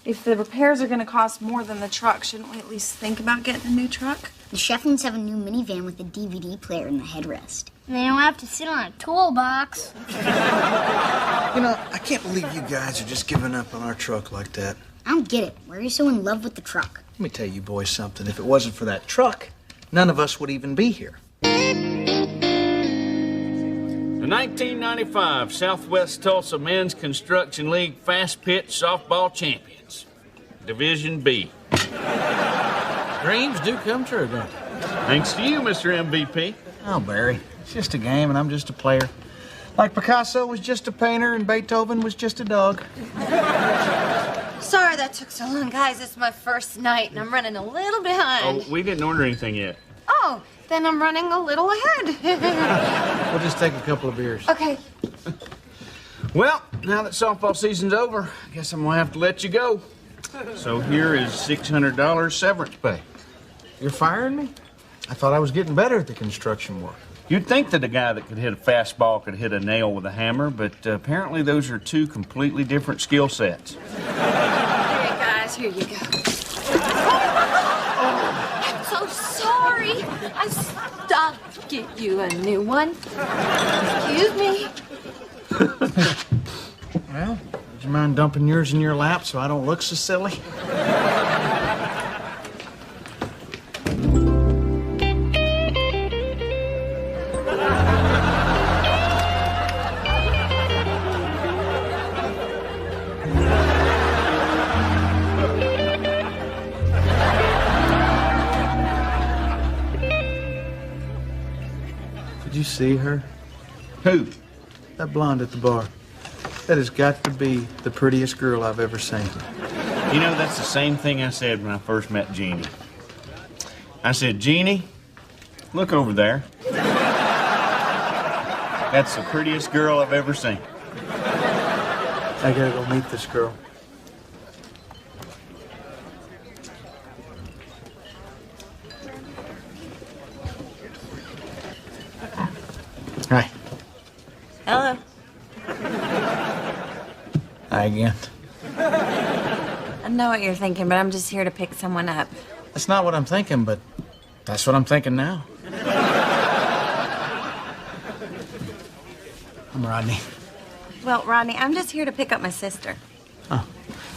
If the repairs are going to cost more than the truck, shouldn't we at least think about getting a new truck? The Shefflins have a new minivan with a DVD player in the headrest. And they don't have to sit on a toolbox. You know, I can't believe you guys are just giving up on our truck like that. I don't get it. Why are you so in love with the truck? Let me tell you boys something. If it wasn't for that truck, none of us would even be here. The 1995 Southwest Tulsa Men's Construction League Fast Pitch Softball Champions, Division B. Dreams do come true, don't they? Thanks to you, Mr. MVP. Oh, Barry, it's just a game and I'm just a player. Like Picasso was just a painter and Beethoven was just a dog. Sorry that took so long, guys. It's my first night and I'm running a little behind. Oh, we didn't order anything yet. Oh, then I'm running a little ahead. We'll just take a couple of beers. Okay. Well, now that softball season's over, I guess I'm gonna have to let you go. So here is $600 severance pay. You're firing me? I thought I was getting better at the construction work. You'd think that a guy that could hit a fastball could hit a nail with a hammer, but apparently those are two completely different skill sets. Here, guys, here you go. Oh, I'm so sorry. I stopped. Get you a new one. Excuse me. Well, would you mind dumping yours in your lap so I don't look so silly? Did you see her? Who? That blonde at the bar. That has got to be the prettiest girl I've ever seen. You know, that's the same thing I said when I first met Jeannie. I said, Jeannie, look over there. That's the prettiest girl I've ever seen. I gotta go meet this girl. Hi. Hello. Hi again. I know what you're thinking, but I'm just here to pick someone up. That's not what I'm thinking, but that's what I'm thinking now. I'm Rodney. Well, Rodney, I'm just here to pick up my sister. Oh,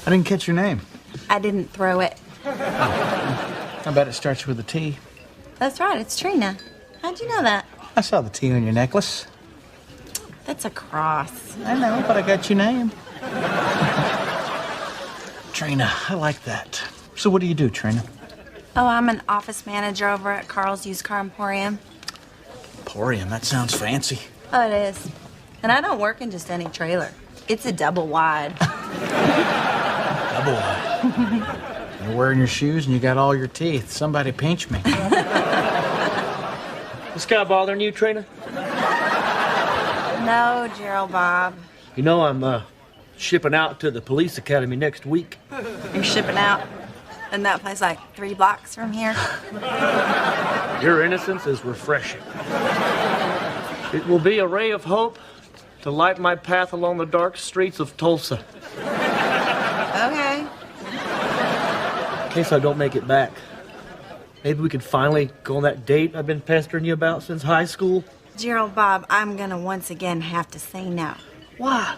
I didn't catch your name. I didn't throw it. I bet it starts with a T. That's right, it's Trina. How'd you know that? I saw the T on your necklace. That's a cross. I know, but I got your name. Trina, I like that. So what do you do, Trina? Oh, I'm an office manager over at Carl's Used Car Emporium. Emporium, that sounds fancy. Oh, it is. And I don't work in just any trailer. It's a double wide. Double wide. You're wearing your shoes and you got all your teeth. Somebody pinch me. This guy bothering you, Trina? No, Gerald Bob. You know, I'm shipping out to the police academy next week. You're shipping out? And that place like 3 blocks from here? Your innocence is refreshing. It will be a ray of hope to light my path along the dark streets of Tulsa. Okay. In case I don't make it back. Maybe we could finally go on that date I've been pestering you about since high school. Gerald Bob, I'm gonna once again have to say no. Why?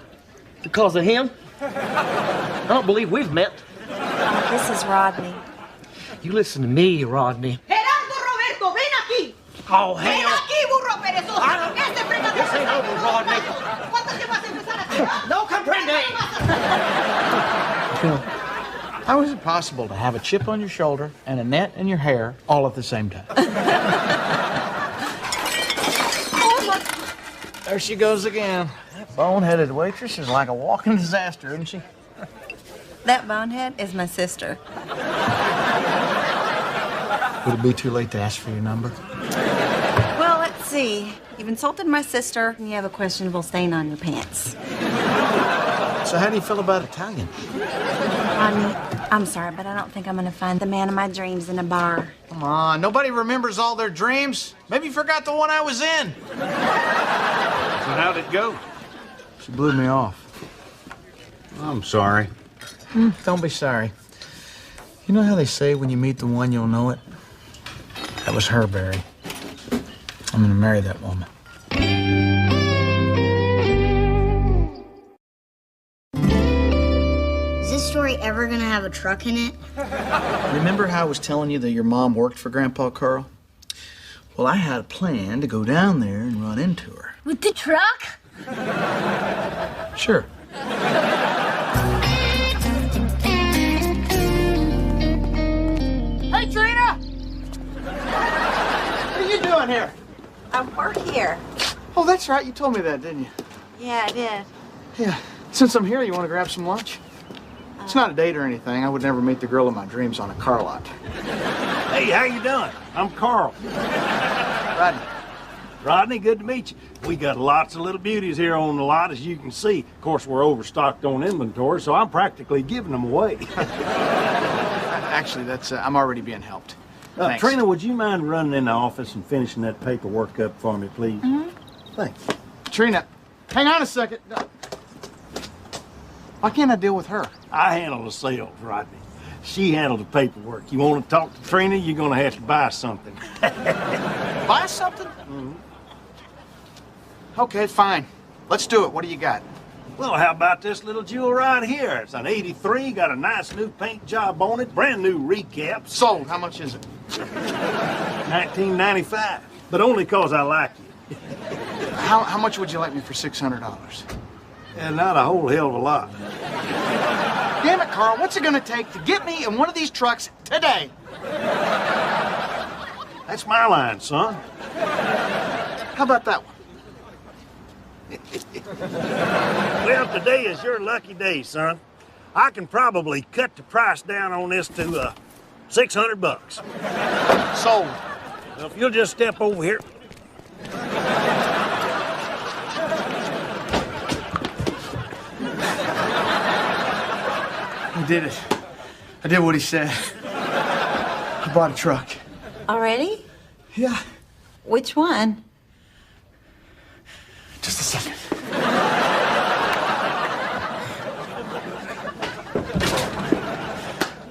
Because of him? I don't believe we've met. This is Rodney. You listen to me, Rodney. Gerardo Roberto, ven aquí. Oh, Ven hell. aquí, burro perezoso. This ain't over, Rodney. No comprende. How is it possible to have a chip on your shoulder and a net in your hair all at the same time? There she goes again. That boneheaded waitress is like a walking disaster, isn't she? That bonehead is my sister. Would it be too late to ask for your number? Well, let's see. You've insulted my sister, and you have a questionable stain on your pants. So how do you feel about Italian? I'm sorry, but I don't think I'm gonna find the man of my dreams in a bar. Come on, nobody remembers all their dreams. Maybe you forgot the one I was in. So how'd it go? She blew me off. I'm sorry. Don't be sorry. You know how they say when you meet the one, you'll know it? That was her, Barry. I'm gonna marry that woman. Is this story ever gonna have a truck in it? Remember how I was telling you that your mom worked for Grandpa Carl? Well, I had a plan to go down there and run into her. With the truck? Sure. Hey, Trina! What are you doing here? I work here. Oh, that's right. You told me that, didn't you? Yeah, I did. Yeah. Since I'm here, you want to grab some lunch? It's not a date or anything. I would never meet the girl of my dreams on a car lot. Hey, how you doing? I'm Carl. Rodney. Rodney, good to meet you. We got lots of little beauties here on the lot, as you can see. Of course, we're overstocked on inventory, so I'm practically giving them away. Actually, that's I'm already being helped. Thanks. Trina, would you mind running in the office and finishing that paperwork up for me, please? Mm-hmm. Thanks. Trina, hang on a second. Why can't I deal with her? I handle the sales, Rodney. She handled the paperwork. You want to talk to Trina, you're going to have to buy something. Buy something? Mm-hmm. Okay, fine. Let's do it. What do you got? Well, how about this little jewel right here? It's an 83, got a nice new paint job on it, brand new recap. Sold. How much is it? $19.95, but only 'cause I like you. How much would you like me for $600? And not a whole hell of a lot. Damn it, Carl. What's it going to take to get me in one of these trucks today? That's my line, son. How about that one? Well, today is your lucky day, son. I can probably cut the price down on this to $600. Sold. Well, if you'll just step over here. I did it. I did what he said. I bought a truck. Already? Yeah. Which one? Just a second.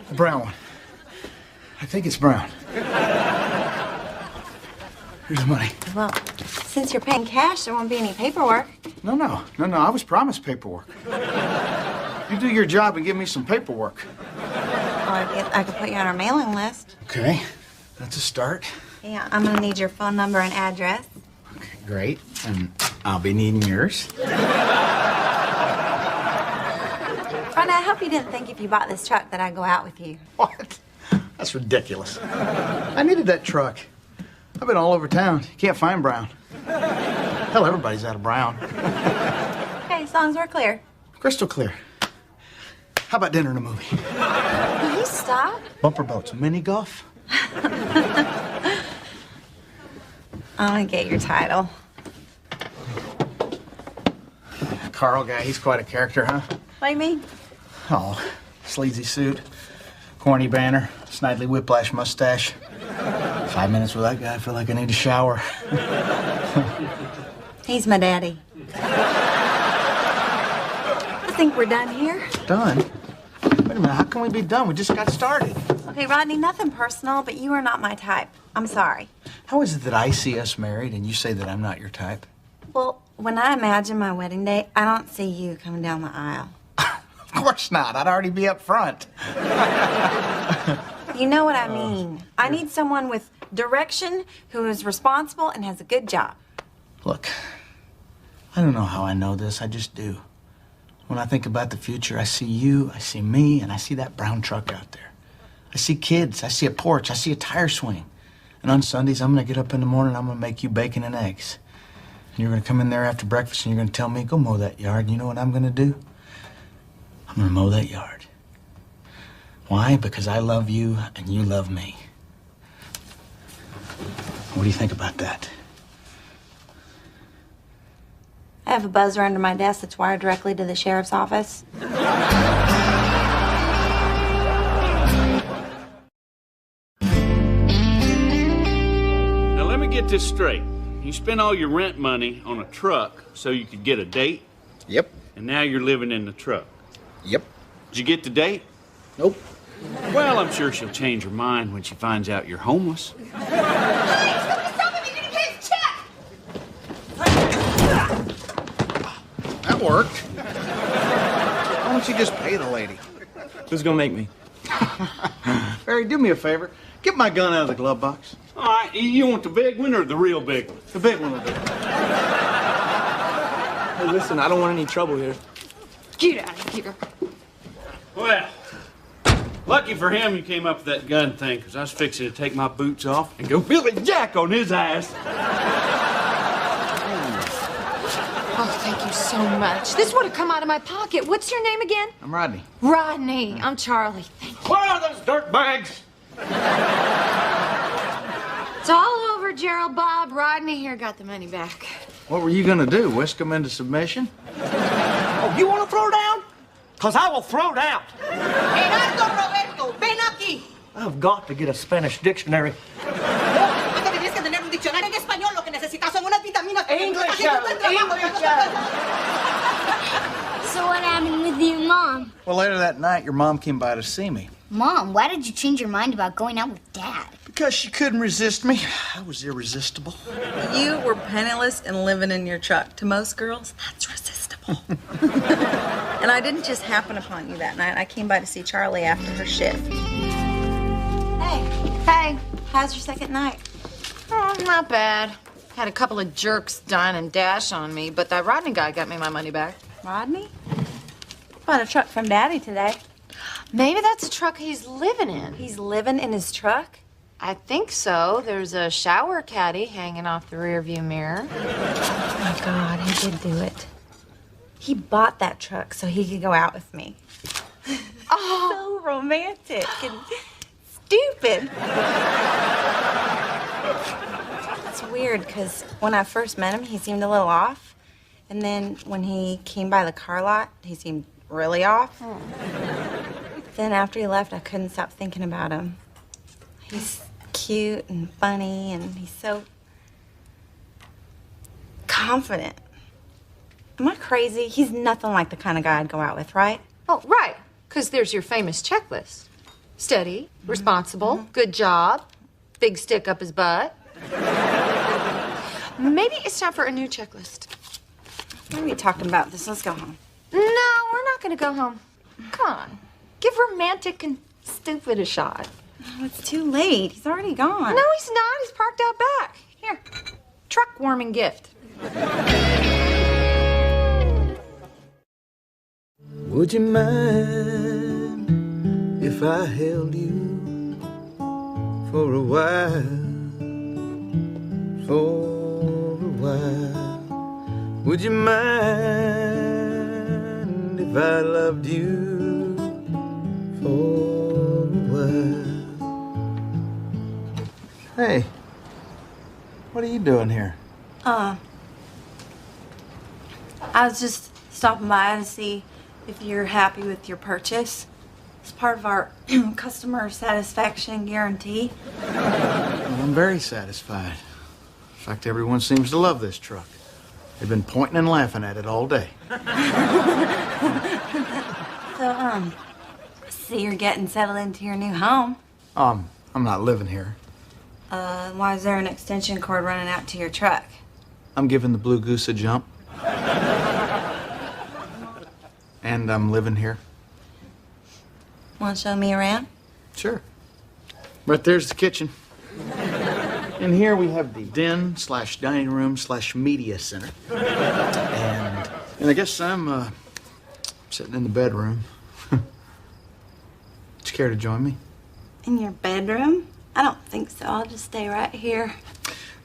The brown one. I think it's brown. Here's the money. Well, since you're paying cash, there won't be any paperwork. No. I was promised paperwork. You do your job and give me some paperwork. Well, I could put you on our mailing list. Okay. That's a start. Yeah, I'm gonna need your phone number and address. Okay, great. And I'll be needing yours. Ronnie, I hope you didn't think if you bought this truck that I'd go out with you. What? That's ridiculous. I needed that truck. I've been all over town. You can't find brown. Hell, everybody's out of brown. Okay, as long as we're clear. Crystal clear. How about dinner and a movie? Will you stop? Bumper boats, mini golf. I want to get your title. Carl guy, he's quite a character, huh? What do you mean? Oh, sleazy suit, corny banner, snidely whiplash mustache. 5 minutes with that guy, I feel like I need a shower. He's my daddy. I think we're done here. Done? Wait a minute, how can we be done? We just got started. Okay, Rodney, nothing personal, but you are not my type. I'm sorry. How is it that I see us married and you say that I'm not your type? Well, when I imagine my wedding day, I don't see you coming down the aisle. Of course not. I'd already be up front. You know what I mean. I need someone with direction, who is responsible and has a good job. Look, I don't know how I know this. I just do. When I think about the future, I see you, I see me, and I see that brown truck out there. I see kids, I see a porch, I see a tire swing. And on Sundays, I'm going to get up in the morning and I'm going to make you bacon and eggs. And you're going to come in there after breakfast and you're going to tell me, go mow that yard. And you know what I'm going to do? I'm going to mow that yard. Why? Because I love you and you love me. What do you think about that? I have a buzzer under my desk that's wired directly to the sheriff's office. Now let me get this straight. You spent all your rent money on a truck so you could get a date? Yep. And now you're living in the truck? Yep. Did you get the date? Nope. Well, I'm sure she'll change her mind when she finds out you're homeless. That worked. Why don't you just pay the lady? Who's gonna make me? Barry, do me a favor. Get my gun out of the glove box. All right, you want the big one or the real big one? The big one will do. Hey, listen, I don't want any trouble here. Get out of here. Well, lucky for him you came up with that gun thing, because I was fixing to take my boots off and go Billy Jack on his ass. Oh, thank you so much. This would have come out of my pocket. What's your name again? I'm Rodney. Rodney. I'm Charlie. Thank you. What are those dirt bags? It's all over, Gerald. Bob. Rodney here got the money back. What were you gonna do? Whisk him into submission? Oh, you want to throw down? Because I will throw down. Gerardo Roberto, ven aquí. I've got to get a Spanish dictionary. Tendrías que tener un diccionario en español. Lo que necesitas son unas vitaminas. English, So what happened with your mom? Well, later that night, your mom came by to see me. Mom, why did you change your mind about going out with Dad? Because she couldn't resist me. I was irresistible. You were penniless and living in your truck. To most girls, that's resistible. And I didn't just happen upon you that night. I came by to see Charlie after her shift. Hey. Hey. How's your second night? Oh, not bad. Had a couple of jerks dine and dash on me, but that Rodney guy got me my money back. Rodney? Bought a truck from Daddy today. Maybe that's the truck he's living in. He's living in his truck? I think so. There's a shower caddy hanging off the rearview mirror. Oh my God, he did do it. He bought that truck so he could go out with me. Oh, so romantic and stupid. It's weird because when I first met him, he seemed a little off. And then when he came by the car lot, he seemed really off. Oh. Then after he left, I couldn't stop thinking about him. He's cute and funny, and he's so confident. Am I crazy? He's nothing like the kind of guy I'd go out with, right? Oh, right. Because there's your famous checklist. Steady, responsible, good job, big stick up his butt. Maybe it's time for a new checklist. What are we talking about this? Let's go home. No, we're not going to go home. Come on. Give romantic and stupid a shot. Oh, it's too late. He's already gone. No, he's not. He's parked out back. Here, truck warming gift. Would you mind if I held you for a while? For a while. Would you mind if I loved you for a while? Hey, what are you doing here? I was just stopping by to see if you're happy with your purchase. It's part of our customer satisfaction guarantee. Well, I'm very satisfied. In fact, everyone seems to love this truck. They've been pointing and laughing at it all day. So, see you're getting settled into your new home. I'm not living here. Why is there an extension cord running out to your truck? I'm giving the Blue Goose a jump. And I'm living here. Want to show me around? Sure. Right there's the kitchen. And here we have the den / dining room / media center. And I guess I'm sitting in the bedroom. Would you care to join me? In your bedroom? I don't think so. I'll just stay right here.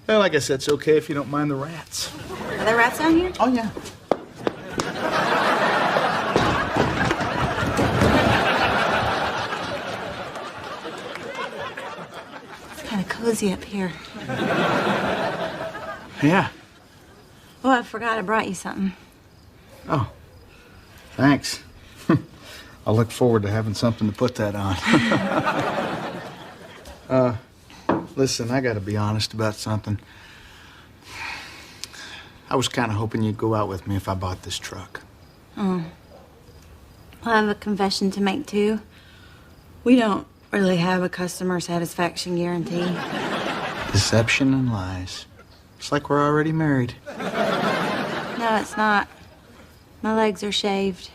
Well, I guess that's okay if you don't mind the rats. Are there rats down here? Oh, yeah. It's kind of cozy up here. Yeah. Oh, I forgot I brought you something. Oh, thanks. I'll look forward to having something to put that on. Listen, I gotta be honest about something. I was kind of hoping you'd go out with me if I bought this truck. Oh. Well, I have a confession to make, too. We don't really have a customer satisfaction guarantee. Deception and lies. It's like we're already married. No, it's not. My legs are shaved.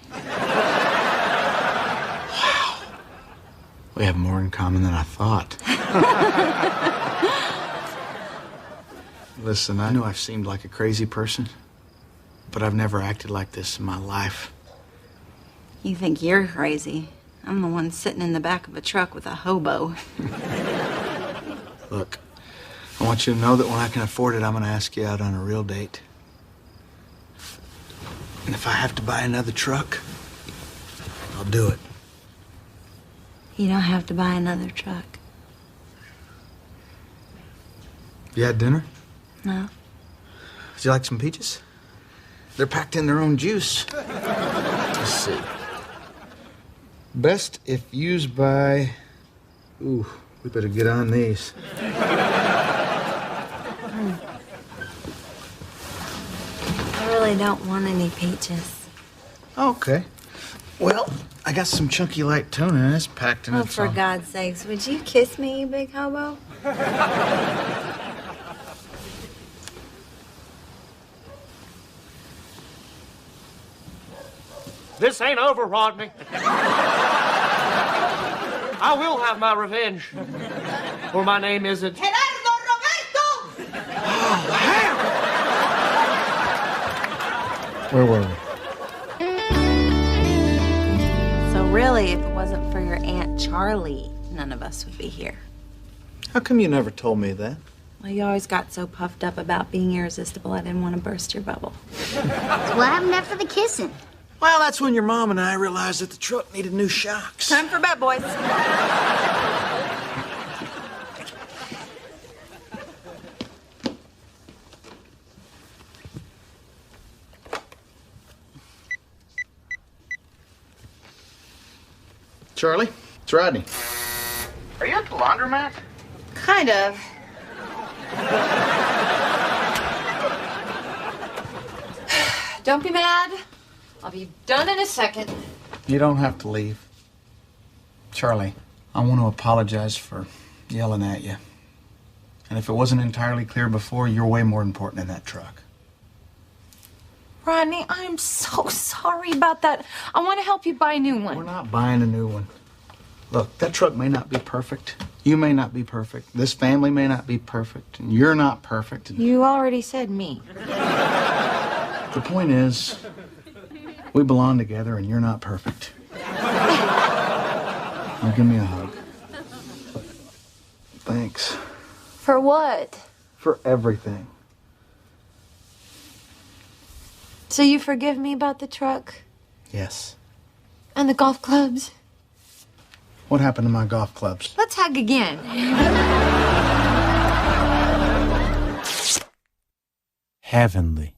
We have more in common than I thought. Listen, I know I've seemed like a crazy person, but I've never acted like this in my life. You think you're crazy. I'm the one sitting in the back of a truck with a hobo. Look, I want you to know that when I can afford it, I'm going to ask you out on a real date. And if I have to buy another truck, I'll do it. You don't have to buy another truck. You had dinner? No. Would you like some peaches? They're packed in their own juice. Let's see. Best if used by... Ooh, we better get on these. I really don't want any peaches. Okay. Well, I got some chunky light tuna and it's packed in Oh, its for own... God's sakes, would you kiss me, you big hobo? This ain't over, Rodney. I will have my revenge. Or my name isn't... Gerardo Roberto! Where were we? So really, if it wasn't for your Aunt Charlie, none of us would be here. How come you never told me that? Well, you always got so puffed up about being irresistible, I didn't want to burst your bubble. So what happened after the kissing? Well, that's when your mom and I realized that the truck needed new shocks. Time for bed, boys. Charlie, it's Rodney. Are you at the laundromat? Kind of. Don't be mad. I'll be done in a second. You don't have to leave. Charlie, I want to apologize for yelling at you. And if it wasn't entirely clear before, you're way more important than that truck. Rodney, I'm so sorry about that. I want to help you buy a new one. We're not buying a new one. Look, that truck may not be perfect. You may not be perfect. This family may not be perfect. And you're not perfect. You already said me. The point is, we belong together and you're not perfect. Now give me a hug. Thanks. For what? For everything. So you forgive me about the truck? Yes. And the golf clubs? What happened to my golf clubs? Let's hug again. Heavenly.